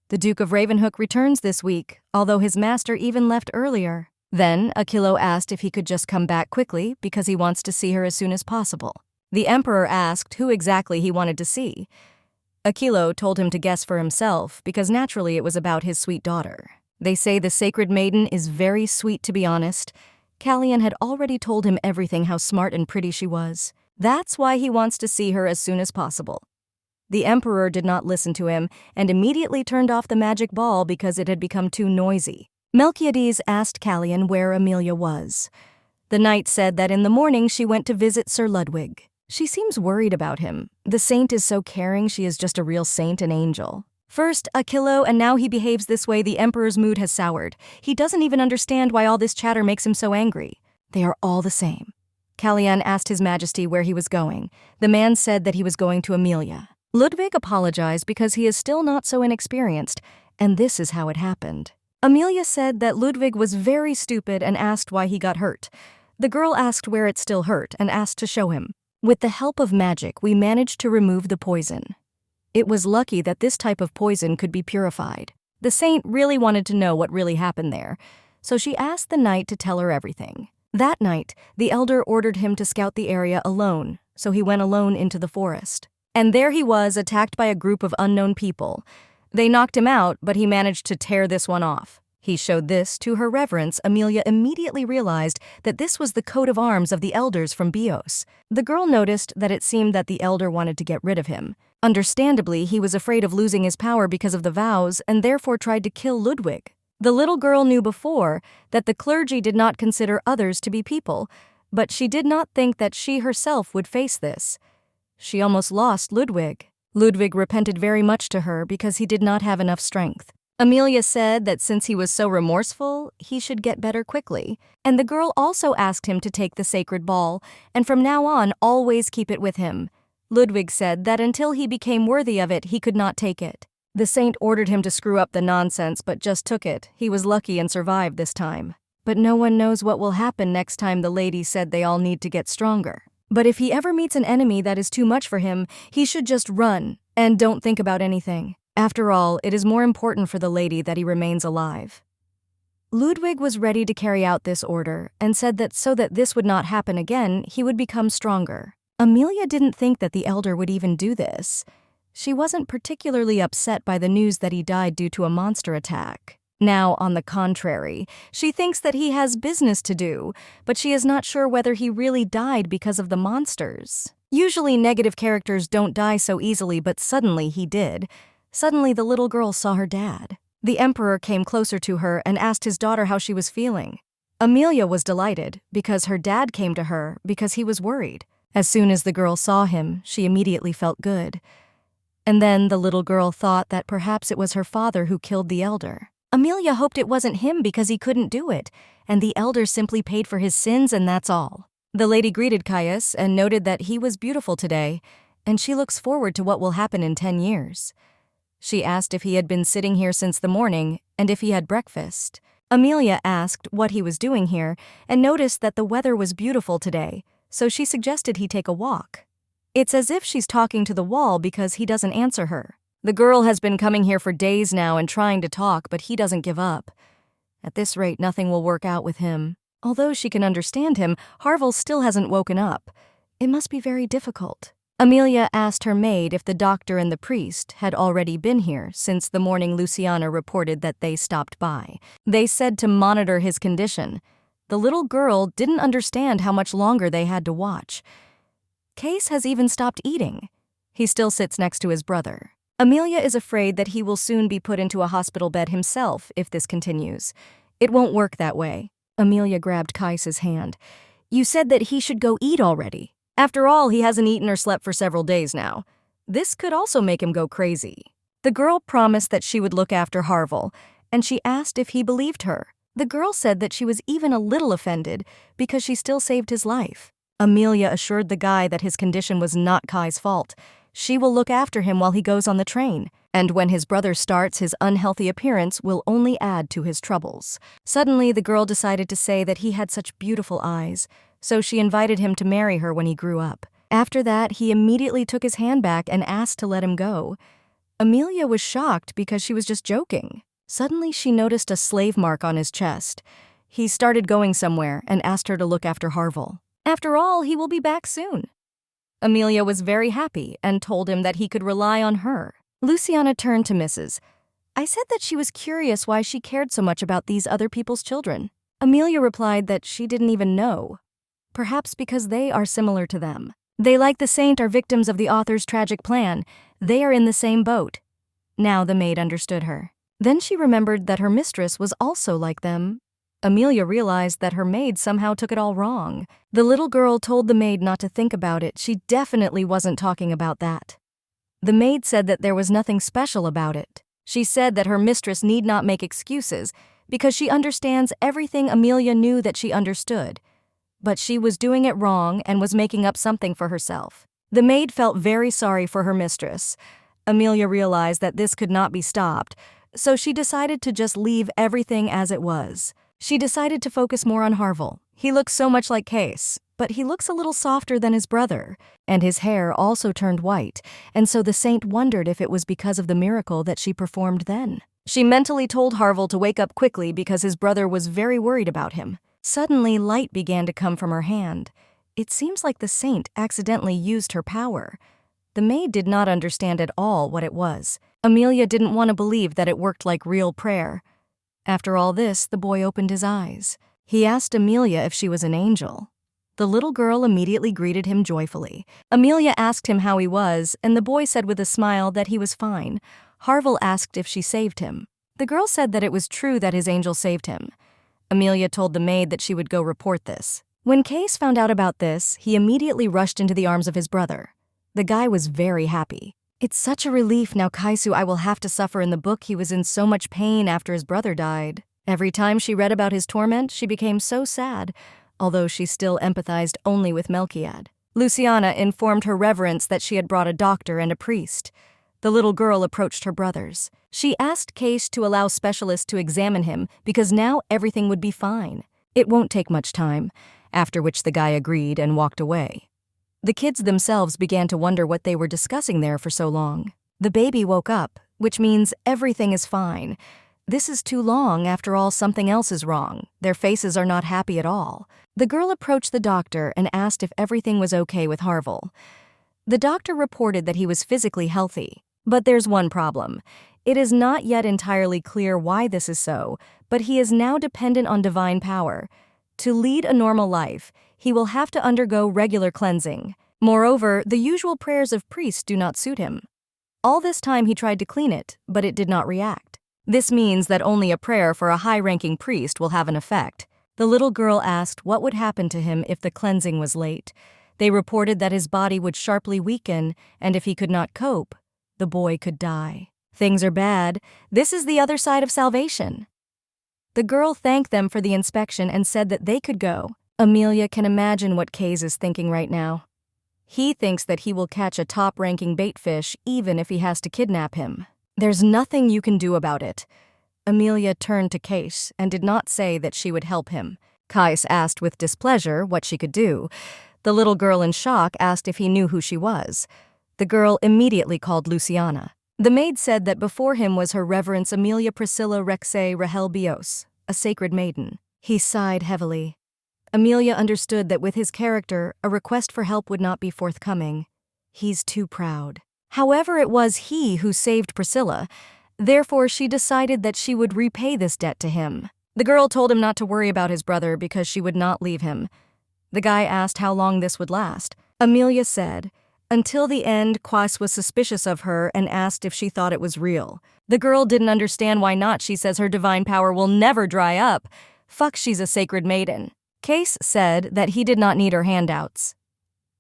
Speaker 1: The Duke of Ravenhook returns this week, although his master even left earlier. Then, Aquilo asked if he could just come back quickly because he wants to see her as soon as possible. The emperor asked who exactly he wanted to see. Aquilo told him to guess for himself because naturally it was about his sweet daughter. They say the sacred maiden is very sweet, to be honest. Callian had already told him everything, how smart and pretty she was. That's why he wants to see her as soon as possible. The emperor did not listen to him and immediately turned off the magic ball because it had become too noisy. Melchiades asked Callian where Amelia was. The knight said that in the morning she went to visit Sir Ludwig. She seems worried about him. The saint is so caring, she is just a real saint and angel. First, Aquilo, and now he behaves this way. The emperor's mood has soured. He doesn't even understand why all this chatter makes him so angry. They are all the same. Callian asked His Majesty where he was going. The man said that he was going to Amelia. Ludwig apologized because he is still not so inexperienced, and this is how it happened. Amelia said that Ludwig was very stupid and asked why he got hurt. The girl asked where it still hurt and asked to show him. With the help of magic, we managed to remove the poison. It was lucky that this type of poison could be purified. The saint really wanted to know what really happened there, so she asked the knight to tell her everything. That night, the elder ordered him to scout the area alone, so he went alone into the forest. And there he was, attacked by a group of unknown people. They knocked him out, but he managed to tear this one off. He showed this to her reverence. Amelia immediately realized that this was the coat of arms of the elders from Bios. The girl noticed that it seemed that the elder wanted to get rid of him. Understandably, he was afraid of losing his power because of the vows and therefore tried to kill Ludwig. The little girl knew before that the clergy did not consider others to be people, but she did not think that she herself would face this. She almost lost Ludwig. Ludwig repented very much to her because he did not have enough strength. Amelia said that since he was so remorseful, he should get better quickly, and the girl also asked him to take the sacred ball, and from now on always keep it with him. Ludwig said that until he became worthy of it, he could not take it. The saint ordered him to screw up the nonsense, but just took it. He was lucky and survived this time. But no one knows what will happen next time. The lady said they all need to get stronger. But if he ever meets an enemy that is too much for him, he should just run and don't think about anything. After all, it is more important for the lady that he remains alive. Ludwig was ready to carry out this order and said that so that this would not happen again, he would become stronger. Amelia didn't think that the elder would even do this. She wasn't particularly upset by the news that he died due to a monster attack. Now, on the contrary, she thinks that he has business to do, but she is not sure whether he really died because of the monsters. Usually negative characters don't die so easily, but suddenly he did. Suddenly the little girl saw her dad. The emperor came closer to her and asked his daughter how she was feeling. Amelia was delighted because her dad came to her because he was worried. As soon as the girl saw him, she immediately felt good. And then the little girl thought that perhaps it was her father who killed the elder. Amelia hoped it wasn't him because he couldn't do it, and the elder simply paid for his sins and that's all. The lady greeted Caius and noted that he was beautiful today, and she looks forward to what will happen in 10 years. She asked if he had been sitting here since the morning and if he had breakfast. Amelia asked what he was doing here and noticed that the weather was beautiful today, so she suggested he take a walk. It's as if she's talking to the wall because he doesn't answer her. The girl has been coming here for days now and trying to talk, but he doesn't give up. At this rate, nothing will work out with him. Although she can understand him, Harville still hasn't woken up. It must be very difficult. Amelia asked her maid if the doctor and the priest had already been here since the morning Luciana reported that they stopped by. They said to monitor his condition. The little girl didn't understand how much longer they had to watch. Case has even stopped eating. He still sits next to his brother. Amelia is afraid that he will soon be put into a hospital bed himself if this continues. It won't work that way. Amelia grabbed Cais's hand. You said that he should go eat already. After all, he hasn't eaten or slept for several days now. This could also make him go crazy. The girl promised that she would look after Harville, and she asked if he believed her. The girl said that she was even a little offended because she still saved his life. Amelia assured the guy that his condition was not Kai's fault. She will look after him while he goes on the train, and when his brother starts, his unhealthy appearance will only add to his troubles. Suddenly, the girl decided to say that he had such beautiful eyes, so she invited him to marry her when he grew up. After that, he immediately took his hand back and asked to let him go. Amelia was shocked because she was just joking. Suddenly, she noticed a slave mark on his chest. He started going somewhere and asked her to look after Harville. After all, he will be back soon. Amelia was very happy and told him that he could rely on her. Luciana turned to Mrs. I said that she was curious why she cared so much about these other people's children. Amelia replied that she didn't even know. Perhaps because they are similar to them. They, like the saint, are victims of the author's tragic plan. They are in the same boat. Now the maid understood her. Then she remembered that her mistress was also like them. Amelia realized that her maid somehow took it all wrong. The little girl told the maid not to think about it. She definitely wasn't talking about that. The maid said that there was nothing special about it. She said that her mistress need not make excuses because she understands everything Amelia knew that she understood. But she was doing it wrong and was making up something for herself. The maid felt very sorry for her mistress. Amelia realized that this could not be stopped, so she decided to just leave everything as it was. She decided to focus more on Harville. He looks so much like Case, but he looks a little softer than his brother, and his hair also turned white, and so the saint wondered if it was because of the miracle that she performed then. She mentally told Harville to wake up quickly because his brother was very worried about him. Suddenly, light began to come from her hand. It seems like the saint accidentally used her power. The maid did not understand at all what it was. Amelia didn't want to believe that it worked like real prayer. After all this, the boy opened his eyes. He asked Amelia if she was an angel. The little girl immediately greeted him joyfully. Amelia asked him how he was, and the boy said with a smile that he was fine. Harville asked if she saved him. The girl said that it was true that his angel saved him. Amelia told the maid that she would go report this. When Case found out about this, he immediately rushed into the arms of his brother. The guy was very happy. It's such a relief now Kaisu I will have to suffer. In the book he was in so much pain after his brother died. Every time she read about his torment, she became so sad, although she still empathized only with Melchiad. Luciana informed her reverence that she had brought a doctor and a priest. The little girl approached her brothers. She asked Case to allow specialists to examine him because now everything would be fine. It won't take much time, after which the guy agreed and walked away. The kids themselves began to wonder what they were discussing there for so long. The baby woke up, which means everything is fine. This is too long. After all, something else is wrong. Their faces are not happy at all. The girl approached the doctor and asked if everything was okay with Harville. The doctor reported that he was physically healthy. But there's one problem. It is not yet entirely clear why this is so, but he is now dependent on divine power. To lead a normal life, he will have to undergo regular cleansing. Moreover, the usual prayers of priests do not suit him. All this time he tried to clean it, but it did not react. This means that only a prayer for a high-ranking priest will have an effect. The little girl asked what would happen to him if the cleansing was late. They reported that his body would sharply weaken, and if he could not cope, the boy could die. Things are bad. This is the other side of salvation. The girl thanked them for the inspection and said that they could go. Amelia can imagine what Case is thinking right now. He thinks that he will catch a top-ranking baitfish even if he has to kidnap him. There's nothing you can do about it. Amelia turned to Case and did not say that she would help him. Case asked with displeasure what she could do. The little girl in shock asked if he knew who she was. The girl immediately called Luciana. The maid said that before him was Her Reverence Amelia Priscilla Rexe Rahel Bios, a sacred maiden. He sighed heavily. Amelia understood that with his character, a request for help would not be forthcoming. He's too proud. However, it was he who saved Priscilla. Therefore, she decided that she would repay this debt to him. The girl told him not to worry about his brother because she would not leave him. The guy asked how long this would last. Amelia said, until the end, Quas was suspicious of her and asked if she thought it was real. The girl didn't understand why not. She says her divine power will never dry up. Fuck, she's a sacred maiden. Case said that he did not need her handouts.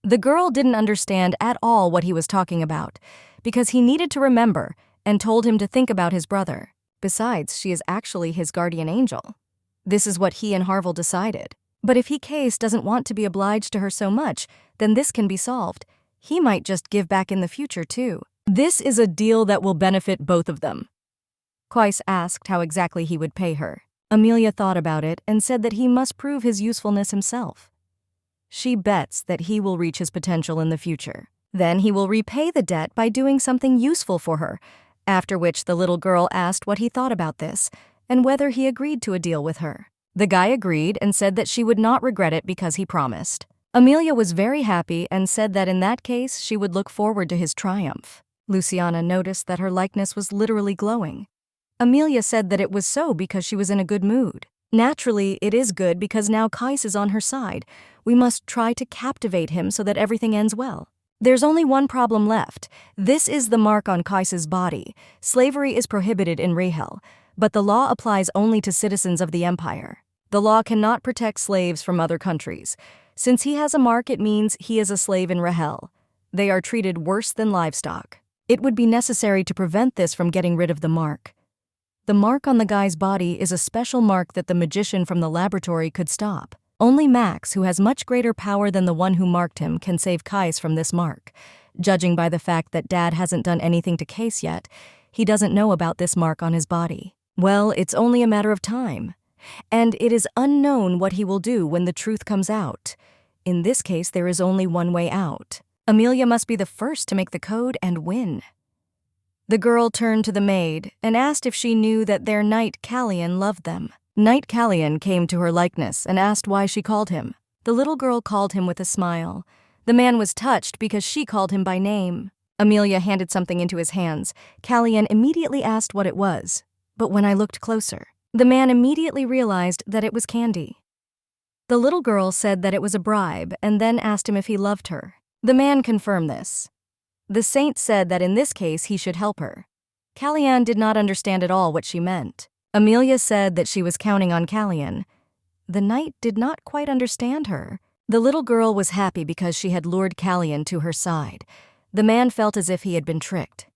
Speaker 1: The girl didn't understand at all what he was talking about, because he needed to remember and told him to think about his brother. Besides, she is actually his guardian angel. This is what he and Harville decided. But if Case doesn't want to be obliged to her so much, then this can be solved. He might just give back in the future, too. This is a deal that will benefit both of them. Quais asked how exactly he would pay her. Amelia thought about it and said that he must prove his usefulness himself. She bets that he will reach his potential in the future. Then he will repay the debt by doing something useful for her, after which the little girl asked what he thought about this and whether he agreed to a deal with her. The guy agreed and said that she would not regret it because he promised. Amelia was very happy and said that in that case she would look forward to his triumph. Luciana noticed that her likeness was literally glowing. Amelia said that it was so because she was in a good mood. Naturally, it is good because now Cais is on her side. We must try to captivate him so that everything ends well. There's only one problem left. This is the mark on Cais's body. Slavery is prohibited in Rahel, but the law applies only to citizens of the empire. The law cannot protect slaves from other countries. Since he has a mark, it means he is a slave in Rahel. They are treated worse than livestock. It would be necessary to prevent this from getting rid of the mark. The mark on the guy's body is a special mark that the magician from the laboratory could stop. Only Max, who has much greater power than the one who marked him, can save Cais from this mark. Judging by the fact that Dad hasn't done anything to Case yet, he doesn't know about this mark on his body. Well, it's only a matter of time. And it is unknown what he will do when the truth comes out. In this case, there is only one way out. Amelia must be the first to make the code and win. The girl turned to the maid and asked if she knew that their knight Callian loved them. Knight Callian came to her likeness and asked why she called him. The little girl called him with a smile. The man was touched because she called him by name. Amelia handed something into his hands. Callian immediately asked what it was. But when I looked closer, the man immediately realized that it was candy. The little girl said that it was a bribe and then asked him if he loved her. The man confirmed this. The saint said that in this case he should help her. Callian did not understand at all what she meant. Amelia said that she was counting on Callian. The knight did not quite understand her. The little girl was happy because she had lured Callian to her side. The man felt as if he had been tricked.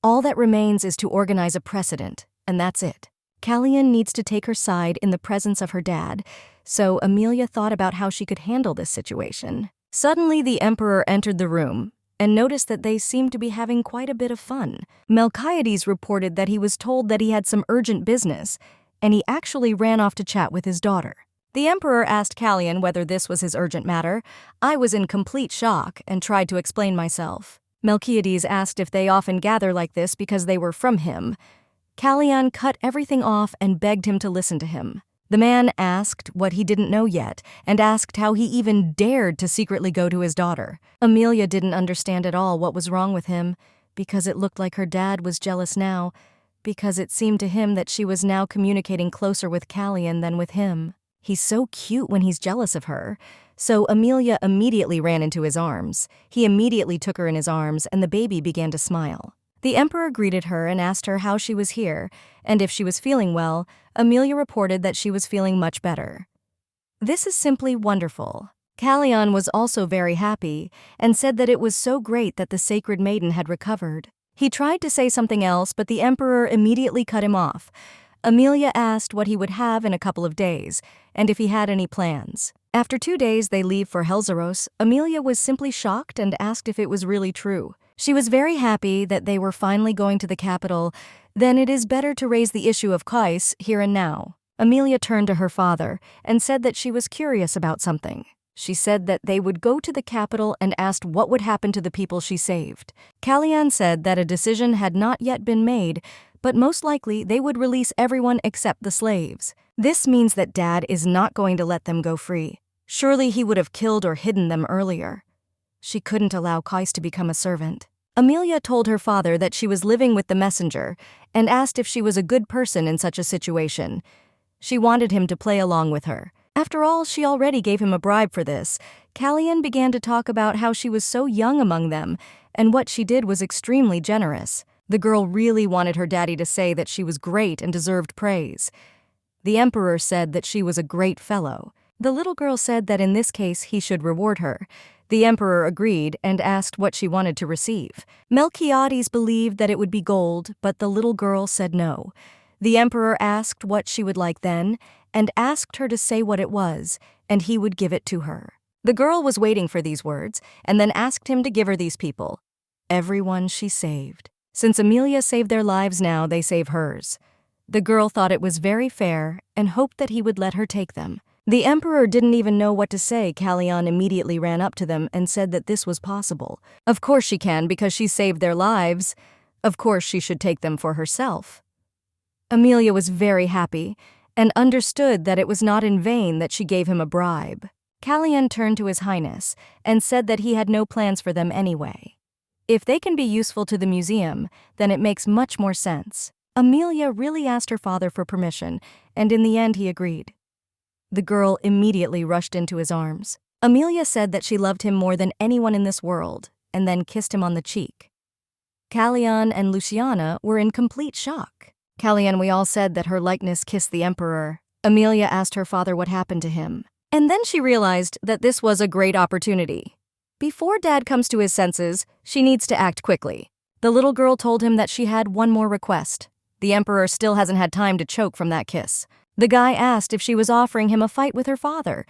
Speaker 1: All that remains is to organize a precedent, and that's it. Callian needs to take her side in the presence of her dad, so Amelia thought about how she could handle this situation. Suddenly, the emperor entered the room and noticed that they seemed to be having quite a bit of fun. Melchiades reported that he was told that he had some urgent business, and he actually ran off to chat with his daughter. The emperor asked Callian whether this was his urgent matter. I was in complete shock and tried to explain myself. Melchiades asked if they often gather like this because they were from him. Callian cut everything off and begged him to listen to him. The man asked what he didn't know yet and asked how he even dared to secretly go to his daughter. Amelia didn't understand at all what was wrong with him because it looked like her dad was jealous now, because it seemed to him that she was now communicating closer with Callian than with him. He's so cute when he's jealous of her. So Amelia immediately ran into his arms. He immediately took her in his arms and the baby began to smile. The emperor greeted her and asked her how she was here, and if she was feeling well. Amelia reported that she was feeling much better. "This is simply wonderful." Callion was also very happy and said that it was so great that the sacred maiden had recovered. He tried to say something else, but the emperor immediately cut him off. Amelia asked what he would have in a couple of days, and if he had any plans. After 2 days they leave for Helzeros. Amelia was simply shocked and asked if it was really true. She was very happy that they were finally going to the capital. Then it is better to raise the issue of Kais here and now. Amelia turned to her father and said that she was curious about something. She said that they would go to the capital and asked what would happen to the people she saved. Callion said that a decision had not yet been made, but most likely they would release everyone except the slaves. This means that Dad is not going to let them go free. Surely he would have killed or hidden them earlier. She couldn't allow Kais to become a servant. Amelia told her father that she was living with the messenger and asked if she was a good person in such a situation. She wanted him to play along with her. After all, she already gave him a bribe for this. Callion began to talk about how she was so young among them, and what she did was extremely generous. The girl really wanted her daddy to say that she was great and deserved praise. The emperor said that she was a great fellow. The little girl said that in this case he should reward her. The emperor agreed and asked what she wanted to receive. Melchiades believed that it would be gold, but the little girl said no. The emperor asked what she would like then, and asked her to say what it was, and he would give it to her. The girl was waiting for these words, and then asked him to give her these people. Everyone she saved. Since Amelia saved their lives now, they save hers. The girl thought it was very fair, and hoped that he would let her take them. The emperor didn't even know what to say. Callion immediately ran up to them and said that this was possible. Of course she can, because she saved their lives. Of course she should take them for herself. Amelia was very happy, and understood that it was not in vain that she gave him a bribe. Callion turned to His Highness and said that he had no plans for them anyway. If they can be useful to the museum, then it makes much more sense. Amelia really asked her father for permission, and in the end he agreed. The girl immediately rushed into his arms. Amelia said that she loved him more than anyone in this world, and then kissed him on the cheek. Callion and Luciana were in complete shock. Callion, we all said that her likeness kissed the emperor. Amelia asked her father what happened to him. And then she realized that this was a great opportunity. Before Dad comes to his senses, she needs to act quickly. The little girl told him that she had one more request. The emperor still hasn't had time to choke from that kiss. The guy asked if she was offering him a fight with her father.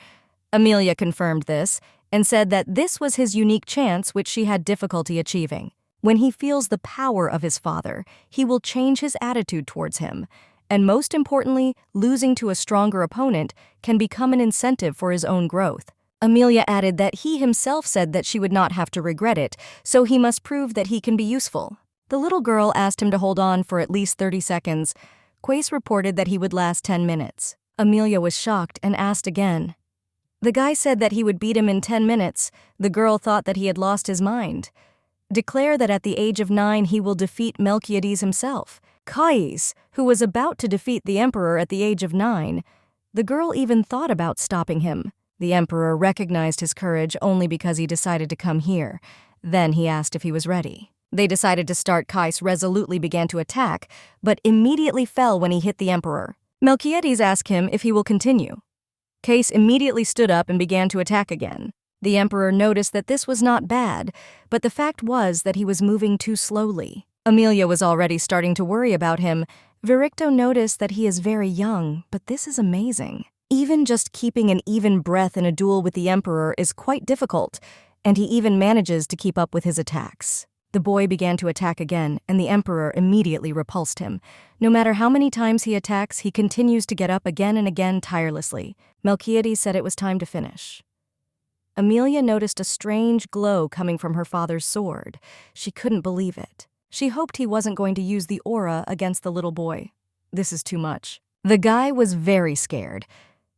Speaker 1: Amelia confirmed this and said that this was his unique chance which she had difficulty achieving. When he feels the power of his father, he will change his attitude towards him. And most importantly, losing to a stronger opponent can become an incentive for his own growth. Amelia added that he himself said that she would not have to regret it, so he must prove that he can be useful. The little girl asked him to hold on for at least 30 seconds. Quace reported that he would last 10 minutes. Amelia was shocked and asked again. The guy said that he would beat him in 10 minutes. The girl thought that he had lost his mind. Declare that at the age of 9 he will defeat Melchiades himself. Kais, who was about to defeat the emperor at the age of 9. The girl even thought about stopping him. The emperor recognized his courage only because he decided to come here. Then he asked if he was ready. They decided to start. Kais resolutely began to attack, but immediately fell when he hit the emperor. Melchiades asked him if he will continue. Kais immediately stood up and began to attack again. The emperor noticed that this was not bad, but the fact was that he was moving too slowly. Amelia was already starting to worry about him. Viricto noticed that he is very young, but this is amazing. Even just keeping an even breath in a duel with the emperor is quite difficult, and he even manages to keep up with his attacks. The boy began to attack again, and the emperor immediately repulsed him. No matter how many times he attacks, he continues to get up again and again tirelessly. Melchiades said it was time to finish. Amelia noticed a strange glow coming from her father's sword. She couldn't believe it. She hoped he wasn't going to use the aura against the little boy. This is too much. The guy was very scared.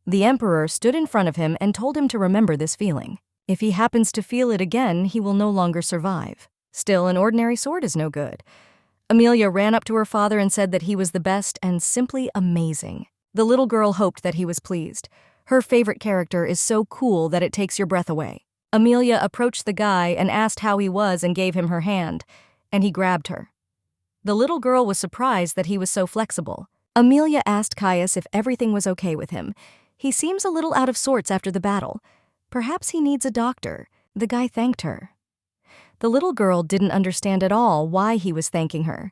Speaker 1: The emperor stood in front of him and told him to remember this feeling. If he happens to feel it again, he will no longer survive. Still, an ordinary sword is no good. Amelia ran up to her father and said that he was the best and simply amazing. The little girl hoped that he was pleased. Her favorite character is so cool that it takes your breath away. Amelia approached the guy and asked how he was and gave him her hand, and he grabbed her. The little girl was surprised that he was so flexible. Amelia asked Caius if everything was okay with him. He seems a little out of sorts after the battle. Perhaps he needs a doctor." The guy thanked her. The little girl didn't understand at all why he was thanking her,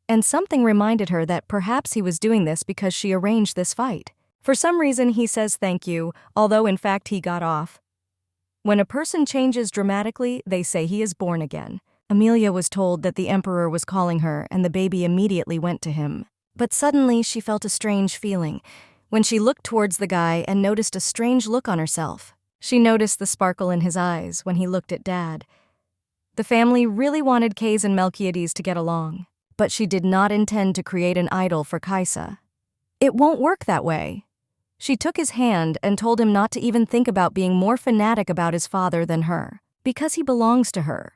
Speaker 1: and something reminded her that perhaps he was doing this because she arranged this fight. For some reason, he says thank you, although in fact he got off. When a person changes dramatically, they say he is born again. Amelia was told that the emperor was calling her, and the baby immediately went to him. But suddenly she felt a strange feeling when she looked towards the guy and noticed a strange look on herself. She noticed the sparkle in his eyes when he looked at Dad. The family really wanted Kays and Melchiades to get along, but she did not intend to create an idol for Kaisa. It won't work that way. She took his hand and told him not to even think about being more fanatic about his father than her, because he belongs to her.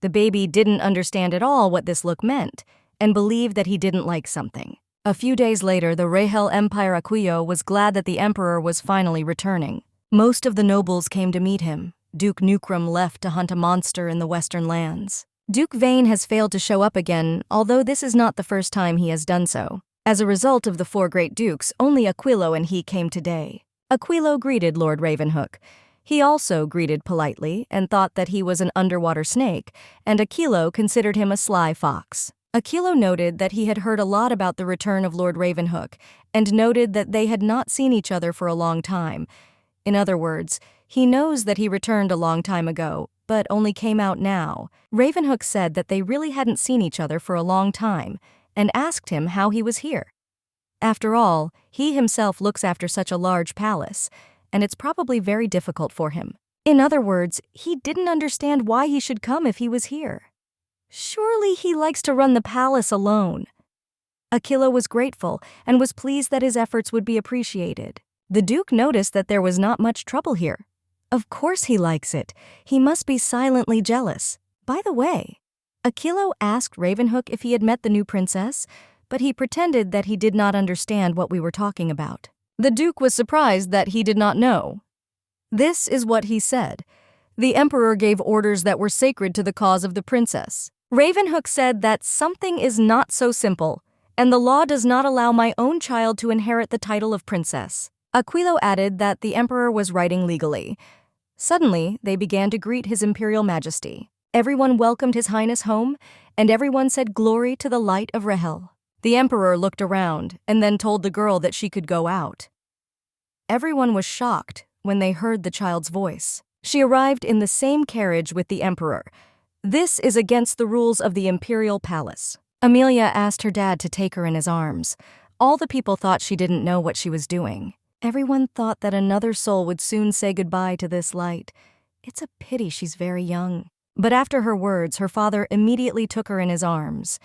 Speaker 1: The baby didn't understand at all what this look meant, and believed that he didn't like something. A few days later, the Rahel Empire Aquio was glad that the emperor was finally returning. Most of the nobles came to meet him. Duke Nukram left to hunt a monster in the western lands. Duke Vane has failed to show up again, although this is not the first time he has done so. As a result of the 4 great dukes, only Aquilo and he came today. Aquilo greeted Lord Ravenhook. He also greeted politely and thought that he was an underwater snake, and Aquilo considered him a sly fox. Aquilo noted that he had heard a lot about the return of Lord Ravenhook, and noted that they had not seen each other for a long time. In other words, he knows that he returned a long time ago, but only came out now. Ravenhook said that they really hadn't seen each other for a long time, and asked him how he was here. After all, he himself looks after such a large palace, and it's probably very difficult for him. In other words, he didn't understand why he should come if he was here. Surely he likes to run the palace alone. Aquilo was grateful and was pleased that his efforts would be appreciated. The Duke noticed that there was not much trouble here. Of course he likes it. He must be silently jealous. By the way, Aquilo asked Ravenhook if he had met the new princess, but he pretended that he did not understand what we were talking about. The Duke was surprised that he did not know. This is what he said. The emperor gave orders that were sacred to the cause of the princess. Ravenhook said that something is not so simple, and the law does not allow my own child to inherit the title of princess. Aquilo added that the emperor was writing legally. Suddenly, they began to greet His Imperial Majesty. Everyone welcomed His Highness home, and everyone said glory to the light of Rahel. The emperor looked around and then told the girl that she could go out. Everyone was shocked when they heard the child's voice. She arrived in the same carriage with the emperor. This is against the rules of the imperial palace. Amelia asked her dad to take her in his arms. All the people thought she didn't know what she was doing. Everyone thought that another soul would soon say goodbye to this light. It's a pity she's very young. But after her words, her father immediately took her in his arms.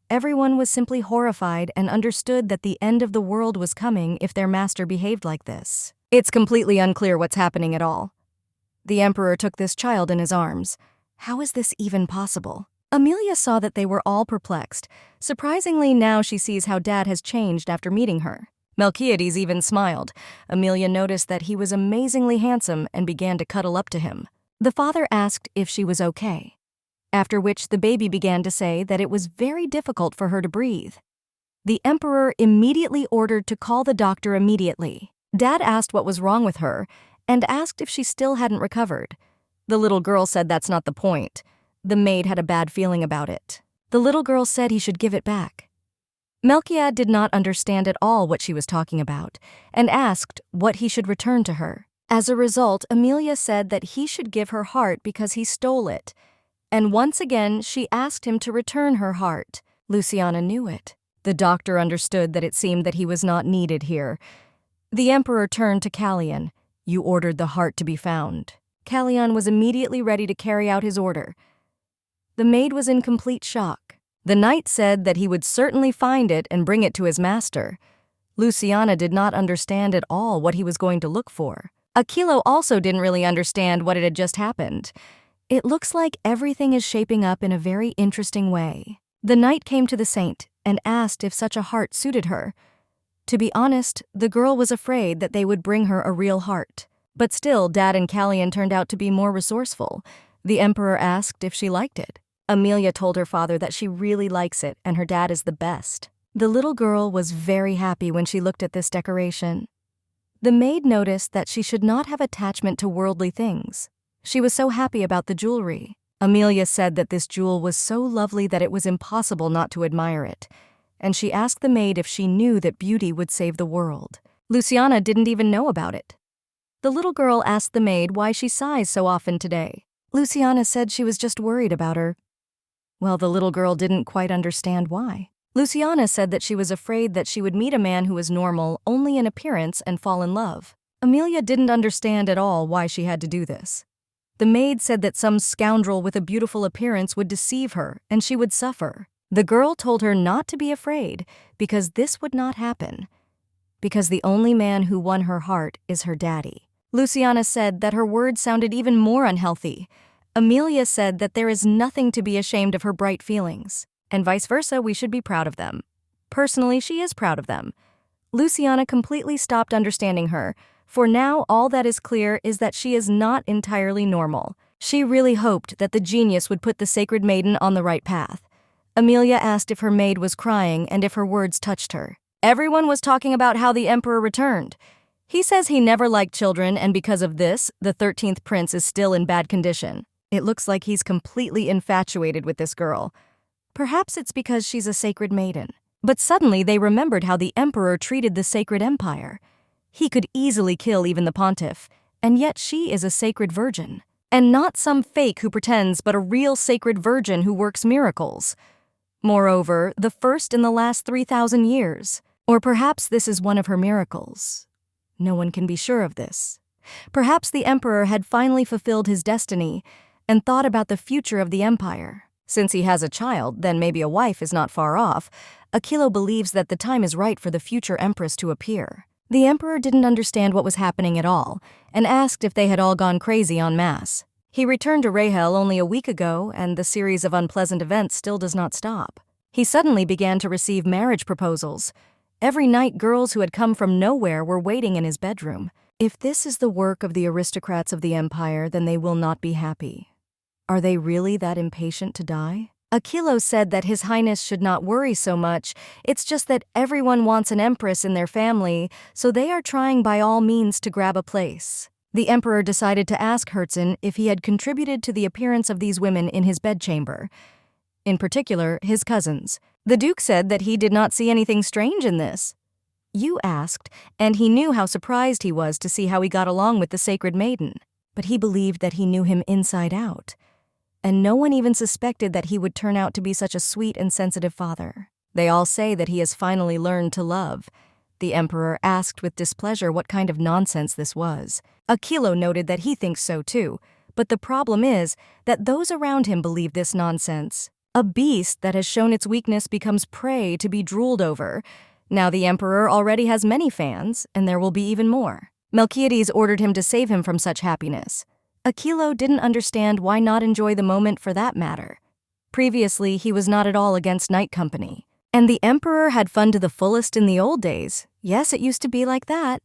Speaker 1: Everyone was simply horrified and understood that the end of the world was coming if their master behaved like this. It's completely unclear what's happening at all. The emperor took this child in his arms. How is this even possible? Amelia saw that they were all perplexed. Surprisingly, now she sees how Dad has changed after meeting her. Melchiades even smiled. Amelia noticed that he was amazingly handsome and began to cuddle up to him. The father asked if she was okay, after which the baby began to say that it was very difficult for her to breathe. The emperor immediately ordered to call the doctor immediately. Dad asked what was wrong with her and asked if she still hadn't recovered. The little girl said that's not the point. The maid had a bad feeling about it. The little girl said he should give it back. Melchiad did not understand at all what she was talking about and asked what he should return to her. As a result, Amelia said that he should give her heart because he stole it. And once again, she asked him to return her heart. Luciana knew it. The doctor understood that it seemed that he was not needed here. The emperor turned to Callion. You ordered the heart to be found. Callion was immediately ready to carry out his order. The maid was in complete shock. The knight said that he would certainly find it and bring it to his master. Luciana did not understand at all what he was going to look for. Aquilo also didn't really understand what had just happened. It looks like everything is shaping up in a very interesting way. The knight came to the saint and asked if such a heart suited her. To be honest, the girl was afraid that they would bring her a real heart. But still, Dad and Callion turned out to be more resourceful. The emperor asked if she liked it. Amelia told her father that she really likes it and her dad is the best. The little girl was very happy when she looked at this decoration. The maid noticed that she should not have attachment to worldly things. She was so happy about the jewelry. Amelia said that this jewel was so lovely that it was impossible not to admire it, and she asked the maid if she knew that beauty would save the world. Luciana didn't even know about it. The little girl asked the maid why she sighs so often today. Luciana said she was just worried about her. Well, the little girl didn't quite understand why. Luciana said that she was afraid that she would meet a man who was normal only in appearance and fall in love. Amelia didn't understand at all why she had to do this. The maid said that some scoundrel with a beautiful appearance would deceive her and she would suffer. The girl told her not to be afraid because this would not happen, because the only man who won her heart is her daddy. Luciana said that her words sounded even more unhealthy. Amelia said that there is nothing to be ashamed of her bright feelings, and vice versa, we should be proud of them. Personally, she is proud of them. Luciana completely stopped understanding her, for now all that is clear is that she is not entirely normal. She really hoped that the genius would put the sacred maiden on the right path. Amelia asked if her maid was crying and if her words touched her. Everyone was talking about how the emperor returned. He says he never liked children, and because of this, the 13th prince is still in bad condition. It looks like he's completely infatuated with this girl. Perhaps it's because she's a sacred maiden. But suddenly they remembered how the emperor treated the sacred empire. He could easily kill even the pontiff, and yet she is a sacred virgin. And not some fake who pretends, but a real sacred virgin who works miracles. Moreover, the first in the last 3,000 years. Or perhaps this is one of her miracles. No one can be sure of this. Perhaps the emperor had finally fulfilled his destiny and thought about the future of the empire. Since he has a child, then maybe a wife is not far off. Aquilo believes that the time is right for the future empress to appear. The emperor didn't understand what was happening at all and asked if they had all gone crazy en masse. He returned to Rahel only a week ago, and the series of unpleasant events still does not stop. He suddenly began to receive marriage proposals. Every night, girls who had come from nowhere were waiting in his bedroom. If this is the work of the aristocrats of the empire, then they will not be happy. Are they really that impatient to die? Aquilo said that His Highness should not worry so much. It's just that everyone wants an empress in their family, so they are trying by all means to grab a place. The emperor decided to ask Herzen if he had contributed to the appearance of these women in his bedchamber. In particular, his cousins. The duke said that he did not see anything strange in this. You asked, and he knew how surprised he was to see how he got along with the sacred maiden. But he believed that he knew him inside out. And no one even suspected that he would turn out to be such a sweet and sensitive father. They all say that he has finally learned to love. The emperor asked with displeasure what kind of nonsense this was. Aquilo noted that he thinks so too, but the problem is that those around him believe this nonsense. A beast that has shown its weakness becomes prey to be drooled over. Now the emperor already has many fans, and there will be even more. Melchiades ordered him to save him from such happiness. Aquilo didn't understand why not enjoy the moment for that matter. Previously, he was not at all against night company. And the emperor had fun to the fullest in the old days. Yes, it used to be like that.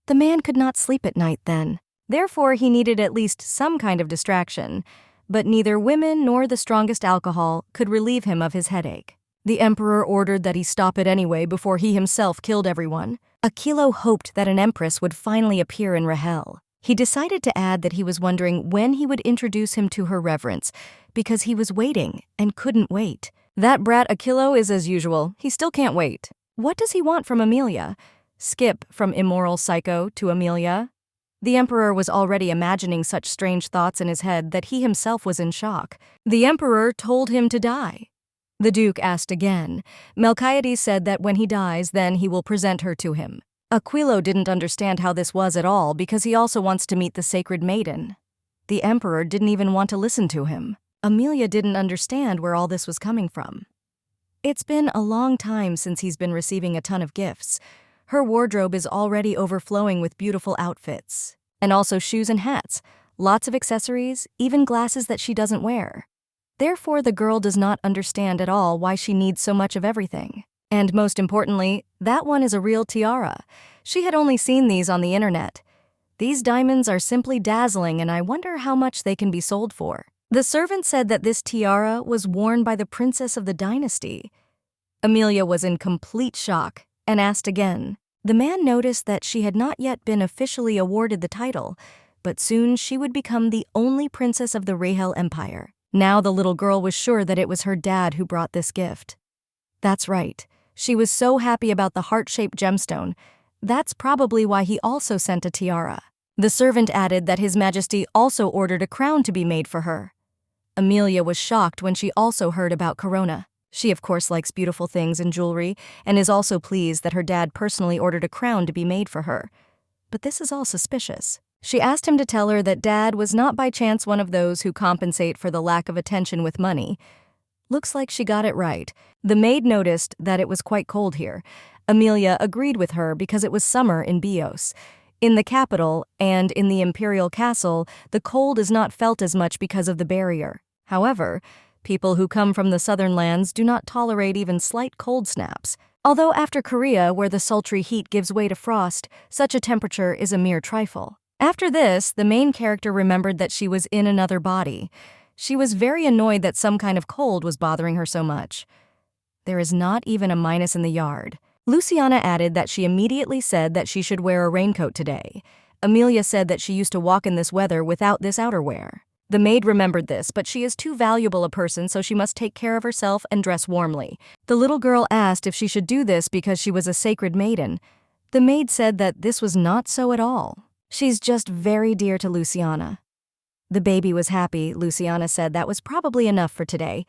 Speaker 1: The man could not sleep at night then. Therefore, he needed at least some kind of distraction. But neither women nor the strongest alcohol could relieve him of his headache. The emperor ordered that he stop it anyway before he himself killed everyone. Aquilo hoped that an empress would finally appear in Rahel. He decided to add that he was wondering when he would introduce him to her reverence, because he was waiting and couldn't wait. That brat Aquilo is as usual. He still can't wait. What does he want from Amelia? Skip from immoral psycho to Amelia? The emperor was already imagining such strange thoughts in his head that he himself was in shock. The emperor told him to die. The duke asked again. Melchiades said that when he dies, then he will present her to him. Aquilo didn't understand how this was at all because he also wants to meet the sacred maiden. The emperor didn't even want to listen to him. Amelia didn't understand where all this was coming from. It's been a long time since he's been receiving a ton of gifts. Her wardrobe is already overflowing with beautiful outfits. And also shoes and hats, lots of accessories, even glasses that she doesn't wear. Therefore, the girl does not understand at all why she needs so much of everything. And most importantly, that one is a real tiara. She had only seen these on the internet. These diamonds are simply dazzling, and I wonder how much they can be sold for. The servant said that this tiara was worn by the princess of the dynasty. Amelia was in complete shock and asked again. The man noticed that she had not yet been officially awarded the title, but soon she would become the only princess of the Rahel Empire. Now the little girl was sure that it was her dad who brought this gift. That's right. She was so happy about the heart-shaped gemstone. That's probably why he also sent a tiara. The servant added that His Majesty also ordered a crown to be made for her. Amelia was shocked when she also heard about Corona. She of course likes beautiful things and jewelry, and is also pleased that her dad personally ordered a crown to be made for her. But this is all suspicious. She asked him to tell her that Dad was not by chance one of those who compensate for the lack of attention with money. Looks like she got it right. The maid noticed that it was quite cold here. Amelia agreed with her because it was summer in Bios. In the capital and in the imperial castle, the cold is not felt as much because of the barrier. However, people who come from the southern lands do not tolerate even slight cold snaps. Although after Korea, where the sultry heat gives way to frost, such a temperature is a mere trifle. After this, the main character remembered that she was in another body. She was very annoyed that some kind of cold was bothering her so much. There is not even a minus in the yard. Luciana added that she immediately said that she should wear a raincoat today. Amelia said that she used to walk in this weather without this outerwear. The maid remembered this, but she is too valuable a person, so she must take care of herself and dress warmly. The little girl asked if she should do this because she was a sacred maiden. The maid said that this was not so at all. She's just very dear to Luciana. The baby was happy. Luciana said that was probably enough for today,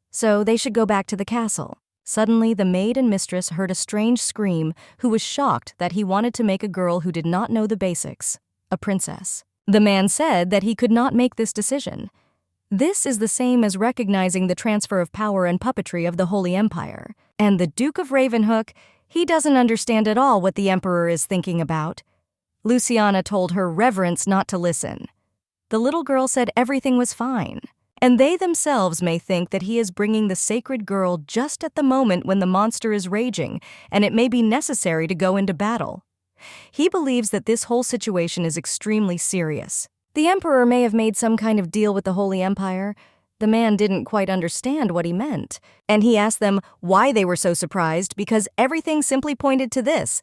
Speaker 1: so they should go back to the castle. Suddenly, the maid and mistress heard a strange scream, who was shocked that he wanted to make a girl who did not know the basics a princess. The man said that he could not make this decision. This is the same as recognizing the transfer of power and puppetry of the Holy Empire. And the Duke of Ravenhook, he doesn't understand at all what the Emperor is thinking about. Luciana told her reverence not to listen. The little girl said everything was fine, and they themselves may think that he is bringing the sacred girl just at the moment when the monster is raging, and it may be necessary to go into battle. He believes that this whole situation is extremely serious. The Emperor may have made some kind of deal with the Holy Empire. The man didn't quite understand what he meant, and he asked them why they were so surprised because everything simply pointed to this.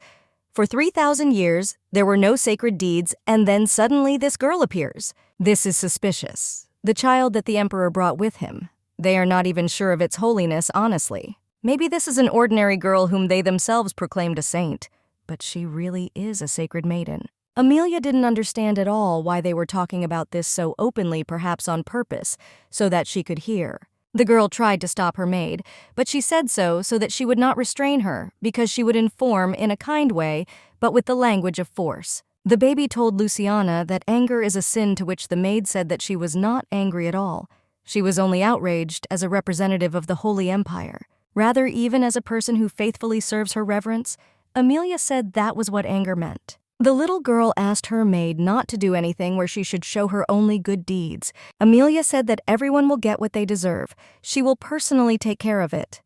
Speaker 1: For 3,000 years, there were no sacred deeds, and then suddenly this girl appears. This is suspicious. The child that the Emperor brought with him. They are not even sure of its holiness, honestly. Maybe this is an ordinary girl whom they themselves proclaimed a saint. But she really is a sacred maiden. Amelia didn't understand at all why they were talking about this so openly, perhaps on purpose, so that she could hear. The girl tried to stop her maid, but she said so that she would not restrain her, because she would inform in a kind way, but with the language of force. The baby told Luciana that anger is a sin, to which the maid said that she was not angry at all. She was only outraged as a representative of the Holy Empire. Rather, even as a person who faithfully serves her reverence, Amelia said that was what anger meant. The little girl asked her maid not to do anything where she should show her only good deeds. Amelia said that everyone will get what they deserve. She will personally take care of it.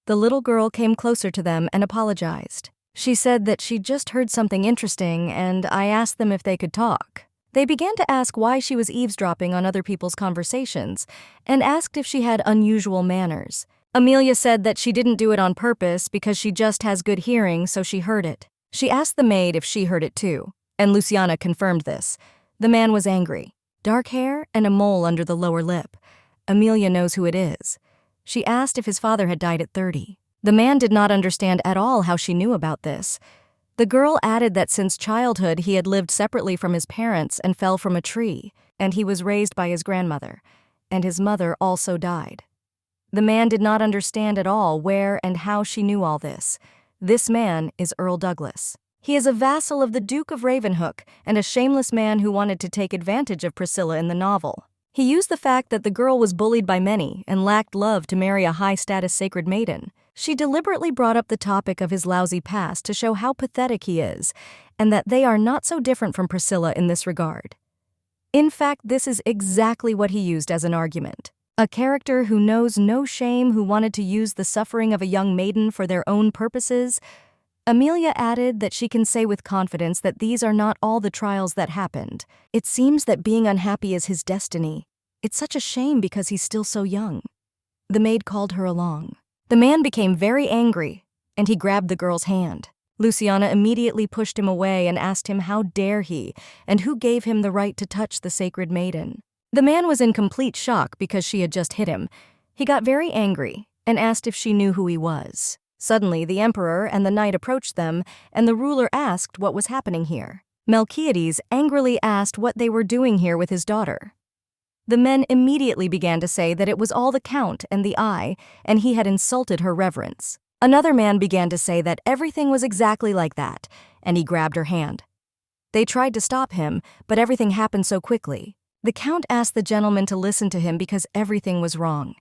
Speaker 1: The little girl came closer to them and apologized. She said that she just heard something interesting, and I asked them if they could talk. They began to ask why she was eavesdropping on other people's conversations, and asked if she had unusual manners. Amelia said that she didn't do it on purpose because she just has good hearing, so she heard it. She asked the maid if she heard it too, and Luciana confirmed this. The man was angry. Dark hair and a mole under the lower lip. Amelia knows who it is. She asked if his father had died at 30. The man did not understand at all how she knew about this. The girl added that since childhood he had lived separately from his parents and fell from a tree, and he was raised by his grandmother, and his mother also died. The man did not understand at all where and how she knew all this. This man is Earl Douglas. He is a vassal of the Duke of Ravenhook and a shameless man who wanted to take advantage of Priscilla in the novel. He used the fact that the girl was bullied by many and lacked love to marry a high-status sacred maiden. She deliberately brought up the topic of his lousy past to show how pathetic he is, and that they are not so different from Priscilla in this regard. In fact, this is exactly what he used as an argument. A character who knows no shame, who wanted to use the suffering of a young maiden for their own purposes. Amelia added that she can say with confidence that these are not all the trials that happened. It seems that being unhappy is his destiny. It's such a shame because he's still so young. The maid called her along. The man became very angry, and he grabbed the girl's hand. Luciana immediately pushed him away and asked him how dare he, and who gave him the right to touch the sacred maiden. The man was in complete shock because she had just hit him. He got very angry and asked if she knew who he was. Suddenly, the emperor and the knight approached them, and the ruler asked what was happening here. Melchiades angrily asked what they were doing here with his daughter. The men immediately began to say that it was all the count and the eye, and he had insulted her reverence. Another man began to say that everything was exactly like that, and he grabbed her hand. They tried to stop him, but everything happened so quickly. The count asked the gentleman to listen to him because everything was wrong.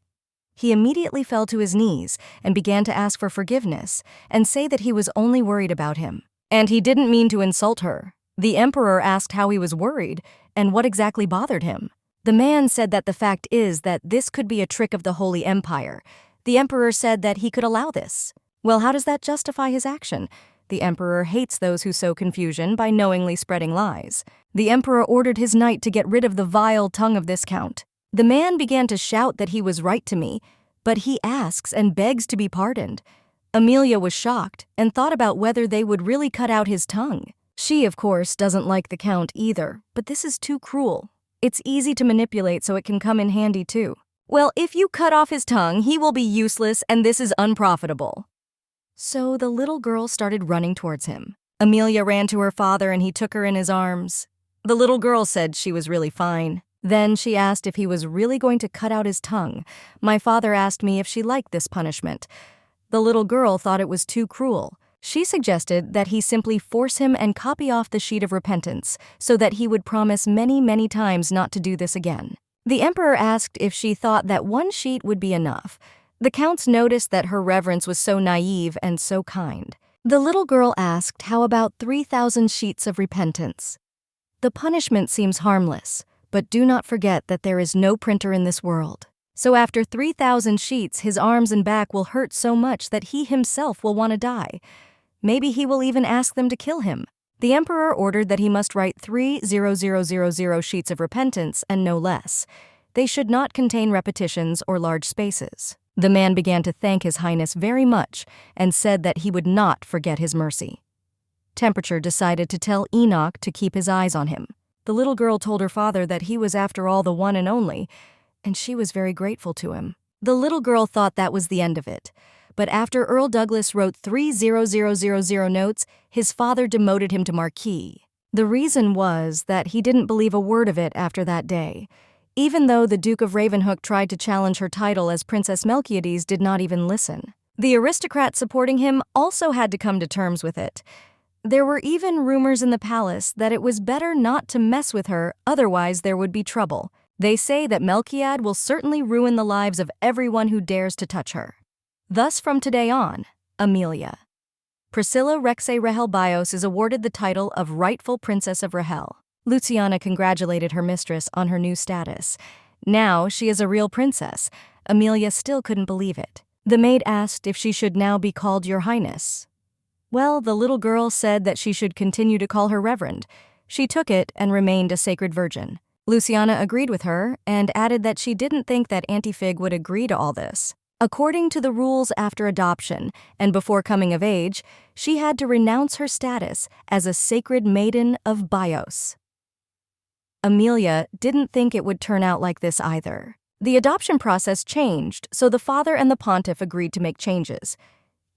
Speaker 1: He immediately fell to his knees and began to ask for forgiveness and say that he was only worried about him. And he didn't mean to insult her. The emperor asked how he was worried and what exactly bothered him. The man said that the fact is that this could be a trick of the Holy Empire. The emperor said that he could allow this. Well, how does that justify his action? The emperor hates those who sow confusion by knowingly spreading lies. The emperor ordered his knight to get rid of the vile tongue of this count. The man began to shout that he was right to me, but he asks and begs to be pardoned. Amelia was shocked and thought about whether they would really cut out his tongue. She, of course, doesn't like the count either, but this is too cruel. It's easy to manipulate, so it can come in handy too. Well, if you cut off his tongue, he will be useless and this is unprofitable. So the little girl started running towards him. Amelia ran to her father and he took her in his arms. The little girl said she was really fine. Then she asked if he was really going to cut out his tongue. My father asked me if she liked this punishment. The little girl thought it was too cruel. She suggested that he simply force him and copy off the sheet of repentance so that he would promise many, many times not to do this again. The emperor asked if she thought that one sheet would be enough. The counts noticed that her reverence was so naive and so kind. The little girl asked how about 3,000 sheets of repentance. The punishment seems harmless, but do not forget that there is no printer in this world. So after 3,000 sheets, his arms and back will hurt so much that he himself will want to die. Maybe he will even ask them to kill him. The emperor ordered that he must write 3,000 sheets of repentance and no less. They should not contain repetitions or large spaces. The man began to thank His Highness very much and said that he would not forget his mercy. Temperature decided to tell Enoch to keep his eyes on him. The little girl told her father that he was after all the one and only, and she was very grateful to him. The little girl thought that was the end of it. But after Earl Douglas wrote 3,000 notes, his father demoted him to Marquis. The reason was that he didn't believe a word of it after that day. Even though the Duke of Ravenhook tried to challenge her title as Princess Melchiades did not even listen. The aristocrats supporting him also had to come to terms with it. There were even rumors in the palace that it was better not to mess with her, otherwise there would be trouble. They say that Melchiad will certainly ruin the lives of everyone who dares to touch her. Thus from today on, Amelia. Priscilla Rexe Rahel Bios is awarded the title of rightful Princess of Rahel. Luciana congratulated her mistress on her new status. Now she is a real princess. Amelia still couldn't believe it. The maid asked if she should now be called Your Highness. Well, the little girl said that she should continue to call her Reverend. She took it and remained a sacred virgin. Luciana agreed with her and added that she didn't think that Auntie Fig would agree to all this. According to the rules after adoption and before coming of age, she had to renounce her status as a sacred maiden of Bios. Amelia didn't think it would turn out like this either. The adoption process changed, so the father and the pontiff agreed to make changes.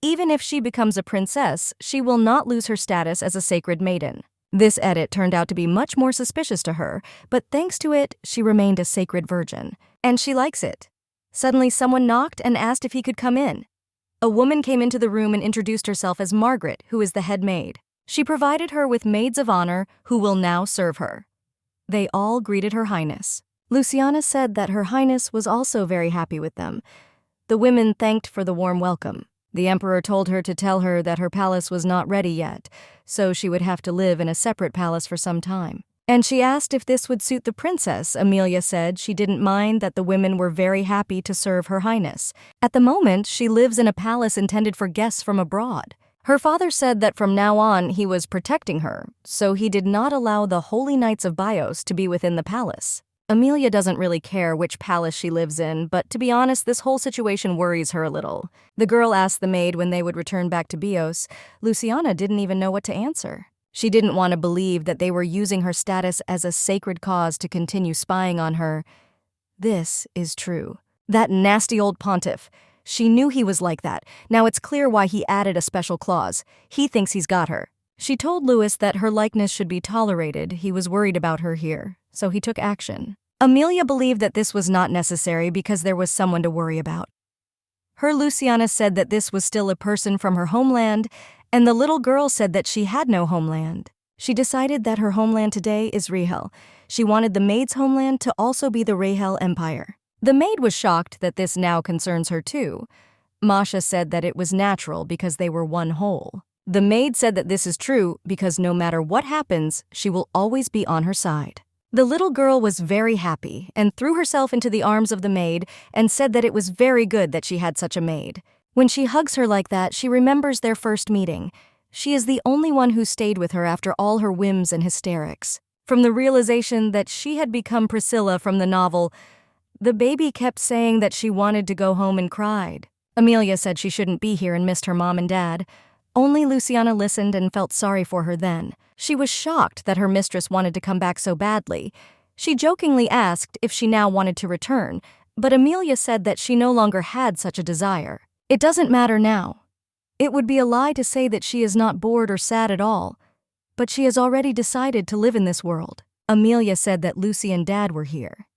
Speaker 1: Even if she becomes a princess, she will not lose her status as a sacred maiden. This edit turned out to be much more suspicious to her, but thanks to it, she remained a sacred virgin. And she likes it. Suddenly, someone knocked and asked if he could come in. A woman came into the room and introduced herself as Margaret, who is the head maid. She provided her with maids of honor who will now serve her. They all greeted Her Highness. Luciana said that Her Highness was also very happy with them. The women thanked for the warm welcome. The emperor told her to tell her that her palace was not ready yet, so she would have to live in a separate palace for some time. And she asked if this would suit the princess. Amelia said she didn't mind, that the women were very happy to serve Her Highness. At the moment, she lives in a palace intended for guests from abroad. Her father said that from now on he was protecting her, so he did not allow the Holy Knights of Bios to be within the palace. Amelia doesn't really care which palace she lives in, but to be honest, this whole situation worries her a little. The girl asked the maid when they would return back to Bios. Luciana didn't even know what to answer. She didn't want to believe that they were using her status as a sacred cause to continue spying on her. This is true. That nasty old pontiff. She knew he was like that. Now it's clear why he added a special clause. He thinks he's got her. She told Louis that her likeness should be tolerated. He was worried about her here, so he took action. Amelia believed that this was not necessary because there was someone to worry about. Her Luciana said that this was still a person from her homeland, and the little girl said that she had no homeland. She decided that her homeland today is Rahel. She wanted the maid's homeland to also be the Rahel Empire. The maid was shocked that this now concerns her too. Masha said that it was natural because they were one whole. The maid said that this is true because no matter what happens, she will always be on her side. The little girl was very happy and threw herself into the arms of the maid and said that it was very good that she had such a maid. When she hugs her like that, she remembers their first meeting. She is the only one who stayed with her after all her whims and hysterics. From the realization that she had become Priscilla from the novel, the baby kept saying that she wanted to go home and cried. Amelia said she shouldn't be here and missed her mom and dad. Only Luciana listened and felt sorry for her then. She was shocked that her mistress wanted to come back so badly. She jokingly asked if she now wanted to return, but Amelia said that she no longer had such a desire. It doesn't matter now. It would be a lie to say that she is not bored or sad at all, but she has already decided to live in this world. Amelia said that Lucy and Dad were here.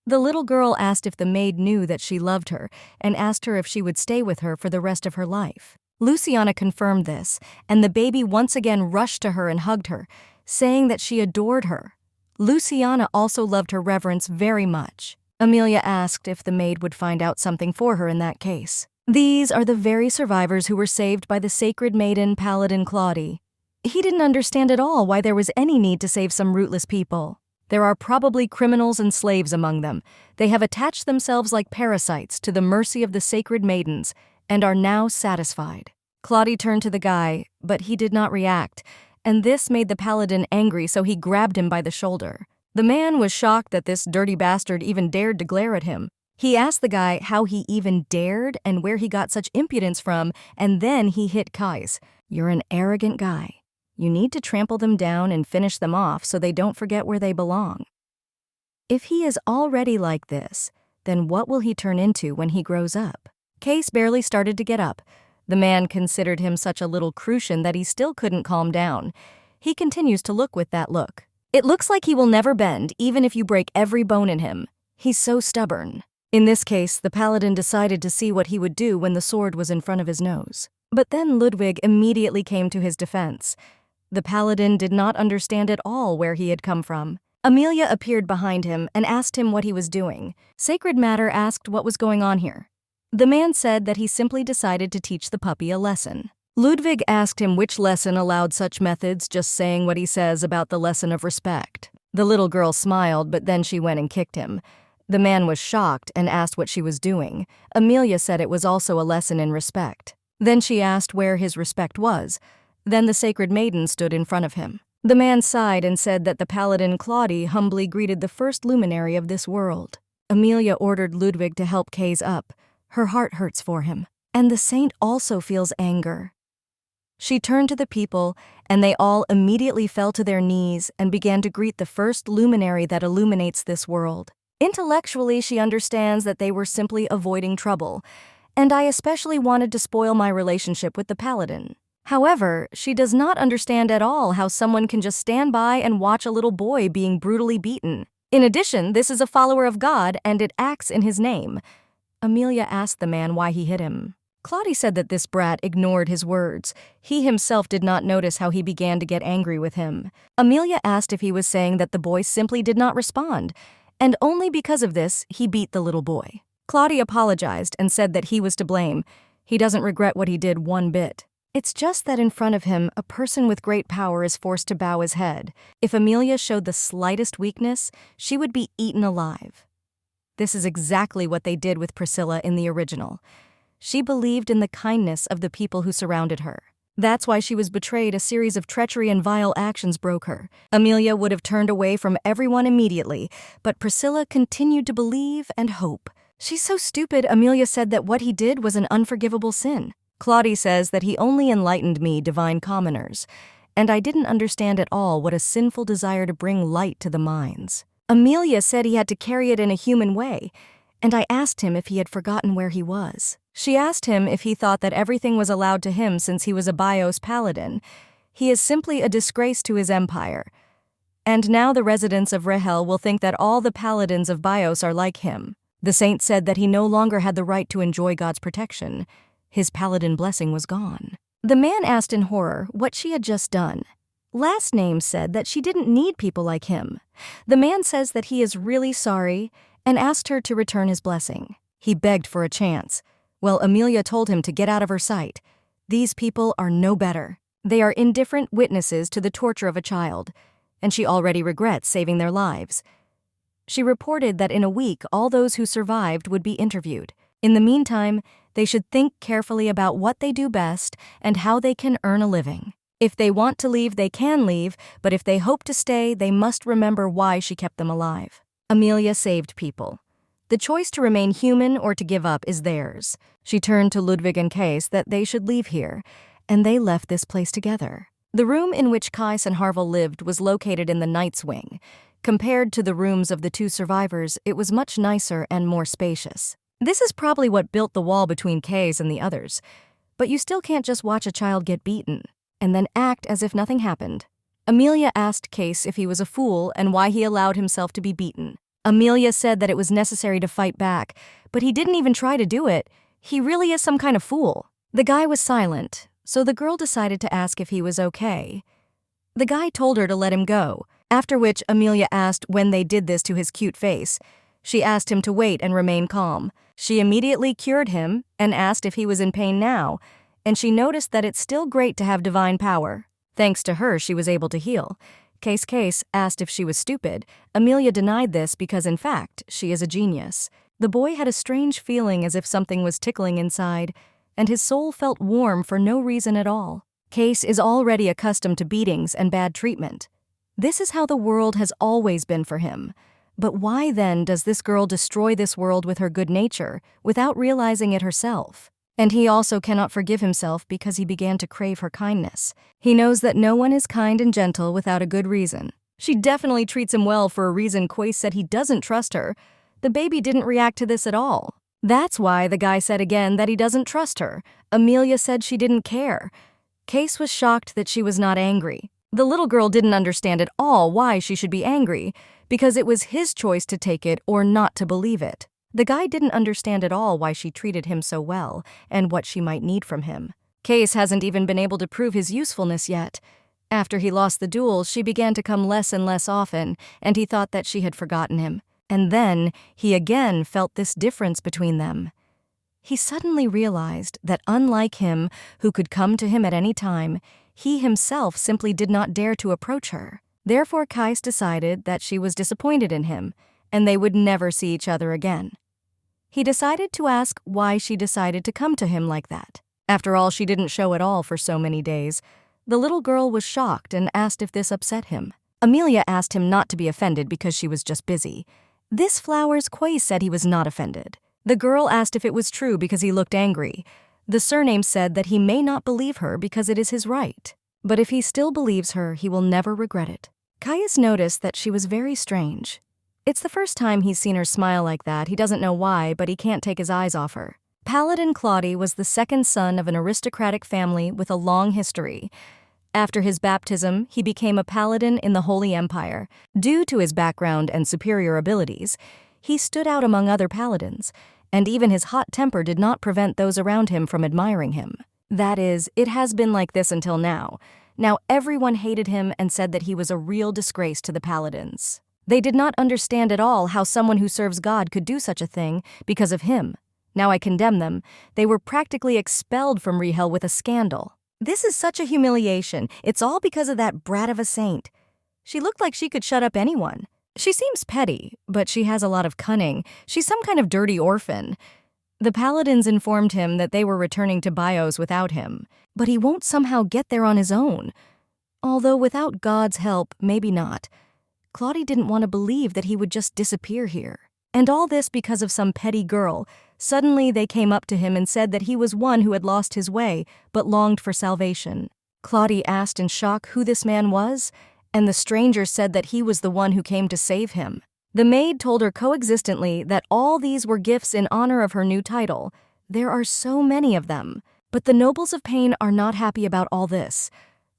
Speaker 1: The little girl asked if the maid knew that she loved her and asked her if she would stay with her for the rest of her life. Luciana confirmed this, and the baby once again rushed to her and hugged her, saying that she adored her. Luciana also loved her reverence very much. Amelia asked if the maid would find out something for her in that case. These are the very survivors who were saved by the sacred maiden Paladin Claudia. He didn't understand at all why there was any need to save some rootless people. There are probably criminals and slaves among them. They have attached themselves like parasites to the mercy of the sacred maidens and are now satisfied. Claudia turned to the guy, but he did not react, and this made the paladin angry, so he grabbed him by the shoulder. The man was shocked that this dirty bastard even dared to glare at him. He asked the guy how he even dared and where he got such impudence from, and then he hit Kais. "You're an arrogant guy. You need to trample them down and finish them off so they don't forget where they belong." If he is already like this, then what will he turn into when he grows up? Case barely started to get up. The man considered him such a little crucian that he still couldn't calm down. He continues to look with that look. It looks like he will never bend, even if you break every bone in him. He's so stubborn. In this case, the paladin decided to see what he would do when the sword was in front of his nose. But then Ludwig immediately came to his defense. The paladin did not understand at all where he had come from. Amelia appeared behind him and asked him what he was doing. Sacred Matter asked what was going on here. The man said that he simply decided to teach the puppy a lesson. Ludwig asked him which lesson allowed such methods, just saying what he says about the lesson of respect. The little girl smiled, but then she went and kicked him. The man was shocked and asked what she was doing. Amelia said it was also a lesson in respect. Then she asked where his respect was. Then the sacred maiden stood in front of him. The man sighed and said that the paladin Claudia humbly greeted the first luminary of this world. Amelia ordered Ludwig to help Case up. Her heart hurts for him, and the saint also feels anger. She turned to the people, and they all immediately fell to their knees and began to greet the first luminary that illuminates this world. Intellectually, she understands that they were simply avoiding trouble, and I especially wanted to spoil my relationship with the paladin. However, she does not understand at all how someone can just stand by and watch a little boy being brutally beaten. In addition, this is a follower of God, and it acts in his name. Amelia asked the man why he hit him. Claudia said that this brat ignored his words. He himself did not notice how he began to get angry with him. Amelia asked if he was saying that the boy simply did not respond, and only because of this, he beat the little boy. Claudia apologized and said that he was to blame. He doesn't regret what he did one bit. It's just that in front of him, a person with great power is forced to bow his head. If Amelia showed the slightest weakness, she would be eaten alive. This is exactly what they did with Priscilla in the original. She believed in the kindness of the people who surrounded her. That's why she was betrayed. A series of treachery and vile actions broke her. Amelia would have turned away from everyone immediately, but Priscilla continued to believe and hope. She's so stupid. Amelia said that what he did was an unforgivable sin. Claudia says that he only enlightened me, divine commoners, and I didn't understand at all what a sinful desire to bring light to the minds. Amelia said he had to carry it in a human way, and I asked him if he had forgotten where he was. She asked him if he thought that everything was allowed to him since he was a Bios paladin. He is simply a disgrace to his empire. And now the residents of Rahel will think that all the paladins of Bios are like him. The saint said that he no longer had the right to enjoy God's protection. His paladin blessing was gone. The man asked in horror what she had just done. Last Name said that she didn't need people like him. The man says that he is really sorry and asked her to return his blessing. He begged for a chance. Well, Amelia told him to get out of her sight. These people are no better. They are indifferent witnesses to the torture of a child, and she already regrets saving their lives. She reported that in a week all those who survived would be interviewed. In the meantime, they should think carefully about what they do best and how they can earn a living. If they want to leave, they can leave, but if they hope to stay, they must remember why she kept them alive. Amelia saved people. The choice to remain human or to give up is theirs. She turned to Ludwig and Case that they should leave here, and they left this place together. The room in which Kais and Harvel lived was located in the Knight's Wing. Compared to the rooms of the two survivors, it was much nicer and more spacious. This is probably what built the wall between Case and the others. But you still can't just watch a child get beaten and then act as if nothing happened. Amelia asked Case if he was a fool and why he allowed himself to be beaten. Amelia said that it was necessary to fight back, but he didn't even try to do it. He really is some kind of fool. The guy was silent, so the girl decided to ask if he was okay. The guy told her to let him go, after which Amelia asked when they did this to his cute face. She asked him to wait and remain calm. She immediately cured him and asked if he was in pain now, and she noticed that it's still great to have divine power. Thanks to her, she was able to heal. Case asked if she was stupid. Amelia denied this because, in fact, she is a genius. The boy had a strange feeling as if something was tickling inside, and his soul felt warm for no reason at all. Case is already accustomed to beatings and bad treatment. This is how the world has always been for him. But why then does this girl destroy this world with her good nature, without realizing it herself? And he also cannot forgive himself because he began to crave her kindness. He knows that no one is kind and gentle without a good reason. She definitely treats him well for a reason. Quace said he doesn't trust her. The baby didn't react to this at all. That's why the guy said again that he doesn't trust her. Amelia said she didn't care. Case was shocked that she was not angry. The little girl didn't understand at all why she should be angry, because it was his choice to take it or not to believe it. The guy didn't understand at all why she treated him so well and what she might need from him. Case hasn't even been able to prove his usefulness yet. After he lost the duel, she began to come less and less often, and he thought that she had forgotten him. And then he again felt this difference between them. He suddenly realized that unlike him, who could come to him at any time, he himself simply did not dare to approach her. Therefore, Kais decided that she was disappointed in him, and they would never see each other again. He decided to ask why she decided to come to him like that. After all, she didn't show at all for so many days. The little girl was shocked and asked if this upset him. Amelia asked him not to be offended because she was just busy. This Flowers Quace said he was not offended. The girl asked if it was true because he looked angry. The surname said that he may not believe her because it is his right. But if he still believes her, he will never regret it. Caius noticed that she was very strange. It's the first time he's seen her smile like that. He doesn't know why, but he can't take his eyes off her. Paladin Claudy was the second son of an aristocratic family with a long history. After his baptism, he became a paladin in the Holy Empire. Due to his background and superior abilities, he stood out among other paladins, and even his hot temper did not prevent those around him from admiring him. That is, it has been like this until now. Now everyone hated him and said that he was a real disgrace to the paladins. They did not understand at all how someone who serves God could do such a thing because of him. Now I condemn them. They were practically expelled from Rahel with a scandal. This is such a humiliation. It's all because of that brat of a saint. She looked like she could shut up anyone. She seems petty, but she has a lot of cunning. She's some kind of dirty orphan. The paladins informed him that they were returning to Bios without him, but he won't somehow get there on his own. Although without God's help, maybe not. Claudia didn't want to believe that he would just disappear here. And all this because of some petty girl. Suddenly they came up to him and said that he was one who had lost his way, but longed for salvation. Claudia asked in shock who this man was, and the stranger said that he was the one who came to save him. The maid told her coexistently that all these were gifts in honor of her new title. There are so many of them. But the nobles of Pain are not happy about all this.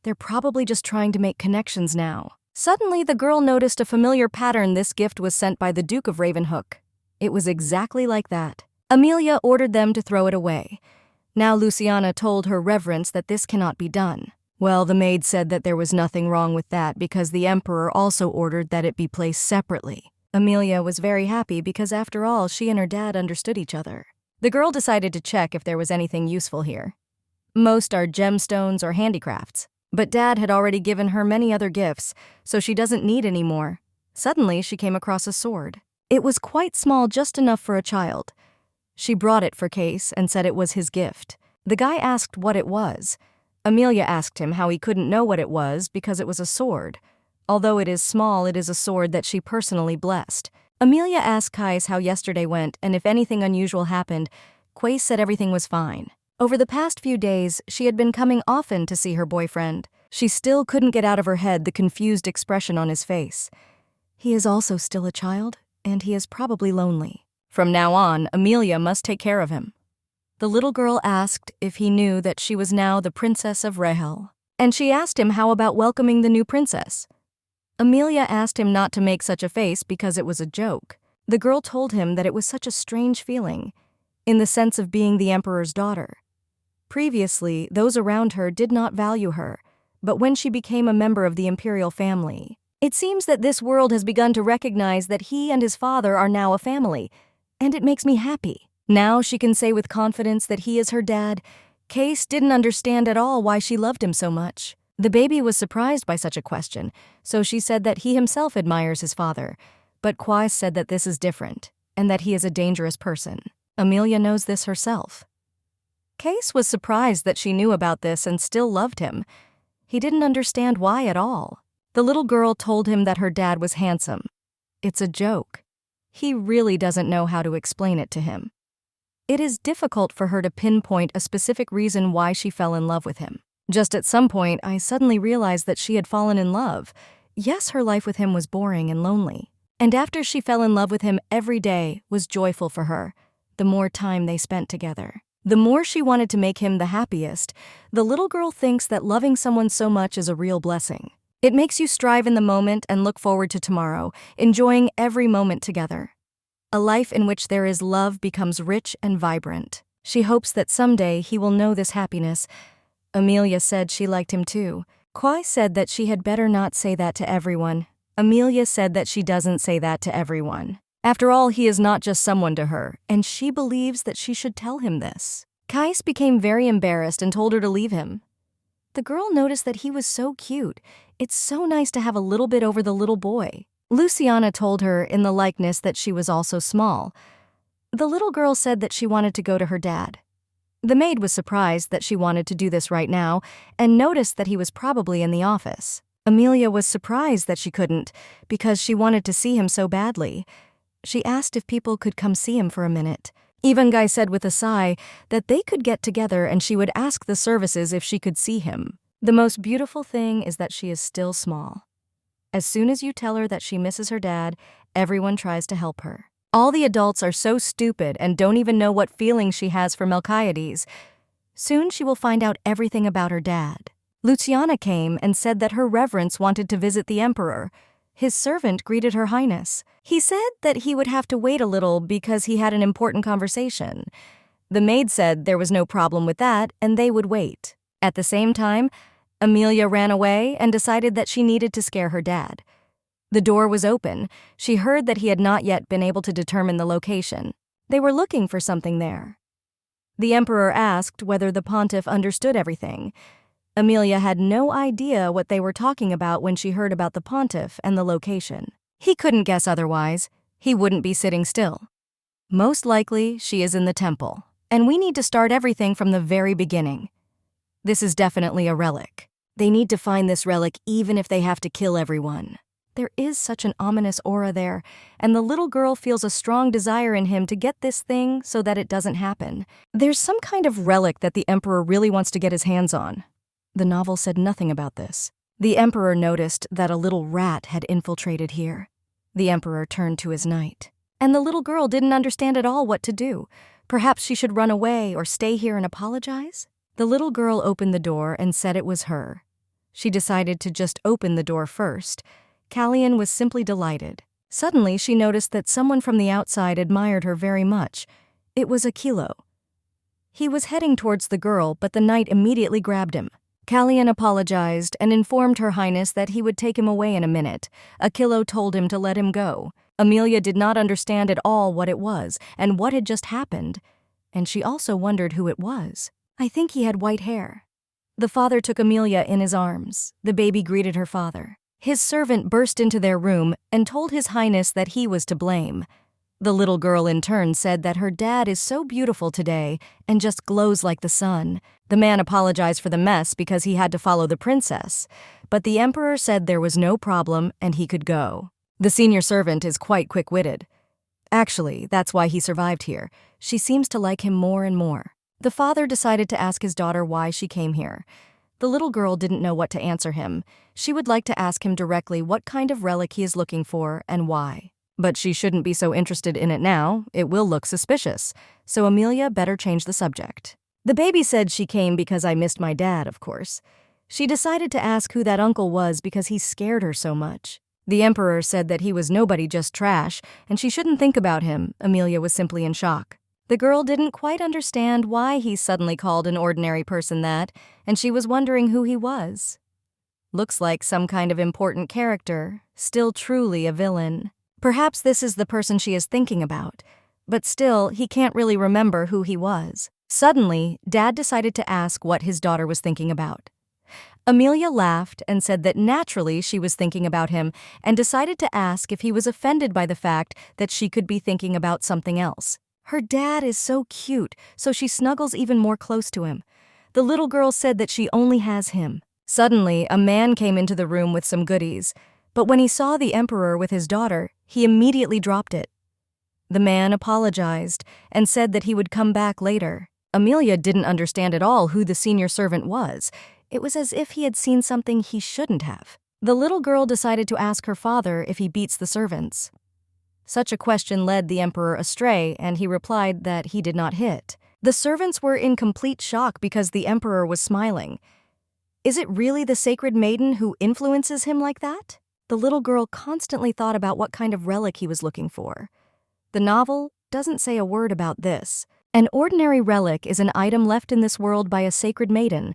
Speaker 1: They're probably just trying to make connections now. Suddenly, the girl noticed a familiar pattern. This gift was sent by the Duke of Ravenhook. It was exactly like that. Amelia ordered them to throw it away. Now Luciana told her reverence that this cannot be done. Well, the maid said that there was nothing wrong with that because the emperor also ordered that it be placed separately. Amelia was very happy because after all, she and her dad understood each other. The girl decided to check if there was anything useful here. Most are gemstones or handicrafts, but Dad had already given her many other gifts, so she doesn't need any more. Suddenly, she came across a sword. It was quite small, just enough for a child. She brought it for Case and said it was his gift. The guy asked what it was. Amelia asked him how he couldn't know what it was because it was a sword. Although it is small, it is a sword that she personally blessed. Amelia asked Kais how yesterday went and if anything unusual happened. Quace said everything was fine. Over the past few days, she had been coming often to see her boyfriend. She still couldn't get out of her head the confused expression on his face. He is also still a child, and he is probably lonely. From now on, Amelia must take care of him. The little girl asked if he knew that she was now the Princess of Rahel, and she asked him how about welcoming the new princess. Amelia asked him not to make such a face because it was a joke. The girl told him that it was such a strange feeling, in the sense of being the emperor's daughter. Previously, those around her did not value her, but when she became a member of the imperial family, it seems that this world has begun to recognize that he and his father are now a family, and it makes me happy. Now she can say with confidence that he is her dad. Case didn't understand at all why she loved him so much. The baby was surprised by such a question, so she said that he himself admires his father, but Quais said that this is different, and that he is a dangerous person. Amelia knows this herself. Case was surprised that she knew about this and still loved him. He didn't understand why at all. The little girl told him that her dad was handsome. It's a joke. He really doesn't know how to explain it to him. It is difficult for her to pinpoint a specific reason why she fell in love with him. Just at some point, I suddenly realized that she had fallen in love. Yes, her life with him was boring and lonely. And after she fell in love with him, every day was joyful for her. The more time they spent together, the more she wanted to make him the happiest. The little girl thinks that loving someone so much is a real blessing. It makes you strive in the moment and look forward to tomorrow, enjoying every moment together. A life in which there is love becomes rich and vibrant. She hopes that someday he will know this happiness. Amelia said she liked him too. Quai said that she had better not say that to everyone. Amelia said that she doesn't say that to everyone. After all, he is not just someone to her, and she believes that she should tell him this. Kais became very embarrassed and told her to leave him. The girl noticed that he was so cute. It's so nice to have a little bit over the little boy. Luciana told her in the likeness that she was also small. The little girl said that she wanted to go to her dad. The maid was surprised that she wanted to do this right now and noticed that he was probably in the office. Amelia was surprised that she couldn't because she wanted to see him so badly. She asked if people could come see him for a minute. Even Guy said with a sigh that they could get together and she would ask the services if she could see him. The most beautiful thing is that she is still small. As soon as you tell her that she misses her dad, everyone tries to help her. All the adults are so stupid and don't even know what feelings she has for Melchiades. Soon she will find out everything about her dad. Luciana came and said that her reverence wanted to visit the emperor. His servant greeted her highness. He said that he would have to wait a little because he had an important conversation. The maid said there was no problem with that and they would wait. At the same time, Amelia ran away and decided that she needed to scare her dad. The door was open. She heard that he had not yet been able to determine the location. They were looking for something there. The emperor asked whether the pontiff understood everything. Amelia had no idea what they were talking about when she heard about the pontiff and the location. He couldn't guess otherwise. He wouldn't be sitting still. Most likely, she is in the temple. And we need to start everything from the very beginning. This is definitely a relic. They need to find this relic even if they have to kill everyone. There is such an ominous aura there, and the little girl feels a strong desire in him to get this thing so that it doesn't happen. There's some kind of relic that the Emperor really wants to get his hands on. The novel said nothing about this. The Emperor noticed that a little rat had infiltrated here. The Emperor turned to his knight. And the little girl didn't understand at all what to do. Perhaps she should run away or stay here and apologize? The little girl opened the door and said it was her. She decided to just open the door first. Callian was simply delighted. Suddenly, she noticed that someone from the outside admired her very much. It was Aquilo. He was heading towards the girl, but the knight immediately grabbed him. Callian apologized and informed Her Highness that he would take him away in a minute. Aquilo told him to let him go. Amelia did not understand at all what it was and what had just happened, and she also wondered who it was. I think he had white hair. The father took Amelia in his arms. The baby greeted her father. His servant burst into their room and told His Highness that he was to blame. The little girl in turn said that her dad is so beautiful today and just glows like the sun. The man apologized for the mess because he had to follow the princess, but the Emperor said there was no problem and he could go. The senior servant is quite quick-witted. Actually, that's why he survived here. She seems to like him more and more. The father decided to ask his daughter why she came here. The little girl didn't know what to answer him. She would like to ask him directly what kind of relic he is looking for and why. But she shouldn't be so interested in it now. It will look suspicious. So Amelia better change the subject. The baby said she came because I missed my dad, of course. She decided to ask who that uncle was because he scared her so much. The Emperor said that he was nobody, just trash, and she shouldn't think about him. Amelia was simply in shock. The girl didn't quite understand why he suddenly called an ordinary person that, and she was wondering who he was. Looks like some kind of important character, still truly a villain. Perhaps this is the person she is thinking about, but still, he can't really remember who he was. Suddenly, Dad decided to ask what his daughter was thinking about. Amelia laughed and said that naturally she was thinking about him and decided to ask if he was offended by the fact that she could be thinking about something else. Her dad is so cute, so she snuggles even more close to him. The little girl said that she only has him. Suddenly, a man came into the room with some goodies, but when he saw the Emperor with his daughter, he immediately dropped it. The man apologized and said that he would come back later. Amelia didn't understand at all who the senior servant was. It was as if he had seen something he shouldn't have. The little girl decided to ask her father if he beats the servants. Such a question led the Emperor astray, and he replied that he did not hit. The servants were in complete shock because the Emperor was smiling. Is it really the sacred maiden who influences him like that? The little girl constantly thought about what kind of relic he was looking for. The novel doesn't say a word about this. An ordinary relic is an item left in this world by a sacred maiden,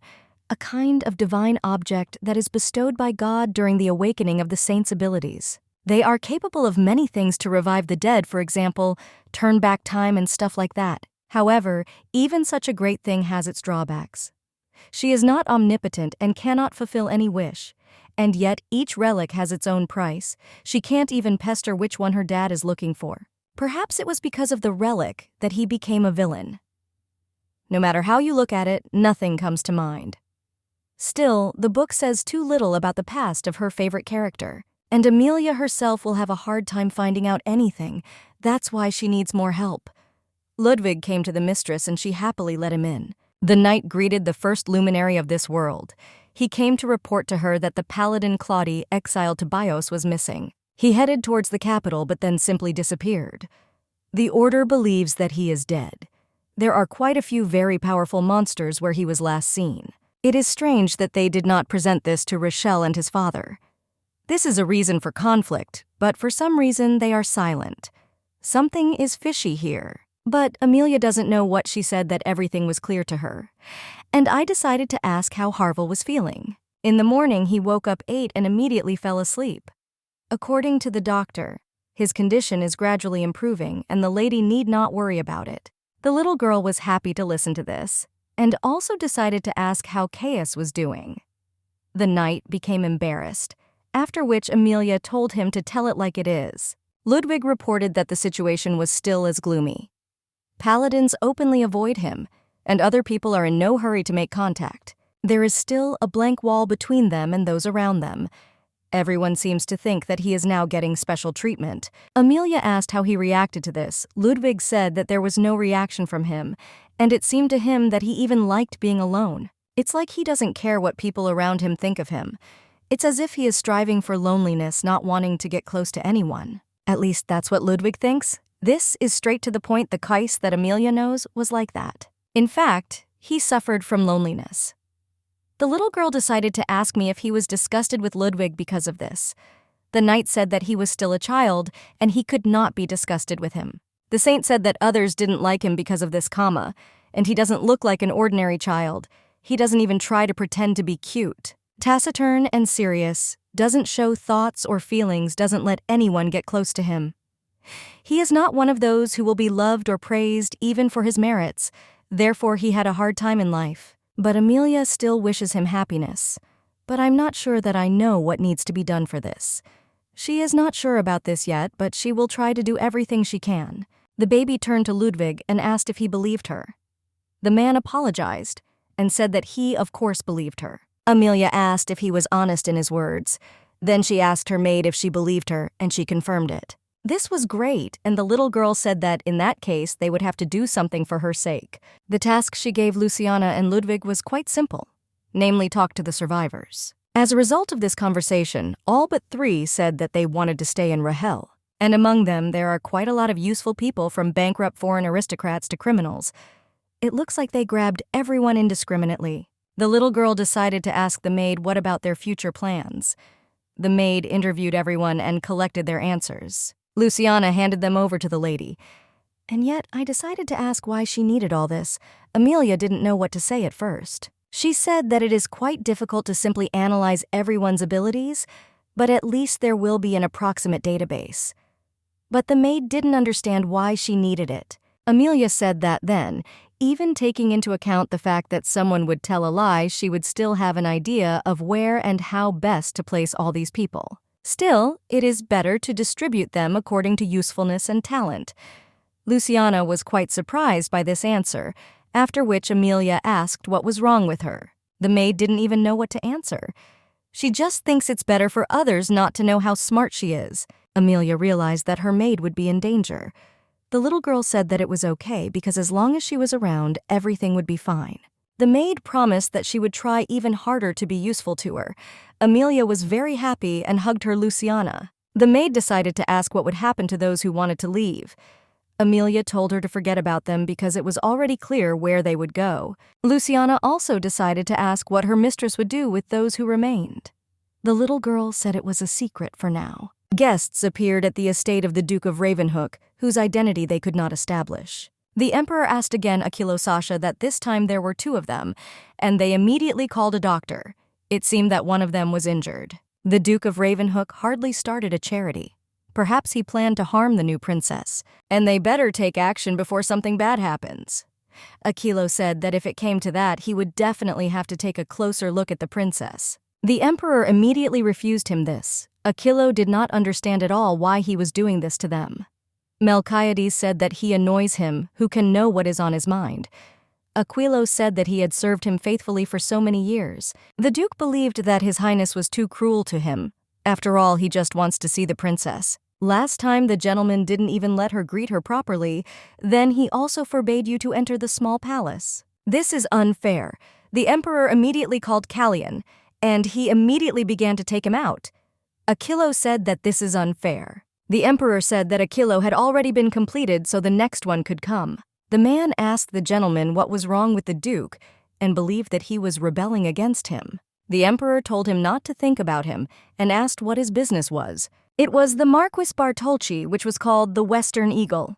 Speaker 1: a kind of divine object that is bestowed by God during the awakening of the saint's abilities. They are capable of many things to revive the dead, for example, turn back time and stuff like that. However, even such a great thing has its drawbacks. She is not omnipotent and cannot fulfill any wish. And yet each relic has its own price. She can't even pester which one her dad is looking for. Perhaps it was because of the relic that he became a villain. No matter how you look at it, nothing comes to mind. Still, the book says too little about the past of her favorite character, and Amelia herself will have a hard time finding out anything. That's why she needs more help. Ludwig came to the mistress and she happily let him in. The knight greeted the first luminary of this world. He came to report to her that the paladin Claudi, exiled to Bios, was missing. He headed towards the capital but then simply disappeared. The Order believes that he is dead. There are quite a few very powerful monsters where he was last seen. It is strange that they did not present this to Rochelle and his father. This is a reason for conflict, but for some reason they are silent. Something is fishy here. But Amelia doesn't know what she said that everything was clear to her. And I decided to ask how Harville was feeling. In the morning, he woke up 8 and immediately fell asleep. According to the doctor, his condition is gradually improving and the lady need not worry about it. The little girl was happy to listen to this, and also decided to ask how Caius was doing. The knight became embarrassed, after which Amelia told him to tell it like it is. Ludwig reported that the situation was still as gloomy. Paladins openly avoid him, and other people are in no hurry to make contact. There is still a blank wall between them and those around them. Everyone seems to think that he is now getting special treatment. Amelia asked how he reacted to this. Ludwig said that there was no reaction from him, and it seemed to him that he even liked being alone. It's like he doesn't care what people around him think of him. It's as if he is striving for loneliness, not wanting to get close to anyone. At least that's what Ludwig thinks. This is straight to the point. The Kais that Amelia knows was like that. In fact, he suffered from loneliness. The little girl decided to ask me if he was disgusted with Ludwig because of this. The knight said that he was still a child, and he could not be disgusted with him. The saint said that others didn't like him because of this comma, and he doesn't look like an ordinary child. He doesn't even try to pretend to be cute. Taciturn and serious, doesn't show thoughts or feelings, doesn't let anyone get close to him. He is not one of those who will be loved or praised even for his merits, therefore he had a hard time in life. But Amelia still wishes him happiness. But I'm not sure that I know what needs to be done for this. She is not sure about this yet, but she will try to do everything she can. The baby turned to Ludwig and asked if he believed her. The man apologized and said that he, of course, believed her. Amelia asked if he was honest in his words. Then she asked her maid if she believed her, and she confirmed it. This was great, and the little girl said that, in that case, they would have to do something for her sake. The task she gave Luciana and Ludwig was quite simple, namely talk to the survivors. As a result of this conversation, all but 3 said that they wanted to stay in Rahel. And among them, there are quite a lot of useful people, from bankrupt foreign aristocrats to criminals. It looks like they grabbed everyone indiscriminately. The little girl decided to ask the maid what about their future plans. The maid interviewed everyone and collected their answers. Luciana handed them over to the lady. And yet, I decided to ask why she needed all this. Amelia didn't know what to say at first. She said that it is quite difficult to simply analyze everyone's abilities, but at least there will be an approximate database. But the maid didn't understand why she needed it. Amelia said that then, even taking into account the fact that someone would tell a lie, she would still have an idea of where and how best to place all these people. Still, it is better to distribute them according to usefulness and talent. Luciana was quite surprised by this answer, after which Amelia asked what was wrong with her. The maid didn't even know what to answer. She just thinks it's better for others not to know how smart she is. Amelia realized that her maid would be in danger. The little girl said that it was okay because as long as she was around, everything would be fine. The maid promised that she would try even harder to be useful to her. Amelia was very happy and hugged her Luciana. The maid decided to ask what would happen to those who wanted to leave. Amelia told her to forget about them because it was already clear where they would go. Luciana also decided to ask what her mistress would do with those who remained. The little girl said it was a secret for now. Guests appeared at the estate of the Duke of Ravenhook, whose identity they could not establish. The emperor asked again Achillo Sasha that this time there were 2 of them, and they immediately called a doctor. It seemed that one of them was injured. The Duke of Ravenhook hardly started a charity. Perhaps he planned to harm the new princess, and they better take action before something bad happens. Achillo said that if it came to that, he would definitely have to take a closer look at the princess. The emperor immediately refused him this. Achillo did not understand at all why he was doing this to them. Melchiades said that he annoys him, who can know what is on his mind. Aquilo said that he had served him faithfully for so many years. The Duke believed that His Highness was too cruel to him. After all, he just wants to see the princess. Last time the gentleman didn't even let her greet her properly, then he also forbade you to enter the small palace. This is unfair. The emperor immediately called Callion, and he immediately began to take him out. Achillo said that this is unfair. The emperor said that Achillo had already been completed so the next one could come. The man asked the gentleman what was wrong with the Duke and believed that he was rebelling against him. The emperor told him not to think about him and asked what his business was. It was the Marquis Bartolci, which was called the Western Eagle.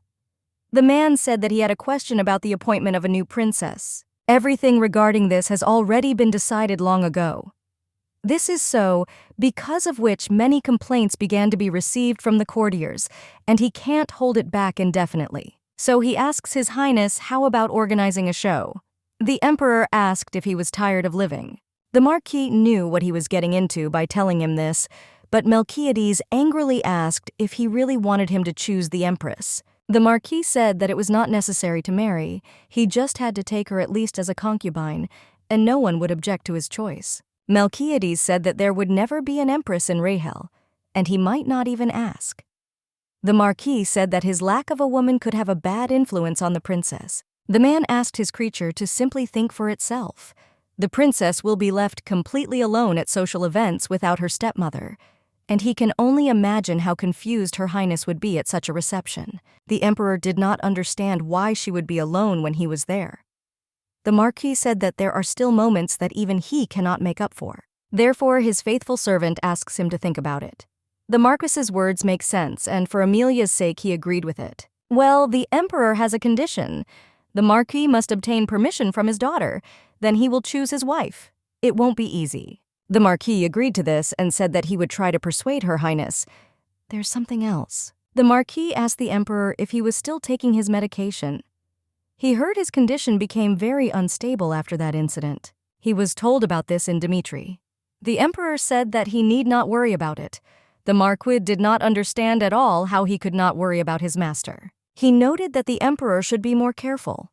Speaker 1: The man said that he had a question about the appointment of a new princess. Everything regarding this has already been decided long ago. This is so, because of which many complaints began to be received from the courtiers, and he can't hold it back indefinitely. So he asks His Highness how about organizing a show. The emperor asked if he was tired of living. The Marquis knew what he was getting into by telling him this, but Melchiades angrily asked if he really wanted him to choose the empress. The Marquis said that it was not necessary to marry, he just had to take her at least as a concubine, and no one would object to his choice. Melchiades said that there would never be an empress in Rahel, and he might not even ask. The Marquis said that his lack of a woman could have a bad influence on the princess. The man asked his creature to simply think for itself. The princess will be left completely alone at social events without her stepmother, and he can only imagine how confused Her Highness would be at such a reception. The emperor did not understand why she would be alone when he was there. The Marquis said that there are still moments that even he cannot make up for. Therefore, his faithful servant asks him to think about it. The Marquis's words make sense, and for Amelia's sake he agreed with it. Well, the emperor has a condition. The Marquis must obtain permission from his daughter, then he will choose his wife. It won't be easy. The Marquis agreed to this and said that he would try to persuade Her Highness. There's something else. The Marquis asked the emperor if he was still taking his medication. He heard his condition became very unstable after that incident. He was told about this in Dmitri. The emperor said that he need not worry about it. The Marquis did not understand at all how he could not worry about his master. He noted that the emperor should be more careful.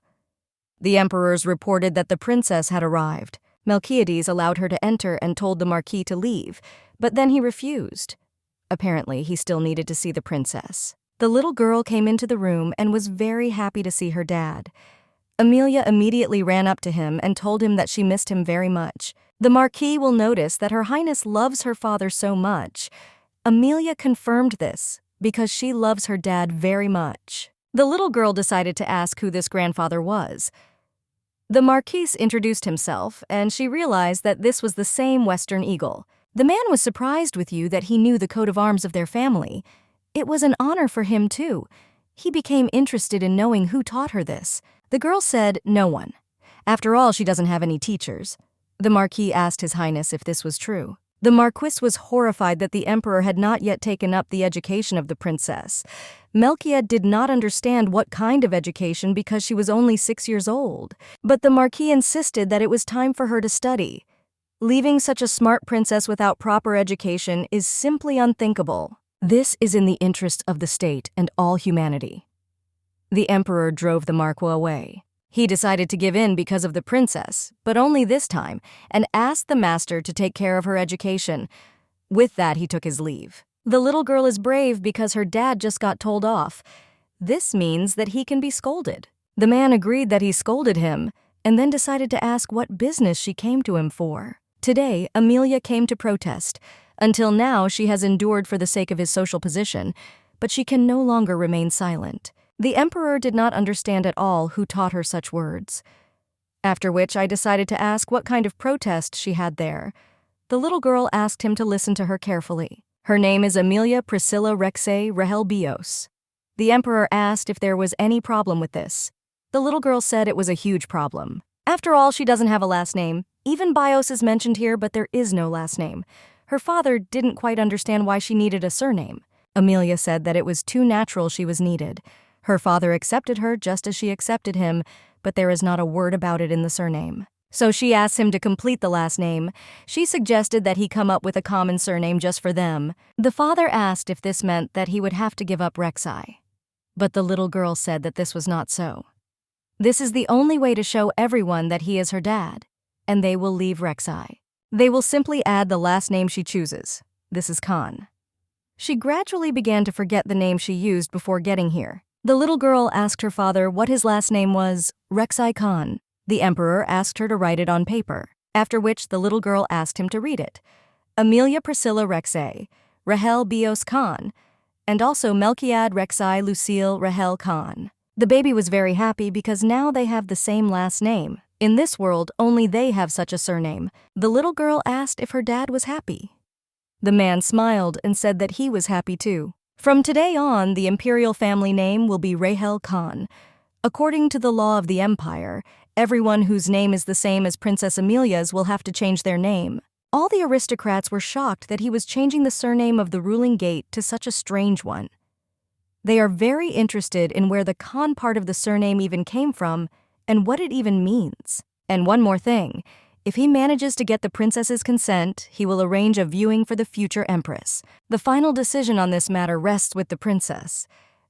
Speaker 1: The emperors reported that the princess had arrived. Melchiades allowed her to enter and told the Marquis to leave, but then he refused. Apparently, he still needed to see the princess. The little girl came into the room and was very happy to see her dad. Amelia immediately ran up to him and told him that she missed him very much. The Marquis will notice that Her Highness loves her father so much. Amelia confirmed this because she loves her dad very much. The little girl decided to ask who this grandfather was. The Marquis introduced himself, and she realized that this was the same Western Eagle. The man was surprised with you that he knew the coat of arms of their family. It was an honor for him, too. He became interested in knowing who taught her this. The girl said, no one. After all, she doesn't have any teachers. The Marquis asked His Highness if this was true. The Marquis was horrified that the emperor had not yet taken up the education of the princess. Melchiades did not understand what kind of education because she was only 6 years old. But the Marquis insisted that it was time for her to study. Leaving such a smart princess without proper education is simply unthinkable. This is in the interest of the state and all humanity. The emperor drove the Marquis away. He decided to give in because of the princess, but only this time, and asked the master to take care of her education. With that, he took his leave. The little girl is brave because her dad just got told off. This means that he can be scolded. The man agreed that he scolded him, and then decided to ask what business she came to him for. Today, Amelia came to protest. Until now, she has endured for the sake of his social position, but she can no longer remain silent. The emperor did not understand at all who taught her such words. After which I decided to ask what kind of protest she had there. The little girl asked him to listen to her carefully. Her name is Amelia Priscilla Rexae Rahel Bios. The emperor asked if there was any problem with this. The little girl said it was a huge problem. After all, she doesn't have a last name. Even Bios is mentioned here, but there is no last name. Her father didn't quite understand why she needed a surname. Amelia said that it was too natural she was needed. Her father accepted her just as she accepted him, but there is not a word about it in the surname. So she asked him to complete the last name. She suggested that he come up with a common surname just for them. The father asked if this meant that he would have to give up Rexae. But the little girl said that this was not so. This is the only way to show everyone that he is her dad, and they will leave Rexae. They will simply add the last name she chooses. This is Khan. She gradually began to forget the name she used before getting here. The little girl asked her father what his last name was, Rexae Khan. The emperor asked her to write it on paper, after which the little girl asked him to read it. Amelia Priscilla Rexae, Rahel Bios Khan, and also Melchiades Rexae Lucille Rahel Khan. The baby was very happy because now they have the same last name. In this world, only they have such a surname. The little girl asked if her dad was happy. The man smiled and said that he was happy too. From today on, the imperial family name will be Rahel Khan. According to the law of the empire, everyone whose name is the same as Princess Amelia's will have to change their name. All the aristocrats were shocked that he was changing the surname of the ruling gate to such a strange one. They are very interested in where the Khan part of the surname even came from and what it even means. And one more thing, If he manages to get the princess's consent, he will arrange a viewing for the future empress. The final decision on this matter rests with the princess.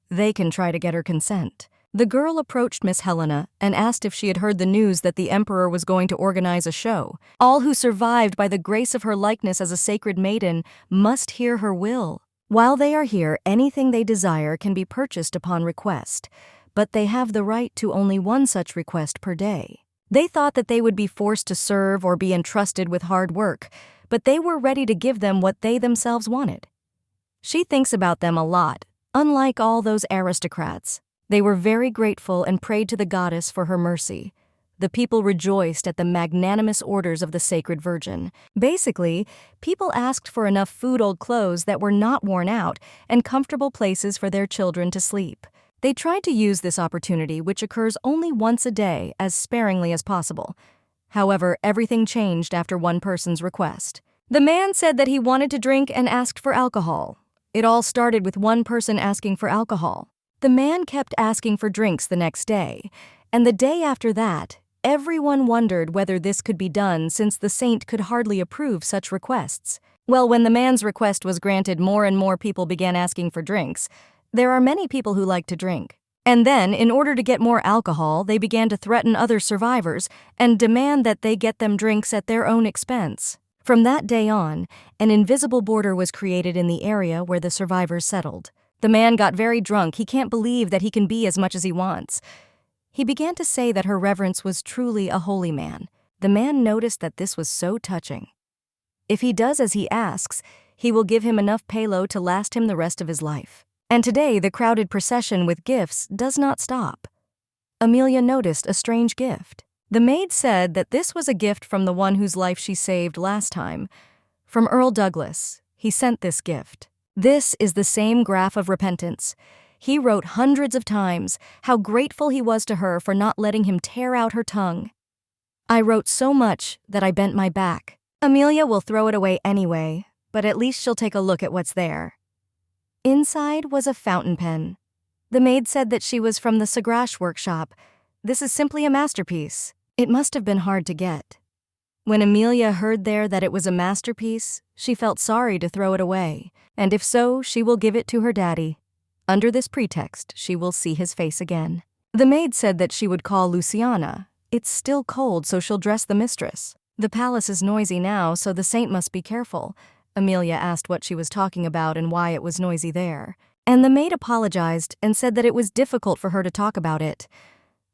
Speaker 1: They can try to get her consent. The girl approached Miss Helena and asked if she had heard the news that the emperor was going to organize a show. All who survived by the grace of her likeness as a sacred maiden must hear her will. While they are here, anything they desire can be purchased upon request, but they have the right to only one such request per day. They thought that they would be forced to serve or be entrusted with hard work, but they were ready to give them what they themselves wanted. She thinks about them a lot, unlike all those aristocrats. They were very grateful and prayed to the goddess for her mercy. The people rejoiced at the magnanimous orders of the Sacred Virgin. Basically, people asked for enough food, old clothes that were not worn out, and comfortable places for their children to sleep. They tried to use this opportunity, which occurs only once a day, as sparingly as possible. However, everything changed after one person's request. The man said that he wanted to drink and asked for alcohol. It all started with one person asking for alcohol. The man kept asking for drinks the next day, and the day after that, everyone wondered whether this could be done since the saint could hardly approve such requests. Well, when the man's request was granted, more and more people began asking for drinks. There are many people who like to drink. And then, in order to get more alcohol, they began to threaten other survivors and demand that they get them drinks at their own expense. From that day on, an invisible border was created in the area where the survivors settled. The man got very drunk. He can't believe that he can be as much as he wants. He began to say that Her Reverence was truly a holy man. The man noticed that this was so touching. If he does as he asks, he will give him enough payload to last him the rest of his life. And today, the crowded procession with gifts does not stop. Amelia noticed a strange gift. The maid said that this was a gift from the one whose life she saved last time. From Earl Douglas, he sent this gift. This is the same graph of repentance. He wrote hundreds of times how grateful he was to her for not letting him tear out her tongue. I wrote so much that I bent my back. Amelia will throw it away anyway, but at least she'll take a look at what's there. Inside was a fountain pen. The maid said that she was from the Sagrash workshop. This is simply a masterpiece. It must have been hard to get. When Amelia heard there that it was a masterpiece, she felt sorry to throw it away, and if so, she will give it to her daddy. Under this pretext, she will see his face again. The maid said that she would call Luciana. It's still cold, so she'll dress the mistress. The palace is noisy now, so the saint must be careful. Amelia asked what she was talking about and why it was noisy there. And the maid apologized and said that it was difficult for her to talk about it.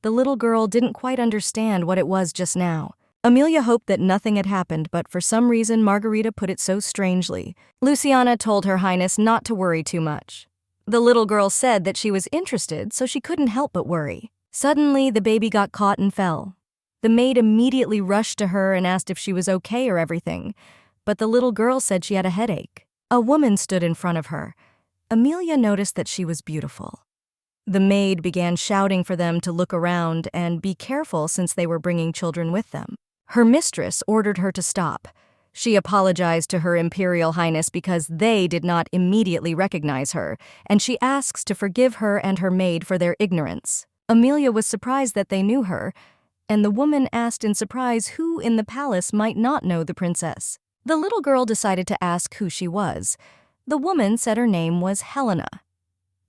Speaker 1: The little girl didn't quite understand what it was just now. Amelia hoped that nothing had happened, but for some reason Margarita put it so strangely. Luciana told Her Highness not to worry too much. The little girl said that she was interested, so she couldn't help but worry. Suddenly, the baby got caught and fell. The maid immediately rushed to her and asked if she was okay or everything, but the little girl said she had a headache. A woman stood in front of her. Amelia noticed that she was beautiful. The maid began shouting for them to look around and be careful since they were bringing children with them. Her mistress ordered her to stop. She apologized to Her Imperial Highness because they did not immediately recognize her, and she asks to forgive her and her maid for their ignorance. Amelia was surprised that they knew her, and the woman asked in surprise who in the palace might not know the princess. The little girl decided to ask who she was. The woman said her name was Helena.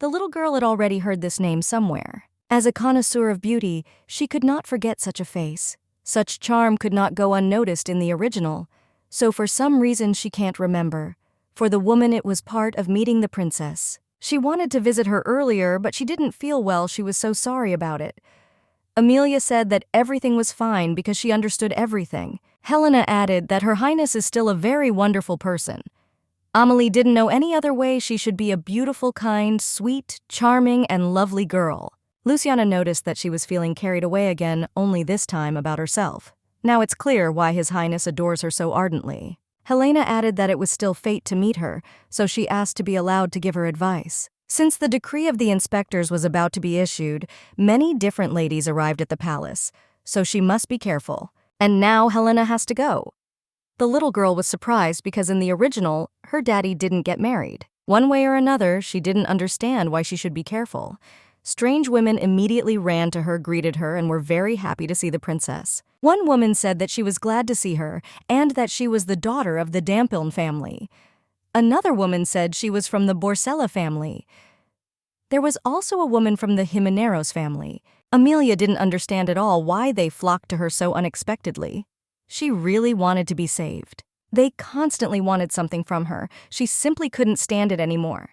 Speaker 1: The little girl had already heard this name somewhere. As a connoisseur of beauty, she could not forget such a face. Such charm could not go unnoticed in the original, so for some reason she can't remember. For the woman, it was part of meeting the princess. She wanted to visit her earlier, but she didn't feel well. She was so sorry about it. Amelia said that everything was fine because she understood everything. Helena added that Her Highness is still a very wonderful person. Amelie didn't know any other way she should be a beautiful, kind, sweet, charming, and lovely girl. Luciana noticed that she was feeling carried away again, only this time about herself. Now it's clear why His Highness adores her so ardently. Helena added that it was still fate to meet her, so she asked to be allowed to give her advice. Since the decree of the inspectors was about to be issued, many different ladies arrived at the palace, so she must be careful. And now Helena has to go. The little girl was surprised because in the original, her daddy didn't get married. One way or another, she didn't understand why she should be careful. Strange women immediately ran to her, greeted her, and were very happy to see the princess. One woman said that she was glad to see her and that she was the daughter of the Dampiln family. Another woman said she was from the Borsella family. There was also a woman from the Jimeneros family. Amelia didn't understand at all why they flocked to her so unexpectedly. She really wanted to be saved. They constantly wanted something from her. She simply couldn't stand it anymore.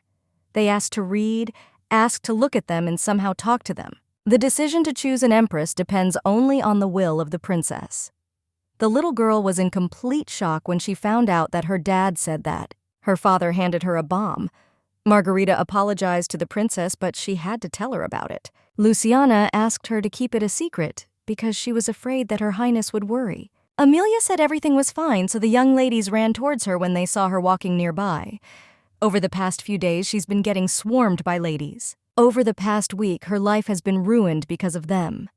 Speaker 1: They asked to read, asked to look at them, and somehow talk to them. The decision to choose an empress depends only on the will of the princess. The little girl was in complete shock when she found out that her dad said that. Her father handed her a bomb. Margarita apologized to the princess, but she had to tell her about it. Luciana asked her to keep it a secret because she was afraid that Her Highness would worry. Amelia said everything was fine, so the young ladies ran towards her when they saw her walking nearby. Over the past few days, she's been getting swarmed by ladies. Over the past week, her life has been ruined because of them.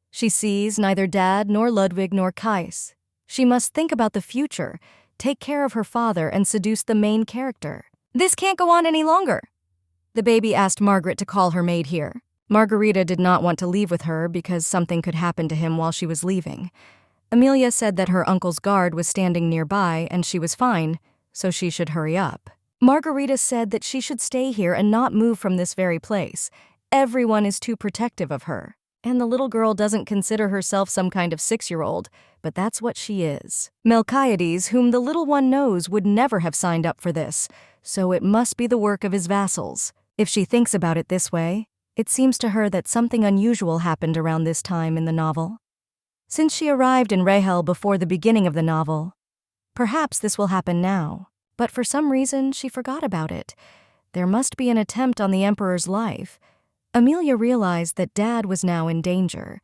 Speaker 1: She sees neither Dad nor Ludwig nor Kais. She must think about the future, take care of her father, and seduce the main character. This can't go on any longer. The baby asked Margaret to call her maid here. Margarita did not want to leave with her because something could happen to him while she was leaving. Amelia said that her uncle's guard was standing nearby and she was fine, so she should hurry up. Margarita said that she should stay here and not move from this very place. Everyone is too protective of her. And the little girl doesn't consider herself some kind of 6-year-old, but that's what she is. Melchiades, whom the little one knows, would never have signed up for this, so it must be the work of his vassals. If she thinks about it this way, it seems to her that something unusual happened around this time in the novel. Since she arrived in Rahel before the beginning of the novel, perhaps this will happen now. But for some reason, she forgot about it. There must be an attempt on the Emperor's life. Amelia realized that Dad was now in danger.